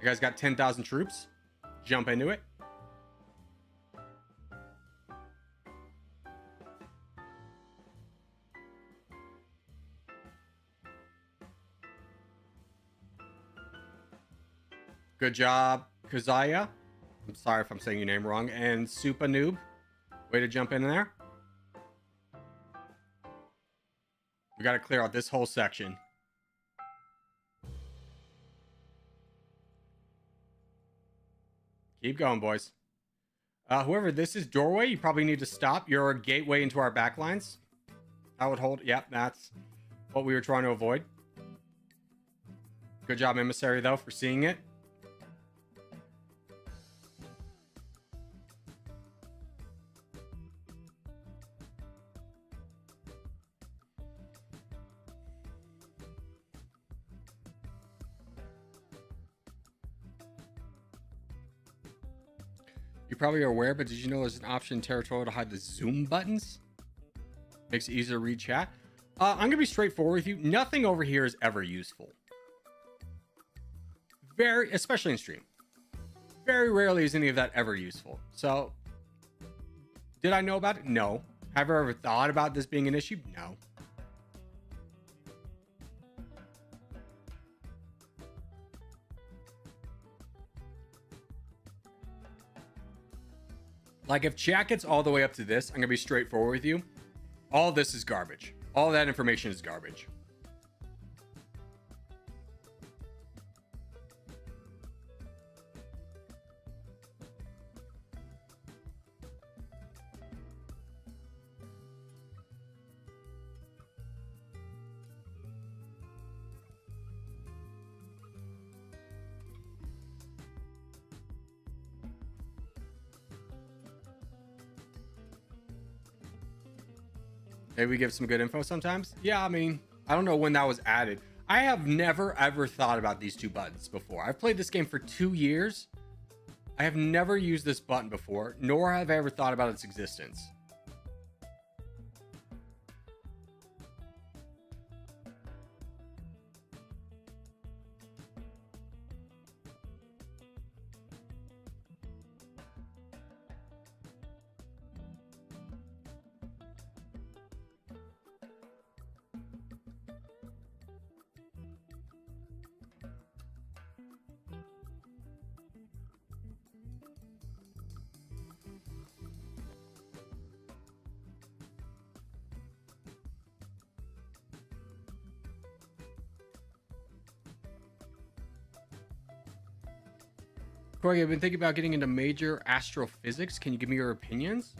Speaker 1: You guys got 10,000 troops. Jump into it. Good job, Kazaya. I'm sorry if I'm saying your name wrong. And Supa Noob. Way to jump in there. We got to clear out this whole section. Keep going, boys. Whoever this is, doorway, you probably need to stop. You're a gateway into our backlines. I would hold. Yep, that's what we were trying to avoid. Good job, Emissary, though, for seeing it. You probably are aware, but did you know there's an option in Territorial to hide the zoom buttons? Makes it easier to read chat. I'm going to be straightforward with you. Nothing over here is ever useful. Especially in stream. Very rarely is any of that ever useful. So, did I know about it? No. Have I ever thought about this being an issue? No. Like, if chat gets all the way up to this, I'm going to be straightforward with you. All this is garbage. All that information is garbage. Maybe we give some good info sometimes. Yeah, I mean, I don't know when that was added. I have never ever thought about these two buttons before. I've played this game for 2 years. I have never used this button before, nor have I ever thought about its existence. Corey, I've been thinking about getting into major astrophysics. Can you give me your opinions?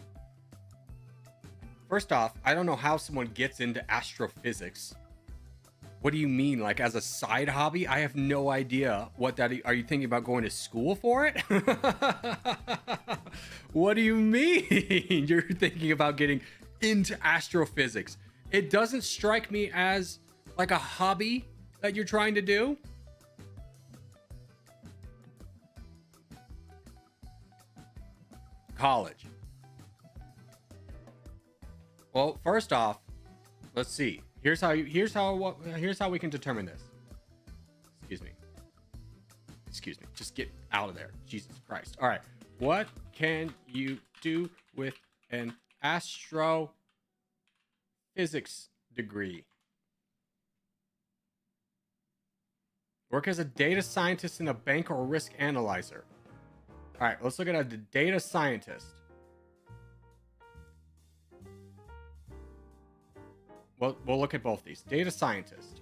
Speaker 1: First off, I don't know how someone gets into astrophysics. What do you mean? Like, as a side hobby? I have no idea what that is. Are you thinking about going to school for it? What do you mean you're thinking about getting into astrophysics? It doesn't strike me as like a hobby that you're trying to do. College. Well, first off, let's see. Here's how we can determine this. Excuse me. Just get out of there. Jesus Christ. All right. What can you do with an astrophysics degree? Work as a data scientist in a bank or a risk analyzer. All right, let's look at a data scientist. Well, we'll look at both these. Data scientist.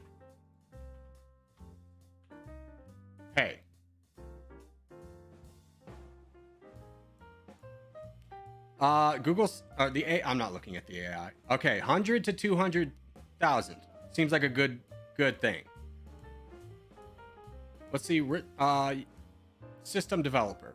Speaker 1: Hey. Google's the A. I'm not looking at the AI. Okay, 100 to 200,000 seems like a good thing. Let's see. System developer.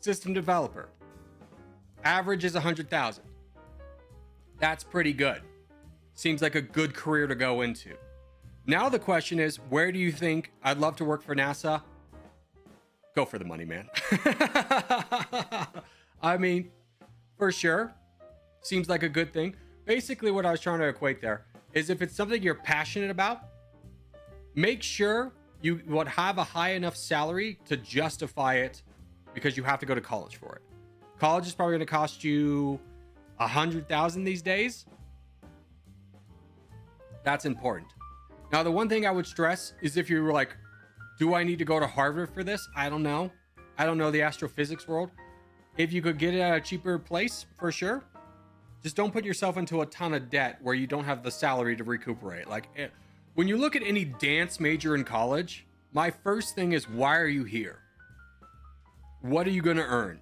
Speaker 1: System developer. Average is 100,000. That's pretty good. Seems like a good career to go into. Now the question is, where do you think I'd love to work for NASA? Go for the money, man. I mean, for sure. Seems like a good thing. Basically, what I was trying to equate there is if it's something you're passionate about, make sure you would have a high enough salary to justify it because you have to go to college for it. College is probably going to cost you 100,000 these days. That's important. Now, the one thing I would stress is if you were like, do I need to go to Harvard for this? I don't know. I don't know the astrophysics world. If you could get it at a cheaper place, for sure. Just don't put yourself into a ton of debt where you don't have the salary to recuperate. Like, when you look at any dance major in college, my first thing is, why are you here? What are you going to earn?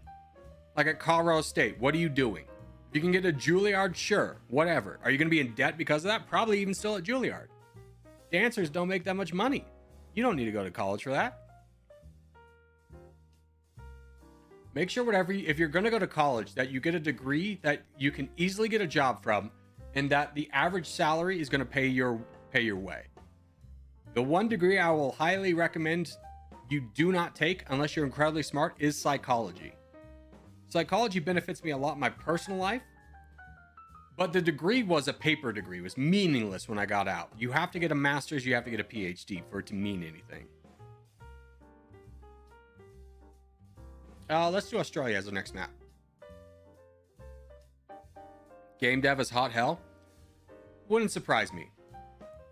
Speaker 1: Like at Colorado State, what are you doing? If you can get a Juilliard, sure, whatever. Are you going to be in debt because of that? Probably even still at Juilliard. Dancers don't make that much money. You don't need to go to college for that. Make sure if you're going to go to college, that you get a degree that you can easily get a job from, and that the average salary is going to pay your way. The one degree I will highly recommend you do not take unless you're incredibly smart is psychology. Psychology benefits me a lot in my personal life, but the degree was a paper degree. It was meaningless when I got out. You have to get a master's, you have to get a PhD for it to mean anything. Let's do Australia as the next map. Game dev is hot hell. Wouldn't surprise me,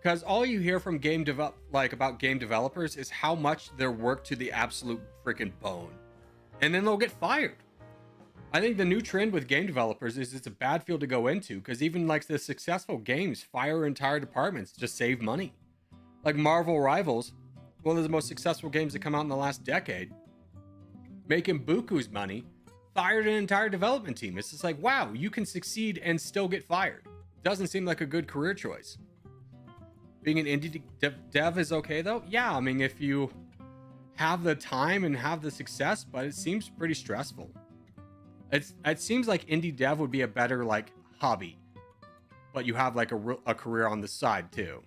Speaker 1: because all you hear from about game developers is how much they're worked to the absolute freaking bone, and then they'll get fired. I think the new trend with game developers is it's a bad field to go into, because even like the successful games fire entire departments to save money. Like Marvel Rivals, one of the most successful games that come out in the last decade, making buku's money, fired an entire development team. It's just like, wow, you can succeed and still get fired. Doesn't seem like a good career choice. Being an indie dev is okay though. Yeah, I mean, if you have the time and have the success, but it seems pretty stressful. It seems like indie dev would be a better like hobby, but you have like a career on the side too.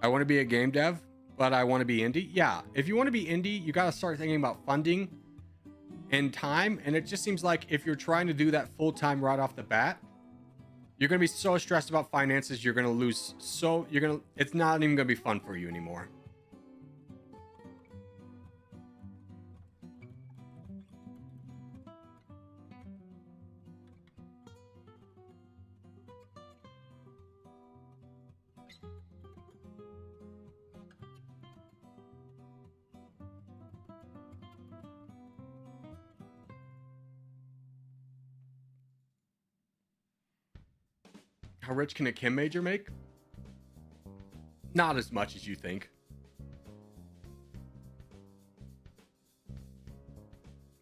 Speaker 1: I want to be a game dev, but I want to be indie. Yeah, if you want to be indie, you got to start thinking about funding and time. And it just seems like if you're trying to do that full time right off the bat, you're going to be so stressed about finances, you're going to lose. It's not even going to be fun for you anymore. How rich can a chem major make? Not as much as you think.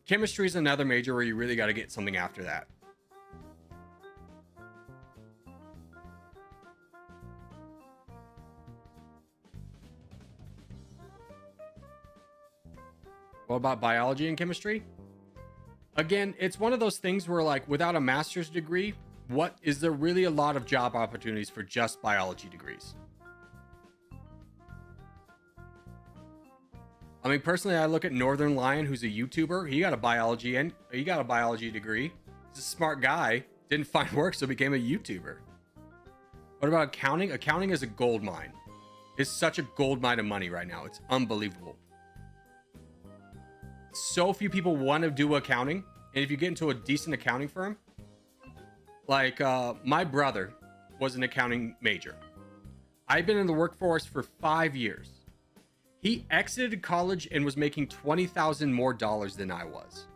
Speaker 1: Chemistry is another major where you really got to get something after that. What about biology and chemistry? Again, it's one of those things where like without a master's degree, is there really a lot of job opportunities for just biology degrees? I mean, personally, I look at Northern Lion, who's a YouTuber. He got a biology degree. He's a smart guy. Didn't find work, so became a YouTuber. What about accounting? Accounting is a gold mine. It's such a gold mine of money right now. It's unbelievable. So few people want to do accounting, and if you get into a decent accounting firm, like my brother was an accounting major. I've been in the workforce for 5 years. He exited college and was making $20,000 more than I was.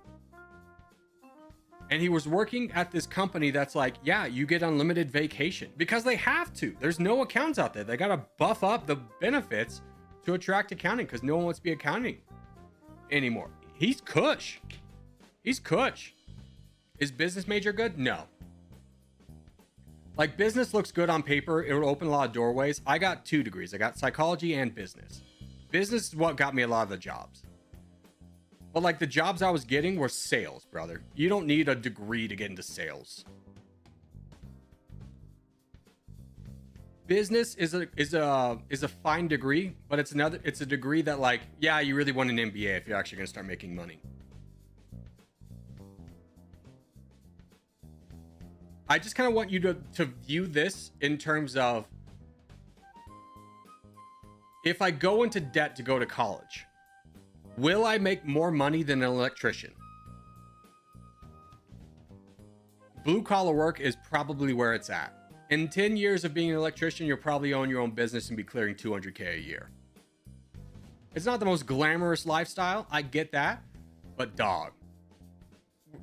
Speaker 1: And he was working at this company that's like, yeah, you get unlimited vacation because they have to. There's no accountants out there. They got to buff up the benefits to attract accounting because no one wants to be accounting anymore. He's cush. He's cush. Is business major good? No. Like business looks good on paper. It will open a lot of doorways. I got 2 degrees. I got psychology and business. Business is what got me a lot of the jobs. But like the jobs I was getting were sales, brother. You don't need a degree to get into sales. Business is a fine degree, but it's a degree that, like, yeah, you really want an MBA if you're actually going to start making money. I just kind of want you to view this in terms of, if I go into debt to go to college, will I make more money than an electrician? Blue collar work is probably where it's at. In 10 years of being an electrician, you'll probably own your own business and be clearing $200K a year. It's not the most glamorous lifestyle, I get that, but dog,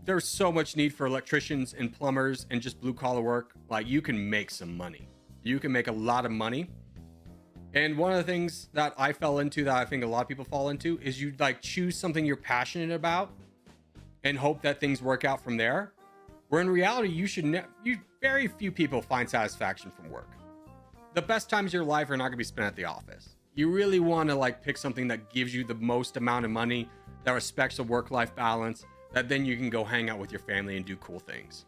Speaker 1: there's so much need for electricians and plumbers and just blue collar work. Like, you can make some money. You can make a lot of money. And one of the things that I fell into, that I think a lot of people fall into, is you like choose something you're passionate about and hope that things work out from there. Where in reality, very few people find satisfaction from work. The best times of your life are not going to be spent at the office. You really want to like pick something that gives you the most amount of money, that respects a work-life balance, that then you can go hang out with your family and do cool things.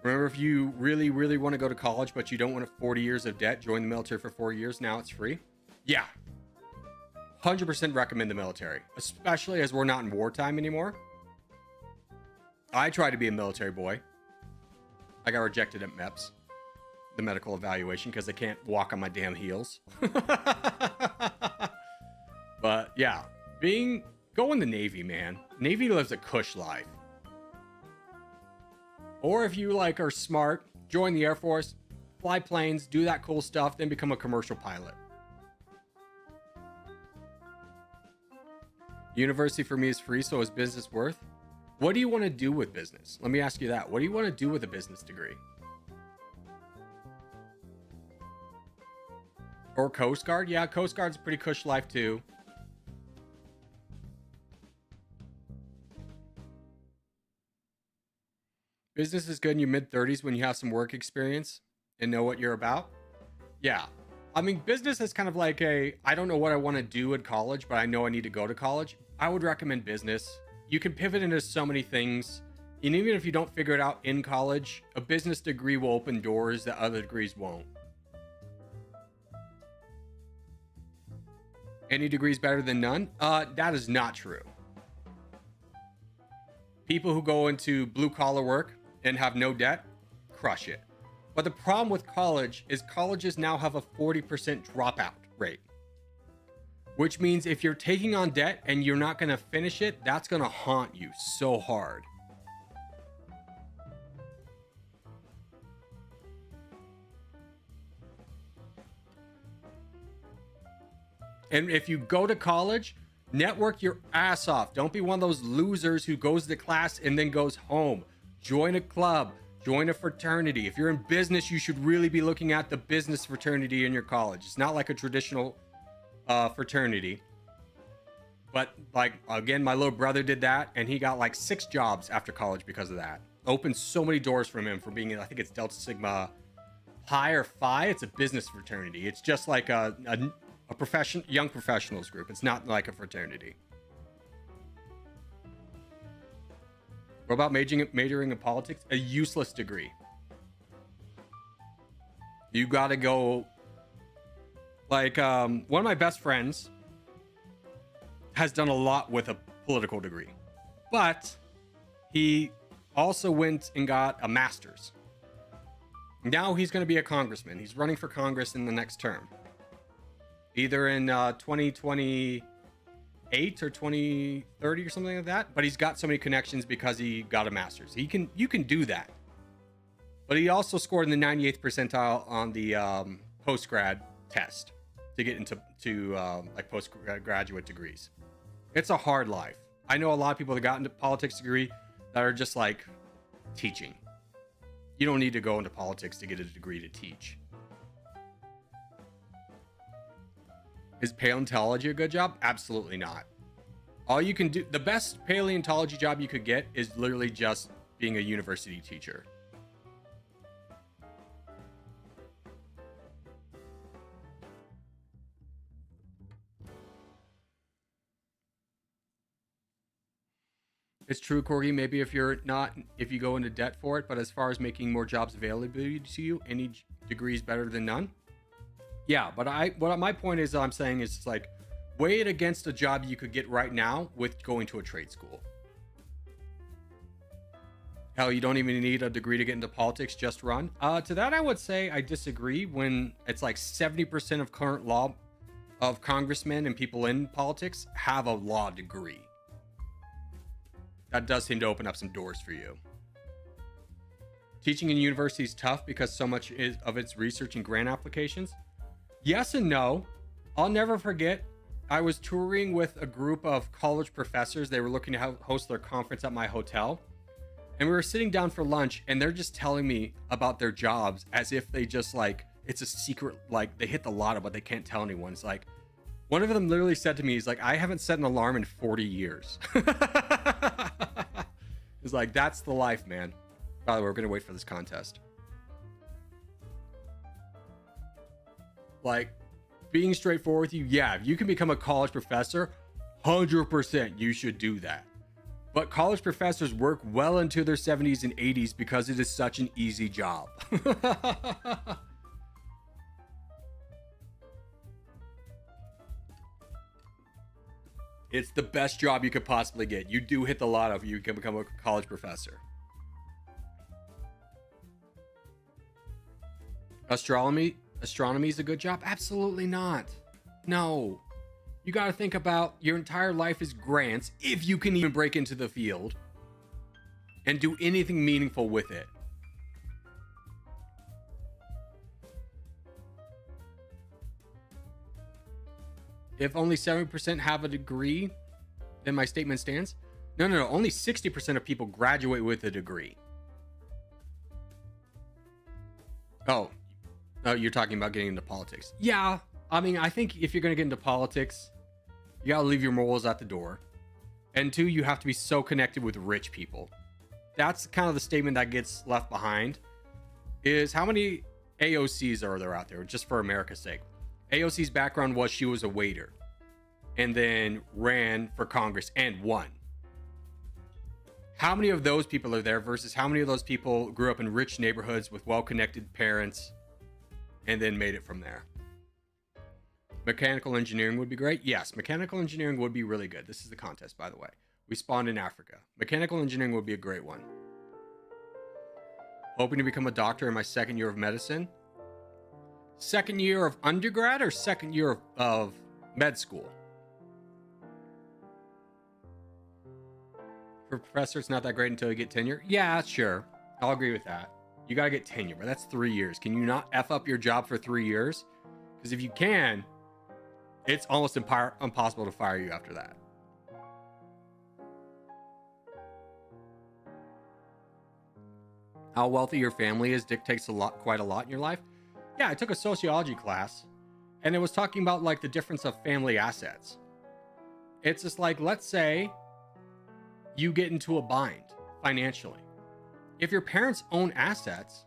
Speaker 1: Remember, if you really, really want to go to college, but you don't want 40 years of debt, join the military for 4 years. Now it's free. Yeah. 100% recommend the military, especially as we're not in wartime anymore. I tried to be a military boy. I got rejected at MEPS, the medical evaluation, because I can't walk on my damn heels. But yeah, go in the Navy, man. Navy lives a cush life. Or if you like are smart, join the Air Force, fly planes, do that cool stuff, then become a commercial pilot. University for me is free, so is business worth? What do you want to do with business? Let me ask you that. What do you want to do with a business degree? Or Coast Guard? Yeah, Coast Guard's a pretty cush life too. Business is good in your mid-30s when you have some work experience and know what you're about. Yeah. I mean, business is kind of like I don't know what I want to do at college, but I know I need to go to college. I would recommend business. You can pivot into so many things. And even if you don't figure it out in college, a business degree will open doors that other degrees won't. Any degrees better than none? That is not true. People who go into blue collar work and have no debt, crush it. But the problem with college is colleges now have a 40% dropout rate. Which means if you're taking on debt and you're not going to finish it, that's going to haunt you so hard. And if you go to college, network your ass off. Don't be one of those losers who goes to class and then goes home. Join a club, join a fraternity. If you're in business, you should really be looking at the business fraternity in your college. It's not like a traditional fraternity. But like, again, my little brother did that and he got like 6 jobs after college because of that. Opened so many doors from him for being in, I think it's Delta Sigma Pi or Phi. It's a business fraternity. It's just like a young professionals group. It's not like a fraternity. What about majoring in politics? A useless degree. You gotta go. Like, one of my best friends has done a lot with a political degree, but he also went and got a master's. Now he's going to be a congressman. He's running for Congress in the next term, either in 2028 or 2030 or something like that. But he's got so many connections because he got a master's. You can do that. But he also scored in the 98th percentile on the post-grad test to get into like postgraduate degrees. It's a hard life. I know a lot of people that got into politics degree that are just like teaching. You don't need to go into politics to get a degree to teach. Is paleontology a good job? Absolutely not. All you can do, the best paleontology job you could get is literally just being a university teacher. It's true, Corgi. Maybe if you go into debt for it, but as far as making more jobs available to you, any degree is better than none. Yeah, but my point is, I'm saying is it's like weigh it against a job you could get right now with going to a trade school. Hell, you don't even need a degree to get into politics, just run. To that, I would say I disagree when it's like 70% of current law of congressmen and people in politics have a law degree. That does seem to open up some doors for you. Teaching in university is tough because so much of it's research and grant applications. Yes and no. I'll never forget, I was touring with a group of college professors. They were looking to host their conference at my hotel. And we were sitting down for lunch, and they're just telling me about their jobs as if they just like, it's a secret, like they hit the lotto, but they can't tell anyone. It's like, one of them literally said to me, he's like, I haven't set an alarm in 40 years. It's like, that's the life, man. By the way, we're going to wait for this contest. Like, being straightforward with you, yeah, if you can become a college professor, 100% you should do that. But college professors work well into their 70s and 80s because it is such an easy job. It's the best job you could possibly get. You do hit the lotto if you can become a college professor. Astronomy is a good job? Absolutely not. No. You got to think about your entire life is grants if you can even break into the field and do anything meaningful with it. If only 70% have a degree, then my statement stands. No. Only 60% of people graduate with a degree. Oh, you're talking about getting into politics. Yeah. I mean, I think if you're going to get into politics, you got to leave your morals at the door. And two, you have to be so connected with rich people. That's kind of the statement that gets left behind, is how many AOCs are there out there, just for America's sake? AOC's background was she was a waiter and then ran for Congress and won. How many of those people are there versus how many of those people grew up in rich neighborhoods with well-connected parents and then made it from there? Mechanical engineering would be great. Yes, mechanical engineering would be really good. This is the contest, by the way. We spawned in Africa. Mechanical engineering would be a great one. Hoping to become a doctor in my second year of medicine. Second year of undergrad or second year of med school? For professor, it's not that great until you get tenure. Yeah, sure. I'll agree with that. You got to get tenure, but that's 3 years. Can you not F up your job for 3 years? Because if you can, it's almost impossible to fire you after that. How wealthy your family is dictates quite a lot in your life. Yeah, I took a sociology class, and it was talking about like the difference of family assets. It's just like, let's say you get into a bind financially. If your parents own assets,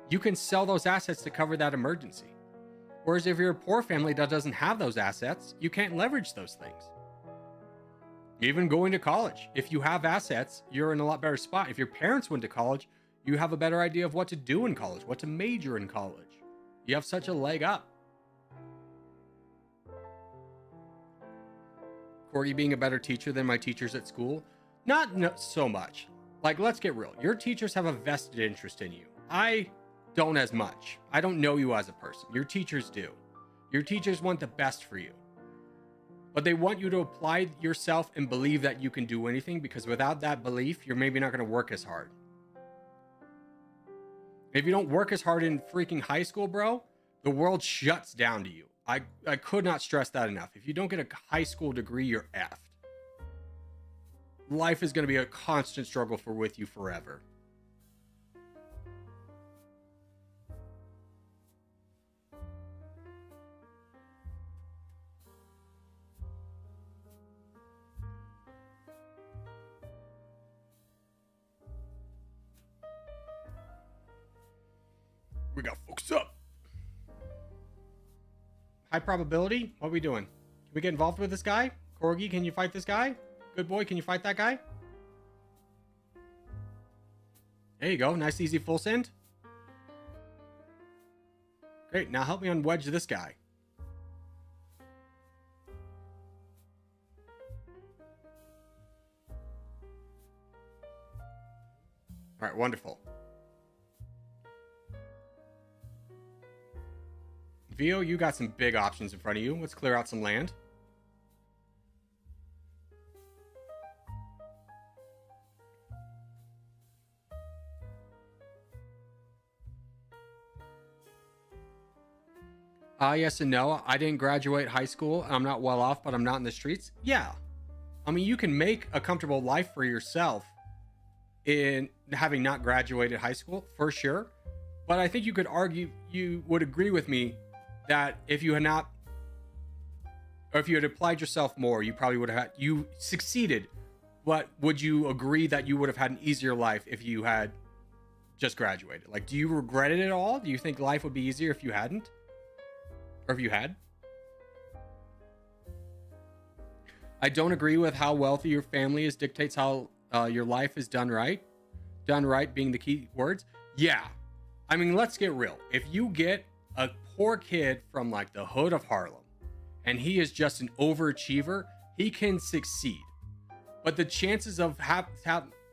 Speaker 1: you can sell those assets to cover that emergency. Whereas if you're a poor family that doesn't have those assets, you can't leverage those things. Even going to college, if you have assets, you're in a lot better spot. If your parents went to college, you have a better idea of what to do in college, what to major in college. You have such a leg up. Corey being a better teacher than my teachers at school? Not so much. Like, let's get real. Your teachers have a vested interest in you. I don't as much. I don't know you as a person. Your teachers do. Your teachers want the best for you. But they want you to apply yourself and believe that you can do anything, because without that belief, you're maybe not going to work as hard. If you don't work as hard in freaking high school, bro, the world shuts down to you. I could not stress that enough. If you don't get a high school degree, you're effed. Life is going to be a constant struggle with you forever. We got folks up. High probability? What are we doing? Can we get involved with this guy? Corgi, can you fight this guy? Good boy, can you fight that guy? There you go. Nice, easy full send. Great. Now help me unwedge this guy. All right, wonderful. Vio, you got some big options in front of you. Let's clear out some land. Yes and no. I didn't graduate high school. I'm not well off, but I'm not in the streets. Yeah. I mean, you can make a comfortable life for yourself in having not graduated high school, for sure. But I think you could argue, you would agree with me that if you had not, or if you had applied yourself more, you probably would have had, you succeeded. But would you agree that you would have had an easier life if you had just graduated? Like, do you regret it at all? Do you think life would be easier if you hadn't? Or if you had? I don't agree with how wealthy your family is dictates how your life is done right. Done right being the key words. Yeah. I mean, let's get real. If you get a poor kid from like the hood of Harlem and he is just an overachiever, he can succeed. But the chances of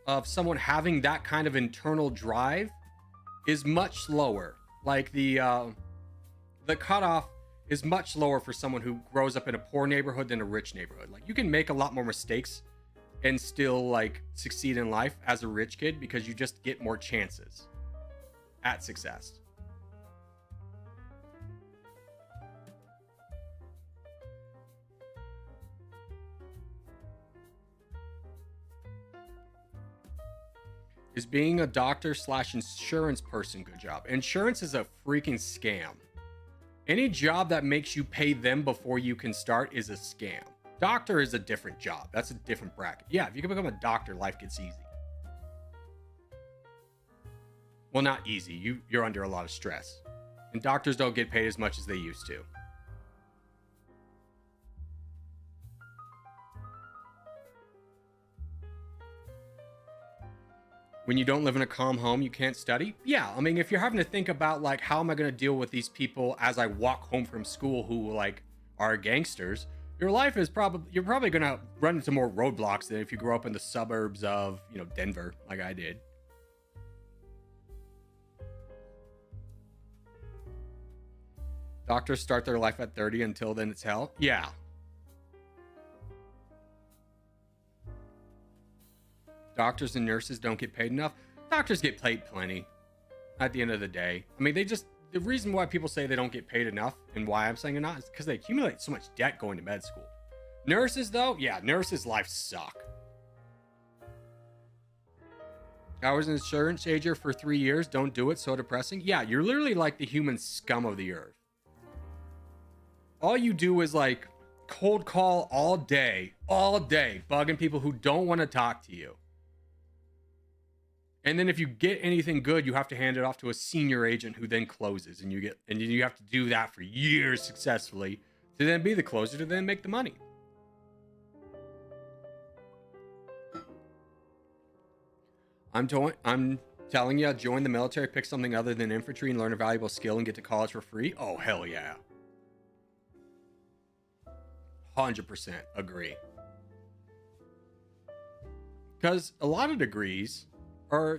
Speaker 1: of someone having that kind of internal drive is much lower. Like the cutoff is much lower for someone who grows up in a poor neighborhood than a rich neighborhood. Like, you can make a lot more mistakes and still like succeed in life as a rich kid because you just get more chances at success. Is being a doctor / insurance person good job? Insurance is a freaking scam. Any job that makes you pay them before you can start is a scam. Doctor is a different job. That's a different bracket. Yeah, if you can become a doctor, life gets easy. Well, not easy. You're under a lot of stress. And doctors don't get paid as much as they used to. When you don't live in a calm home, you can't study? Yeah, I mean, if you're having to think about, like, how am I going to deal with these people as I walk home from school who, like, are gangsters, your life is you're probably going to run into more roadblocks than if you grew up in the suburbs of, you know, Denver, like I did. Doctors start their life at 30, until then it's hell? Yeah. Doctors and nurses don't get paid enough. Doctors get paid plenty at the end of the day. I mean, the reason why people say they don't get paid enough and why I'm saying it not is because they accumulate so much debt going to med school. Nurses, though, yeah, nurses' lives suck. I was an insurance agent for 3 years. Don't do it. So depressing. Yeah, you're literally like the human scum of the earth. All you do is like cold call all day, bugging people who don't want to talk to you. And then if you get anything good, you have to hand it off to a senior agent who then closes, and you have to do that for years successfully to then be the closer to then make the money. I'm telling you, join the military, pick something other than infantry and learn a valuable skill and get to college for free. Oh, hell yeah. 100% agree. Because a lot of degrees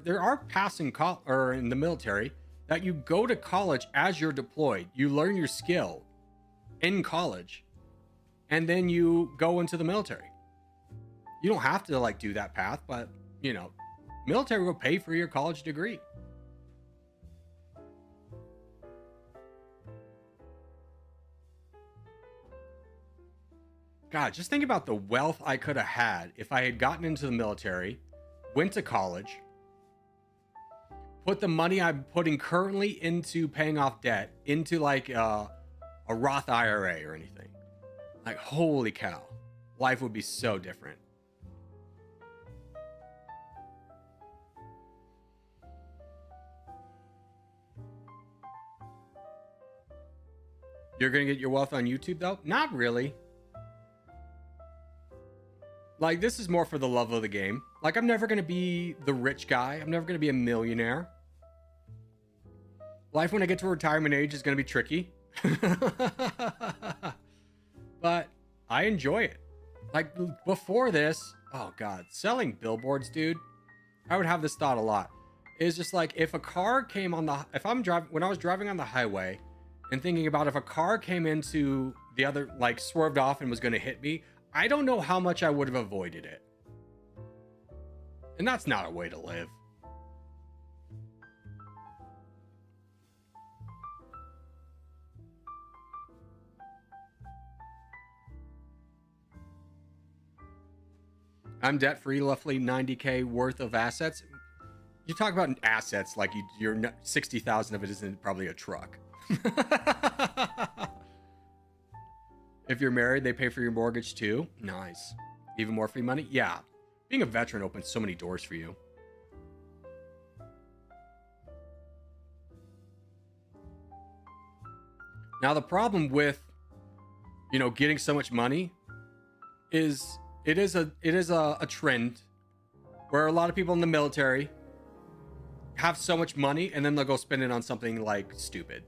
Speaker 1: there are passing or in the military that you go to college as you're deployed. You learn your skill in college and then you go into the military. You don't have to like do that path, but you know, military will pay for your college degree. God, just think about the wealth I could have had if I had gotten into the military, went to college, put the money I'm putting currently into paying off debt into like a Roth IRA or anything. Like, holy cow, life would be so different. You're gonna get your wealth on YouTube though? Not really. Like, this is more for the love of the game. Like, I'm never going to be the rich guy. I'm never going to be a millionaire. Life when I get to retirement age is going to be tricky. But I enjoy it. Like, before this, oh God, selling billboards, dude. I would have this thought a lot. It's just like, if a car came on the, if I'm driving, when I was driving on the highway and thinking about if a car came into the other, like swerved off and was going to hit me, I don't know how much I would have avoided it. And that's not a way to live. I'm debt free, roughly 90K worth of assets. You talk about assets like you're 60,000 of it isn't probably a truck. If you're married, they pay for your mortgage too. Nice. Even more free money? Yeah. Being a veteran opens so many doors for you. Now, the problem with, you know, getting so much money is it is a trend where a lot of people in the military have so much money and then they'll go spend it on something like stupid.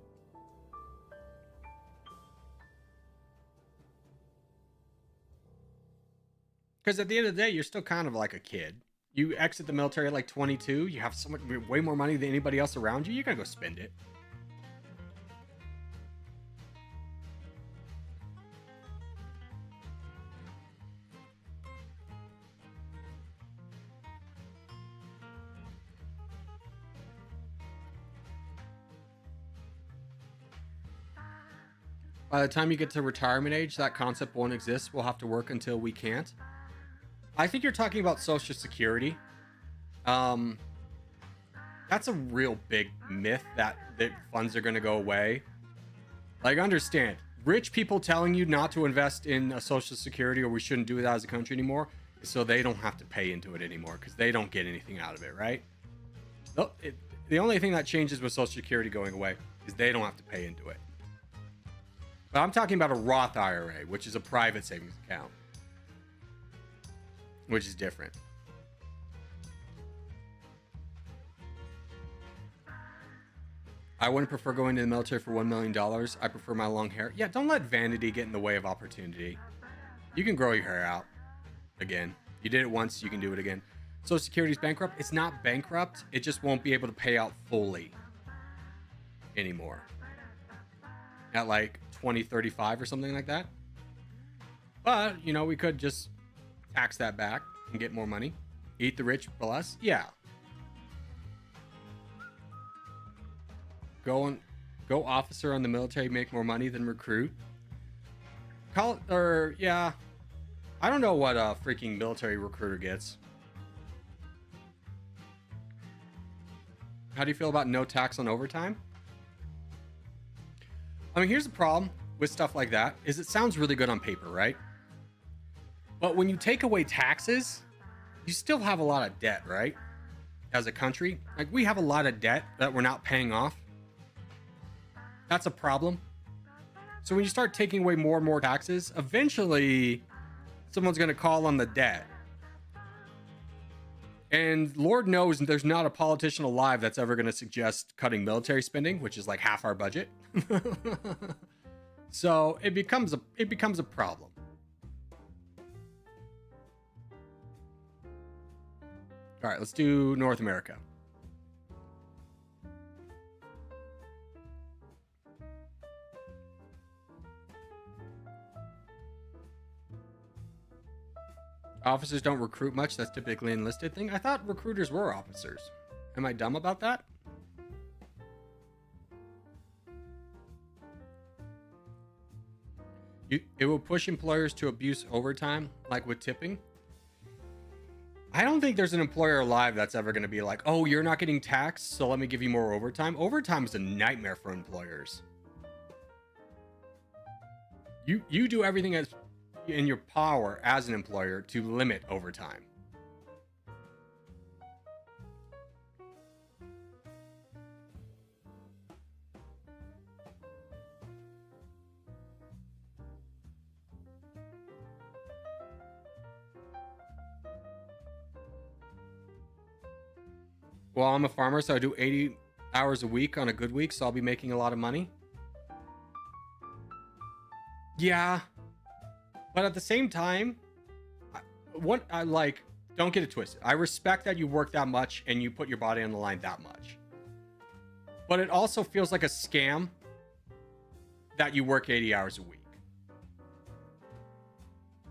Speaker 1: Because at the end of the day, you're still kind of like a kid. You exit the military at like 22. You have so much, way more money than anybody else around you. You're going to go spend it. By the time you get to retirement age, that concept won't exist. We'll have to work until we can't. I think you're talking about Social Security. That's a real big myth that funds are going to go away. Like, understand, rich people telling you not to invest in a Social Security or we shouldn't do it as a country anymore is so they don't have to pay into it anymore because they don't get anything out of it, right? The only thing that changes with Social Security going away is they don't have to pay into it. But I'm talking about a Roth IRA, which is a private savings account, which is different. I wouldn't prefer going to the military for $1 million. I prefer my long hair. Yeah, don't let vanity get in the way of opportunity. You can grow your hair out again. You did it once, you can do it again. Social Security's bankrupt. It's not bankrupt. It just won't be able to pay out fully anymore. At like 2035 or something like that. But, you know, we could just tax that back and get more money. Eat the rich for less. Yeah. Go officer on the military, make more money than recruit. Yeah. I don't know what a freaking military recruiter gets. How do you feel about no tax on overtime? I mean, here's the problem with stuff like that, is it sounds really good on paper, right? But when you take away taxes, you still have a lot of debt, right? As a country, like we have a lot of debt that we're not paying off. That's a problem. So when you start taking away more and more taxes, eventually someone's going to call on the debt. And Lord knows there's not a politician alive that's ever going to suggest cutting military spending, which is like half our budget. So it becomes a problem. All right, let's do North America. Officers don't recruit much. That's typically an enlisted thing. I thought recruiters were officers. Am I dumb about that? It will push employers to abuse overtime, like with tipping. I don't think there's an employer alive that's ever going to be like, oh, you're not getting taxed, so let me give you more overtime. Overtime is a nightmare for employers. You do everything as in your power as an employer to limit overtime. Well, I'm a farmer, so I do 80 hours a week on a good week, so I'll be making a lot of money. Yeah, but at the same time, I like, don't get it twisted. I respect that you work that much and you put your body on the line that much. But it also feels like a scam that you work 80 hours a week.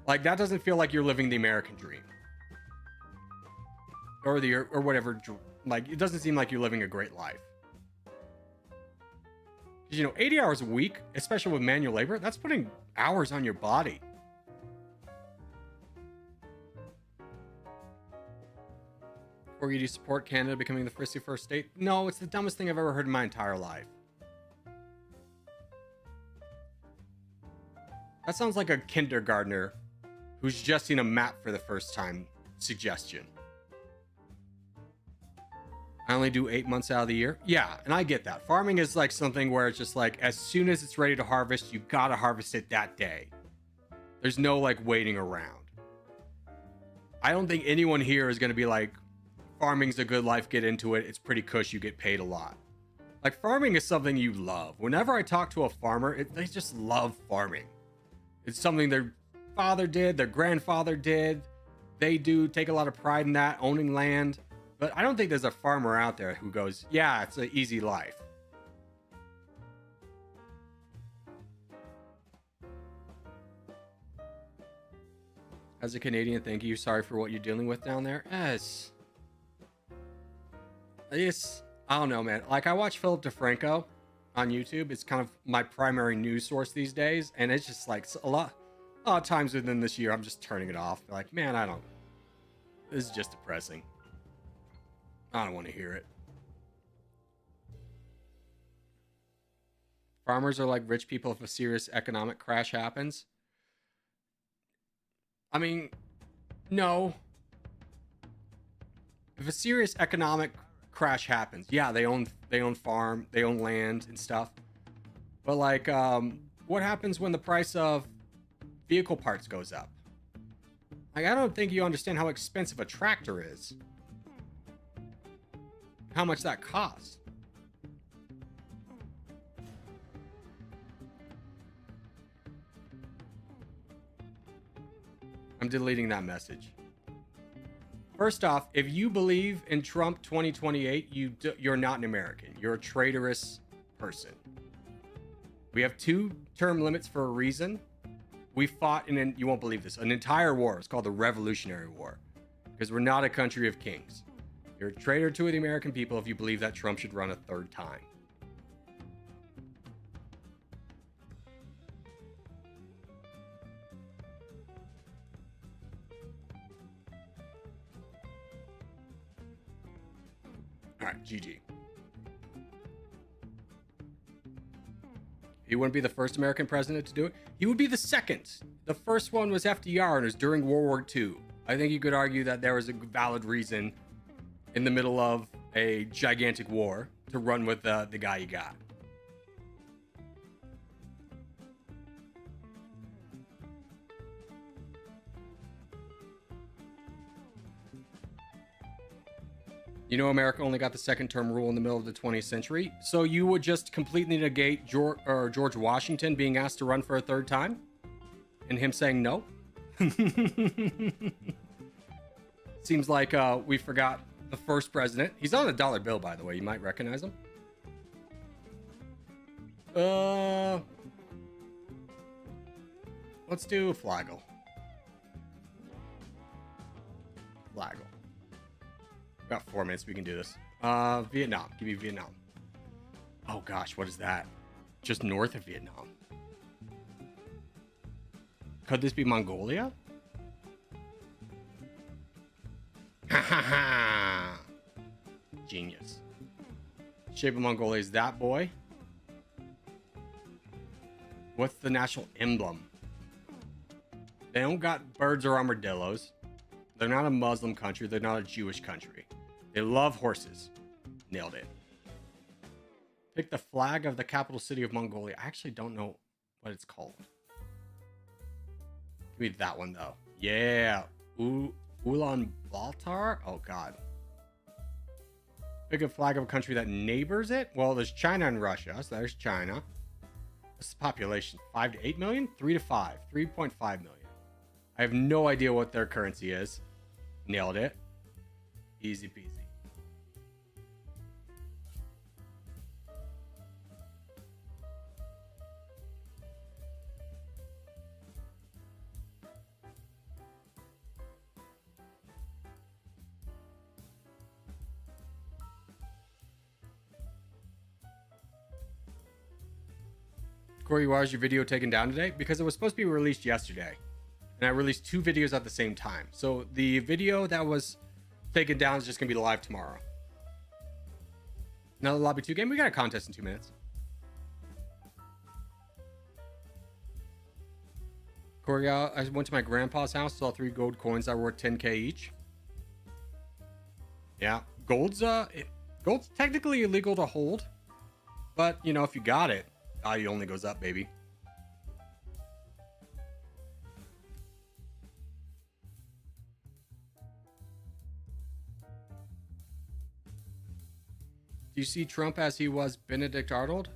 Speaker 1: Like, that doesn't feel like you're living the American dream. Or whatever. Like, it doesn't seem like you're living a great life. Because, you know, 80 hours a week, especially with manual labor, that's putting hours on your body. Or do you support Canada becoming the 51st state? No, it's the dumbest thing I've ever heard in my entire life. That sounds like a kindergartner who's just seen a map for the first time suggestion. I only do 8 months out of the year. Yeah, and I get that. Farming is like something where it's just like, as soon as it's ready to harvest, you gotta harvest it that day. There's no like waiting around. I don't think anyone here is gonna be like, farming's a good life, get into it. It's pretty cush, you get paid a lot. Like, farming is something you love. Whenever I talk to a farmer, they just love farming. It's something their father did, their grandfather did. They do take a lot of pride in that, owning land. But I don't think there's a farmer out there who goes, yeah, it's an easy life. As a Canadian, thank you. Sorry for what you're dealing with down there. Yes. I don't know, man. Like, I watch Philip DeFranco on YouTube. It's kind of my primary news source these days. And it's just like a lot of times within this year, I'm just turning it off. Like, man, this is just depressing. I don't want to hear it. Farmers are like rich people if a serious economic crash happens. I mean, no. If a serious economic crash happens, yeah, they own farm, they own land and stuff. But like, what happens when the price of vehicle parts goes up? Like, I don't think you understand how expensive a tractor is. How much that costs. I'm deleting that message. First off, if you believe in Trump 2028, you're not an American. You're a traitorous person. We have 2 term limits for a reason. We fought you won't believe this, an entire war. It's called the Revolutionary War. Because we're not a country of kings. You're a traitor to the American people if you believe that Trump should run a 3rd time. All right, GG. He wouldn't be the first American president to do it. He would be the second. The first one was FDR, and it was during World War II. I think you could argue that there was a valid reason in the middle of a gigantic war to run with the guy you got. You know, America only got the 2nd term rule in the middle of the 20th century. So you would just completely negate George Washington being asked to run for a 3rd time? And him saying no? Seems like we forgot the first president. He's on a dollar bill, by the way. You might recognize him. Let's do Flagel. About 4 minutes, we can do this. Vietnam. Give me Vietnam. Oh gosh, what is that? Just north of Vietnam. Could this be Mongolia? Ha ha ha! Genius. Shape of Mongolia is that boy. What's the national emblem? They don't got birds or armadillos. They're not a Muslim country. They're not a Jewish country. They love horses. Nailed it. Pick the flag of the capital city of Mongolia. I actually don't know what it's called. Give me that one, though. Yeah. Ulaanbaatar? Oh, God. Pick a flag of a country that neighbors it. Well, there's China and Russia. So there's China. What's the population? 5 to 8 million? 3 to 5. 3.5 million. I have no idea what their currency is. Nailed it. Easy peasy. Corey, why was your video taken down today? Because it was supposed to be released yesterday. And I released 2 videos at the same time. So the video that was taken down is just going to be live tomorrow. Another Lobby 2 game. We got a contest in 2 minutes. Corey, I went to my grandpa's house, saw 3 gold coins that were worth 10k each. Yeah. Gold's technically illegal to hold. But, you know, if you got it, value only goes up, baby. Do you see Trump as he was Benedict Arnold?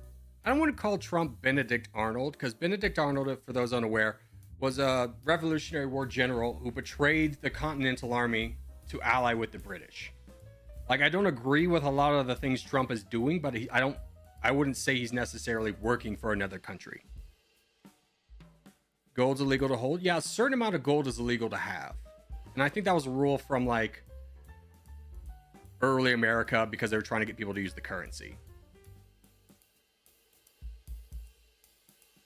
Speaker 1: I don't want to call Trump Benedict Arnold, because Benedict Arnold, for those unaware, was a Revolutionary War general who betrayed the Continental Army to ally with the British. Like, I don't agree with a lot of the things Trump is doing, but I wouldn't say he's necessarily working for another country. Gold's illegal to hold? Yeah, a certain amount of gold is illegal to have. And I think that was a rule from, like, early America because they were trying to get people to use the currency.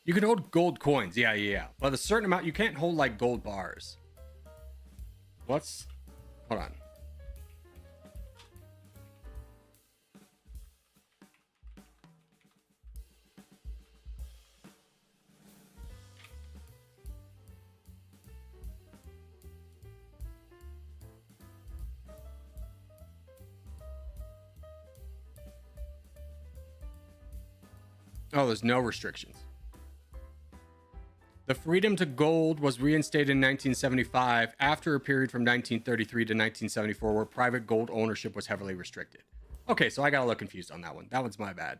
Speaker 1: You can hold gold coins. Yeah. But a certain amount, you can't hold, like, gold bars. Hold on. Oh, there's no restrictions. The freedom to gold was reinstated in 1975 after a period from 1933 to 1974 where private gold ownership was heavily restricted. Okay, so I got a little confused on that one. That one's my bad.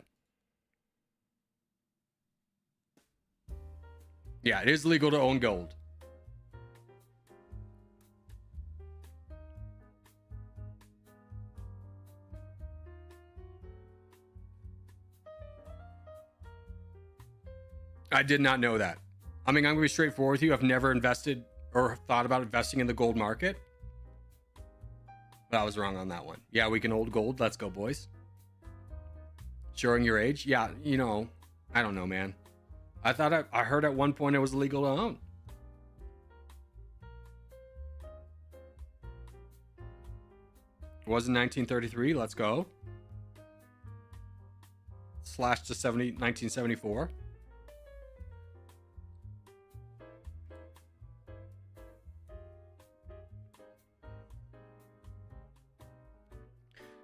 Speaker 1: Yeah, it is legal to own gold. I did not know that. I mean, I'm going to be straightforward with you. I've never invested or thought about investing in the gold market. But I was wrong on that one. Yeah, we can hold gold. Let's go, boys. Showing your age? Yeah, you know, I don't know, man. I thought I heard at one point it was illegal to own. It was in 1933. Let's go. Slash to 1974.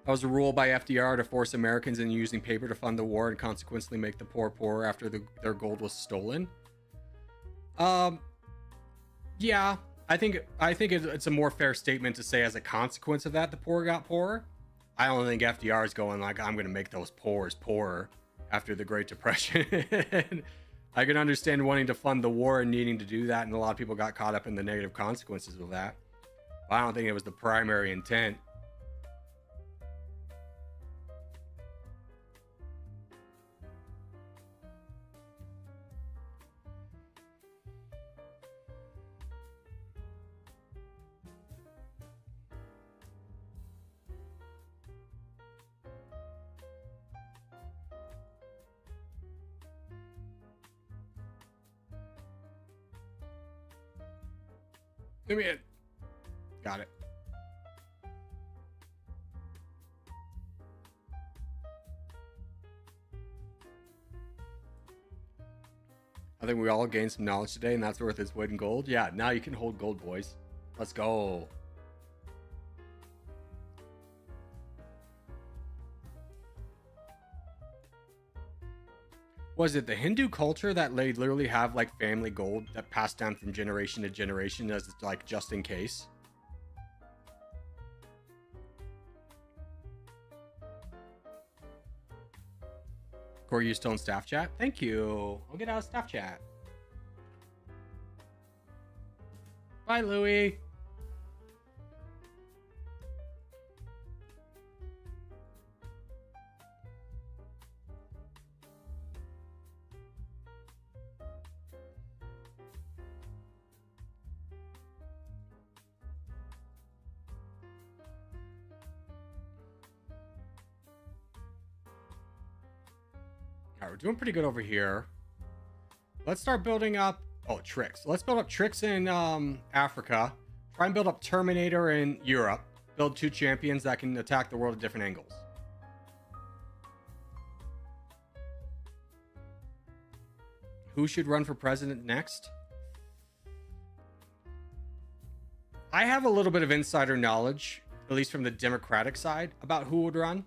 Speaker 1: That was a rule by FDR to force Americans into using paper to fund the war and consequently make the poor poorer after their gold was stolen. Yeah, I think it's a more fair statement to say as a consequence of that, the poor got poorer. I don't think FDR is going like, I'm going to make those poors poorer after the Great Depression. I can understand wanting to fund the war and needing to do that, and a lot of people got caught up in the negative consequences of that. But I don't think it was the primary intent. Give me it. Got it. I think we all gained some knowledge today, and that's worth its weight in gold. Yeah, now you can hold gold, boys. Let's go. Was it the Hindu culture that they literally have like family gold that passed down from generation to generation as like just in case? Corey, you still in staff chat? Thank you. I'll get out of staff chat. Bye, Louie. All right, we're doing pretty good over here. Let's start building up. Oh, tricks. Let's build up tricks in Africa. Try and build up Terminator in Europe. Build 2 champions that can attack the world at different angles. Who should run for president next? I have a little bit of insider knowledge, at least from the Democratic side, about who would run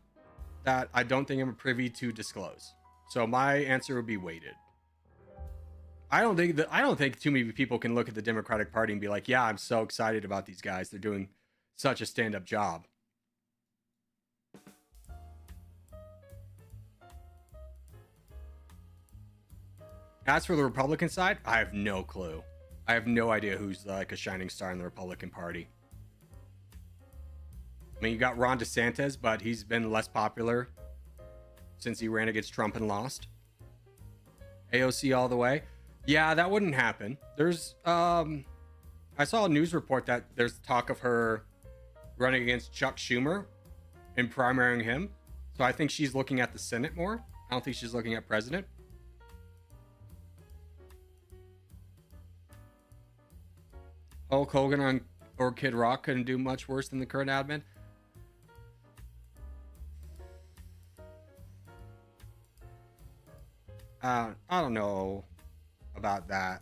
Speaker 1: that I don't think I'm privy to disclose. So my answer would be weighted. I don't think too many people can look at the Democratic Party and be like, yeah, I'm so excited about these guys. They're doing such a stand-up job. As for the Republican side, I have no clue. I have no idea who's like a shining star in the Republican Party. I mean, you got Ron DeSantis, but he's been less popular since he ran against Trump and lost. AOC all the way. Yeah, that wouldn't happen. There's I saw a news report that there's talk of her running against Chuck Schumer and primarying him. So I think she's looking at the Senate more. I don't think she's looking at president. Hulk Hogan or Kid Rock couldn't do much worse than the current admin. I don't know about that.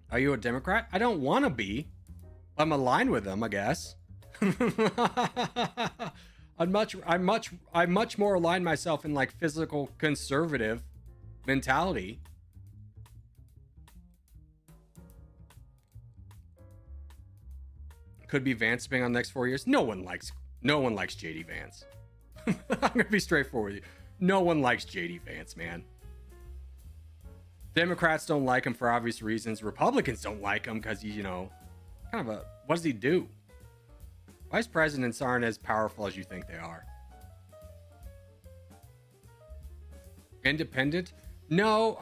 Speaker 1: Are you a Democrat? I don't want to be. I'm aligned with them, I guess. I'm much more aligned myself in like physical conservative mentality. Could be Vance being on the next 4 years. No one likes JD Vance. I'm gonna be straightforward with you. No one likes JD Vance, man. Democrats don't like him for obvious reasons. Republicans don't like him because he's, kind of a, what does he do? Vice presidents aren't as powerful as you think they are. Independent? No,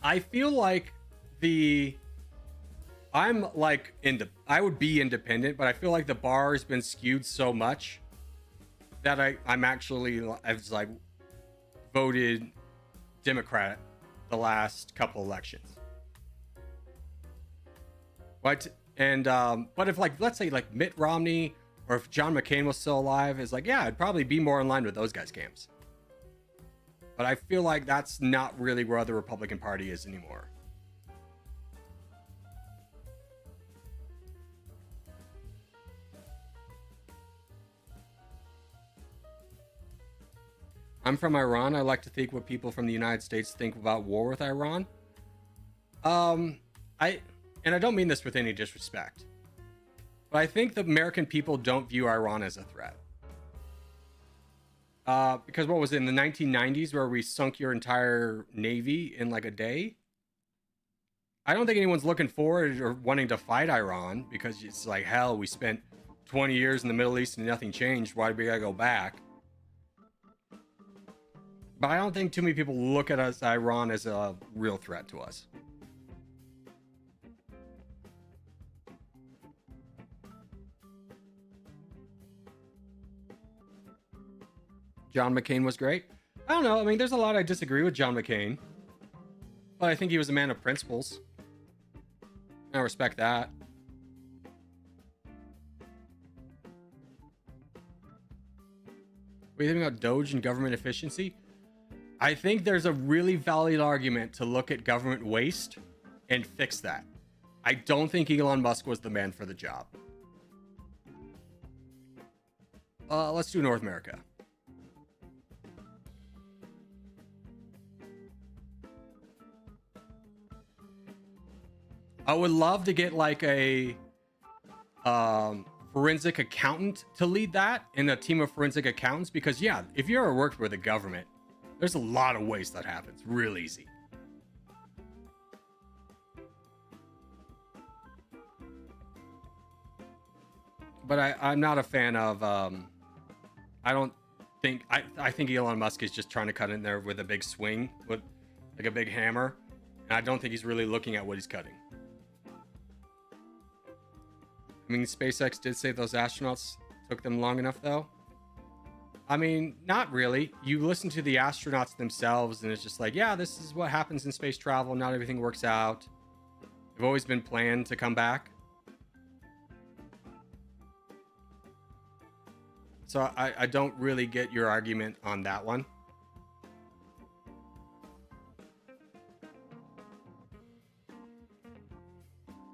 Speaker 1: I feel like I would be independent, but I feel like the bar has been skewed so much that I've like voted Democrat the last couple elections. But if like, let's say like Mitt Romney or if John McCain was still alive, it's like, yeah, I'd probably be more in line with those guys' camps. But I feel like that's not really where the Republican Party is anymore. I'm from Iran. I like to think what people from the United States think about war with Iran. I don't mean this with any disrespect, but I think the American people don't view Iran as a threat. Because what was it in the 1990s where we sunk your entire navy in like a day? I don't think anyone's looking forward or wanting to fight Iran because it's like, hell, we spent 20 years in the Middle East and nothing changed. Why do we gotta go back? But I don't think too many people look at us, Iran, as a real threat to us. John McCain was great. I don't know. I mean, there's a lot I disagree with John McCain. But I think he was a man of principles. I respect that. What do you think about Doge and government efficiency? I think there's a really valid argument to look at government waste and fix that. I don't think Elon Musk was the man for the job. Let's do North America. I would love to get like a forensic accountant to lead that and a team of forensic accountants, because yeah, if you ever worked with the government, there's a lot of waste that happens real easy. But I'm not a fan of I don't think I think Elon Musk is just trying to cut in there with a big swing, with like a big hammer, and I don't think he's really looking at what he's cutting. I mean, SpaceX did say those astronauts took them long enough, though. I mean, not really. You listen to the astronauts themselves, and it's just like, yeah, this is what happens in space travel. Not everything works out. They've always been planned to come back. So I don't really get your argument on that one.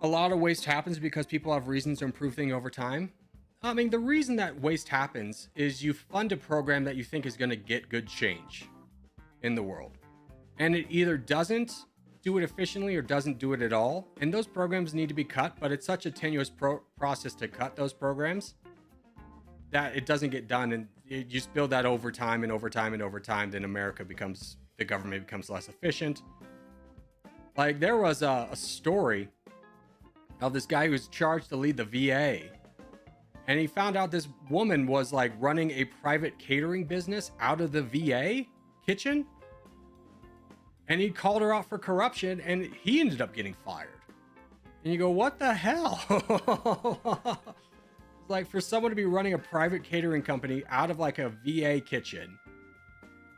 Speaker 1: A lot of waste happens because people have reasons to improve things over time. I mean, the reason that waste happens is you fund a program that you think is going to get good change in the world. And it either doesn't do it efficiently or doesn't do it at all. And those programs need to be cut, but it's such a tenuous process to cut those programs that it doesn't get done. And you just build that over time and over time and over time. Then the government becomes less efficient. Like there was a story of this guy who was charged to lead the VA. And he found out this woman was like running a private catering business out of the VA kitchen. And he called her out for corruption and he ended up getting fired. And you go, what the hell? Like for someone to be running a private catering company out of like a VA kitchen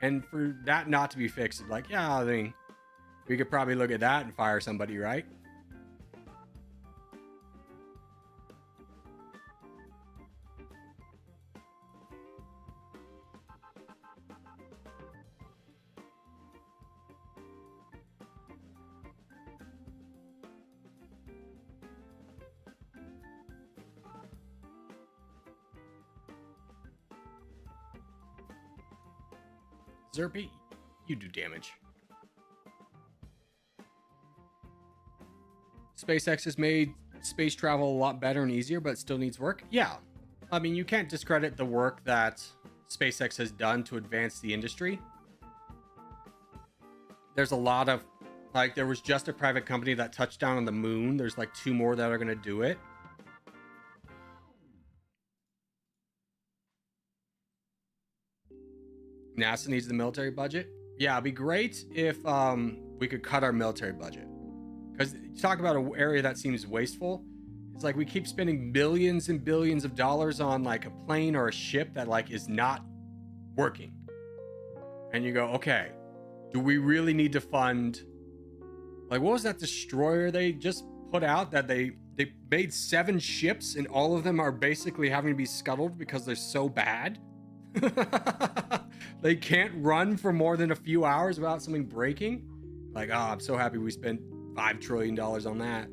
Speaker 1: and for that not to be fixed, like, yeah, I mean, we could probably look at that and fire somebody, right? Zerpy, you do damage. SpaceX has made space travel a lot better and easier, but it still needs work. Yeah. I mean, you can't discredit the work that SpaceX has done to advance the industry. There's a lot of, like, there was just a private company that touched down on the moon. There's like 2 more that are going to do it. NASA needs the military budget. Yeah, it'd be great if we could cut our military budget. Because you talk about an area that seems wasteful. It's like we keep spending billions and billions of dollars on like a plane or a ship that like is not working. And you go, okay, do we really need to fund, like, what was that destroyer they just put out that they made 7 ships and all of them are basically having to be scuttled because they're so bad? They can't run for more than a few hours without something breaking. Like, oh, I'm so happy we spent $5 trillion on that.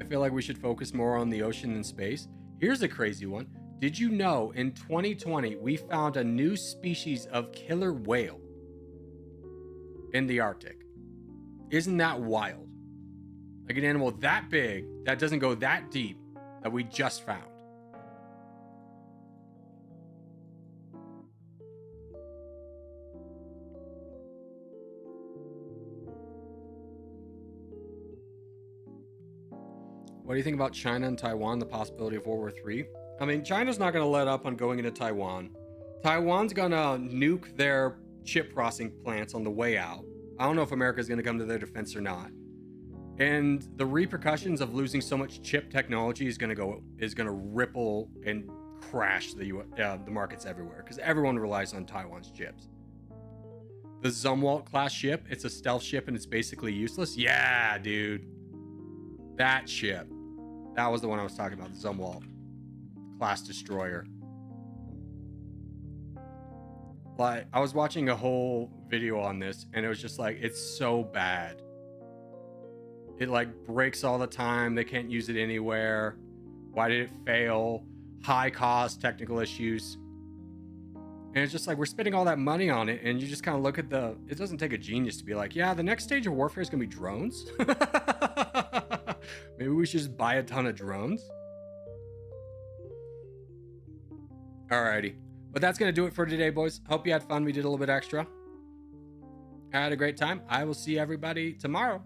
Speaker 1: I feel like we should focus more on the ocean and space. Here's a crazy one. Did you know in 2020 we found a new species of killer whale in the Arctic? Isn't that wild? Like an animal that big that doesn't go that deep that we just found. What do you think about China and Taiwan, the possibility of World War III? I mean, China's not going to let up on going into Taiwan. Taiwan's going to nuke their chip processing plants on the way out. I don't know if America's going to come to their defense or not. And the repercussions of losing so much chip technology is going to ripple and crash the markets everywhere because everyone relies on Taiwan's chips. The Zumwalt class ship, it's a stealth ship and it's basically useless. Yeah, dude. That ship. That was the one I was talking about, the Zumwalt class destroyer. Like, I was watching a whole video on this and it was just like, it's so bad. It like breaks all the time. They can't use it anywhere. Why did it fail? High cost, technical issues. And it's just like, we're spending all that money on it. And you just kind of look at it doesn't take a genius to be like, yeah, the next stage of warfare is going to be drones. Maybe we should just buy a ton of drones. Alrighty. But that's going to do it for today, boys. Hope you had fun. We did a little bit extra. I had a great time. I will see everybody tomorrow.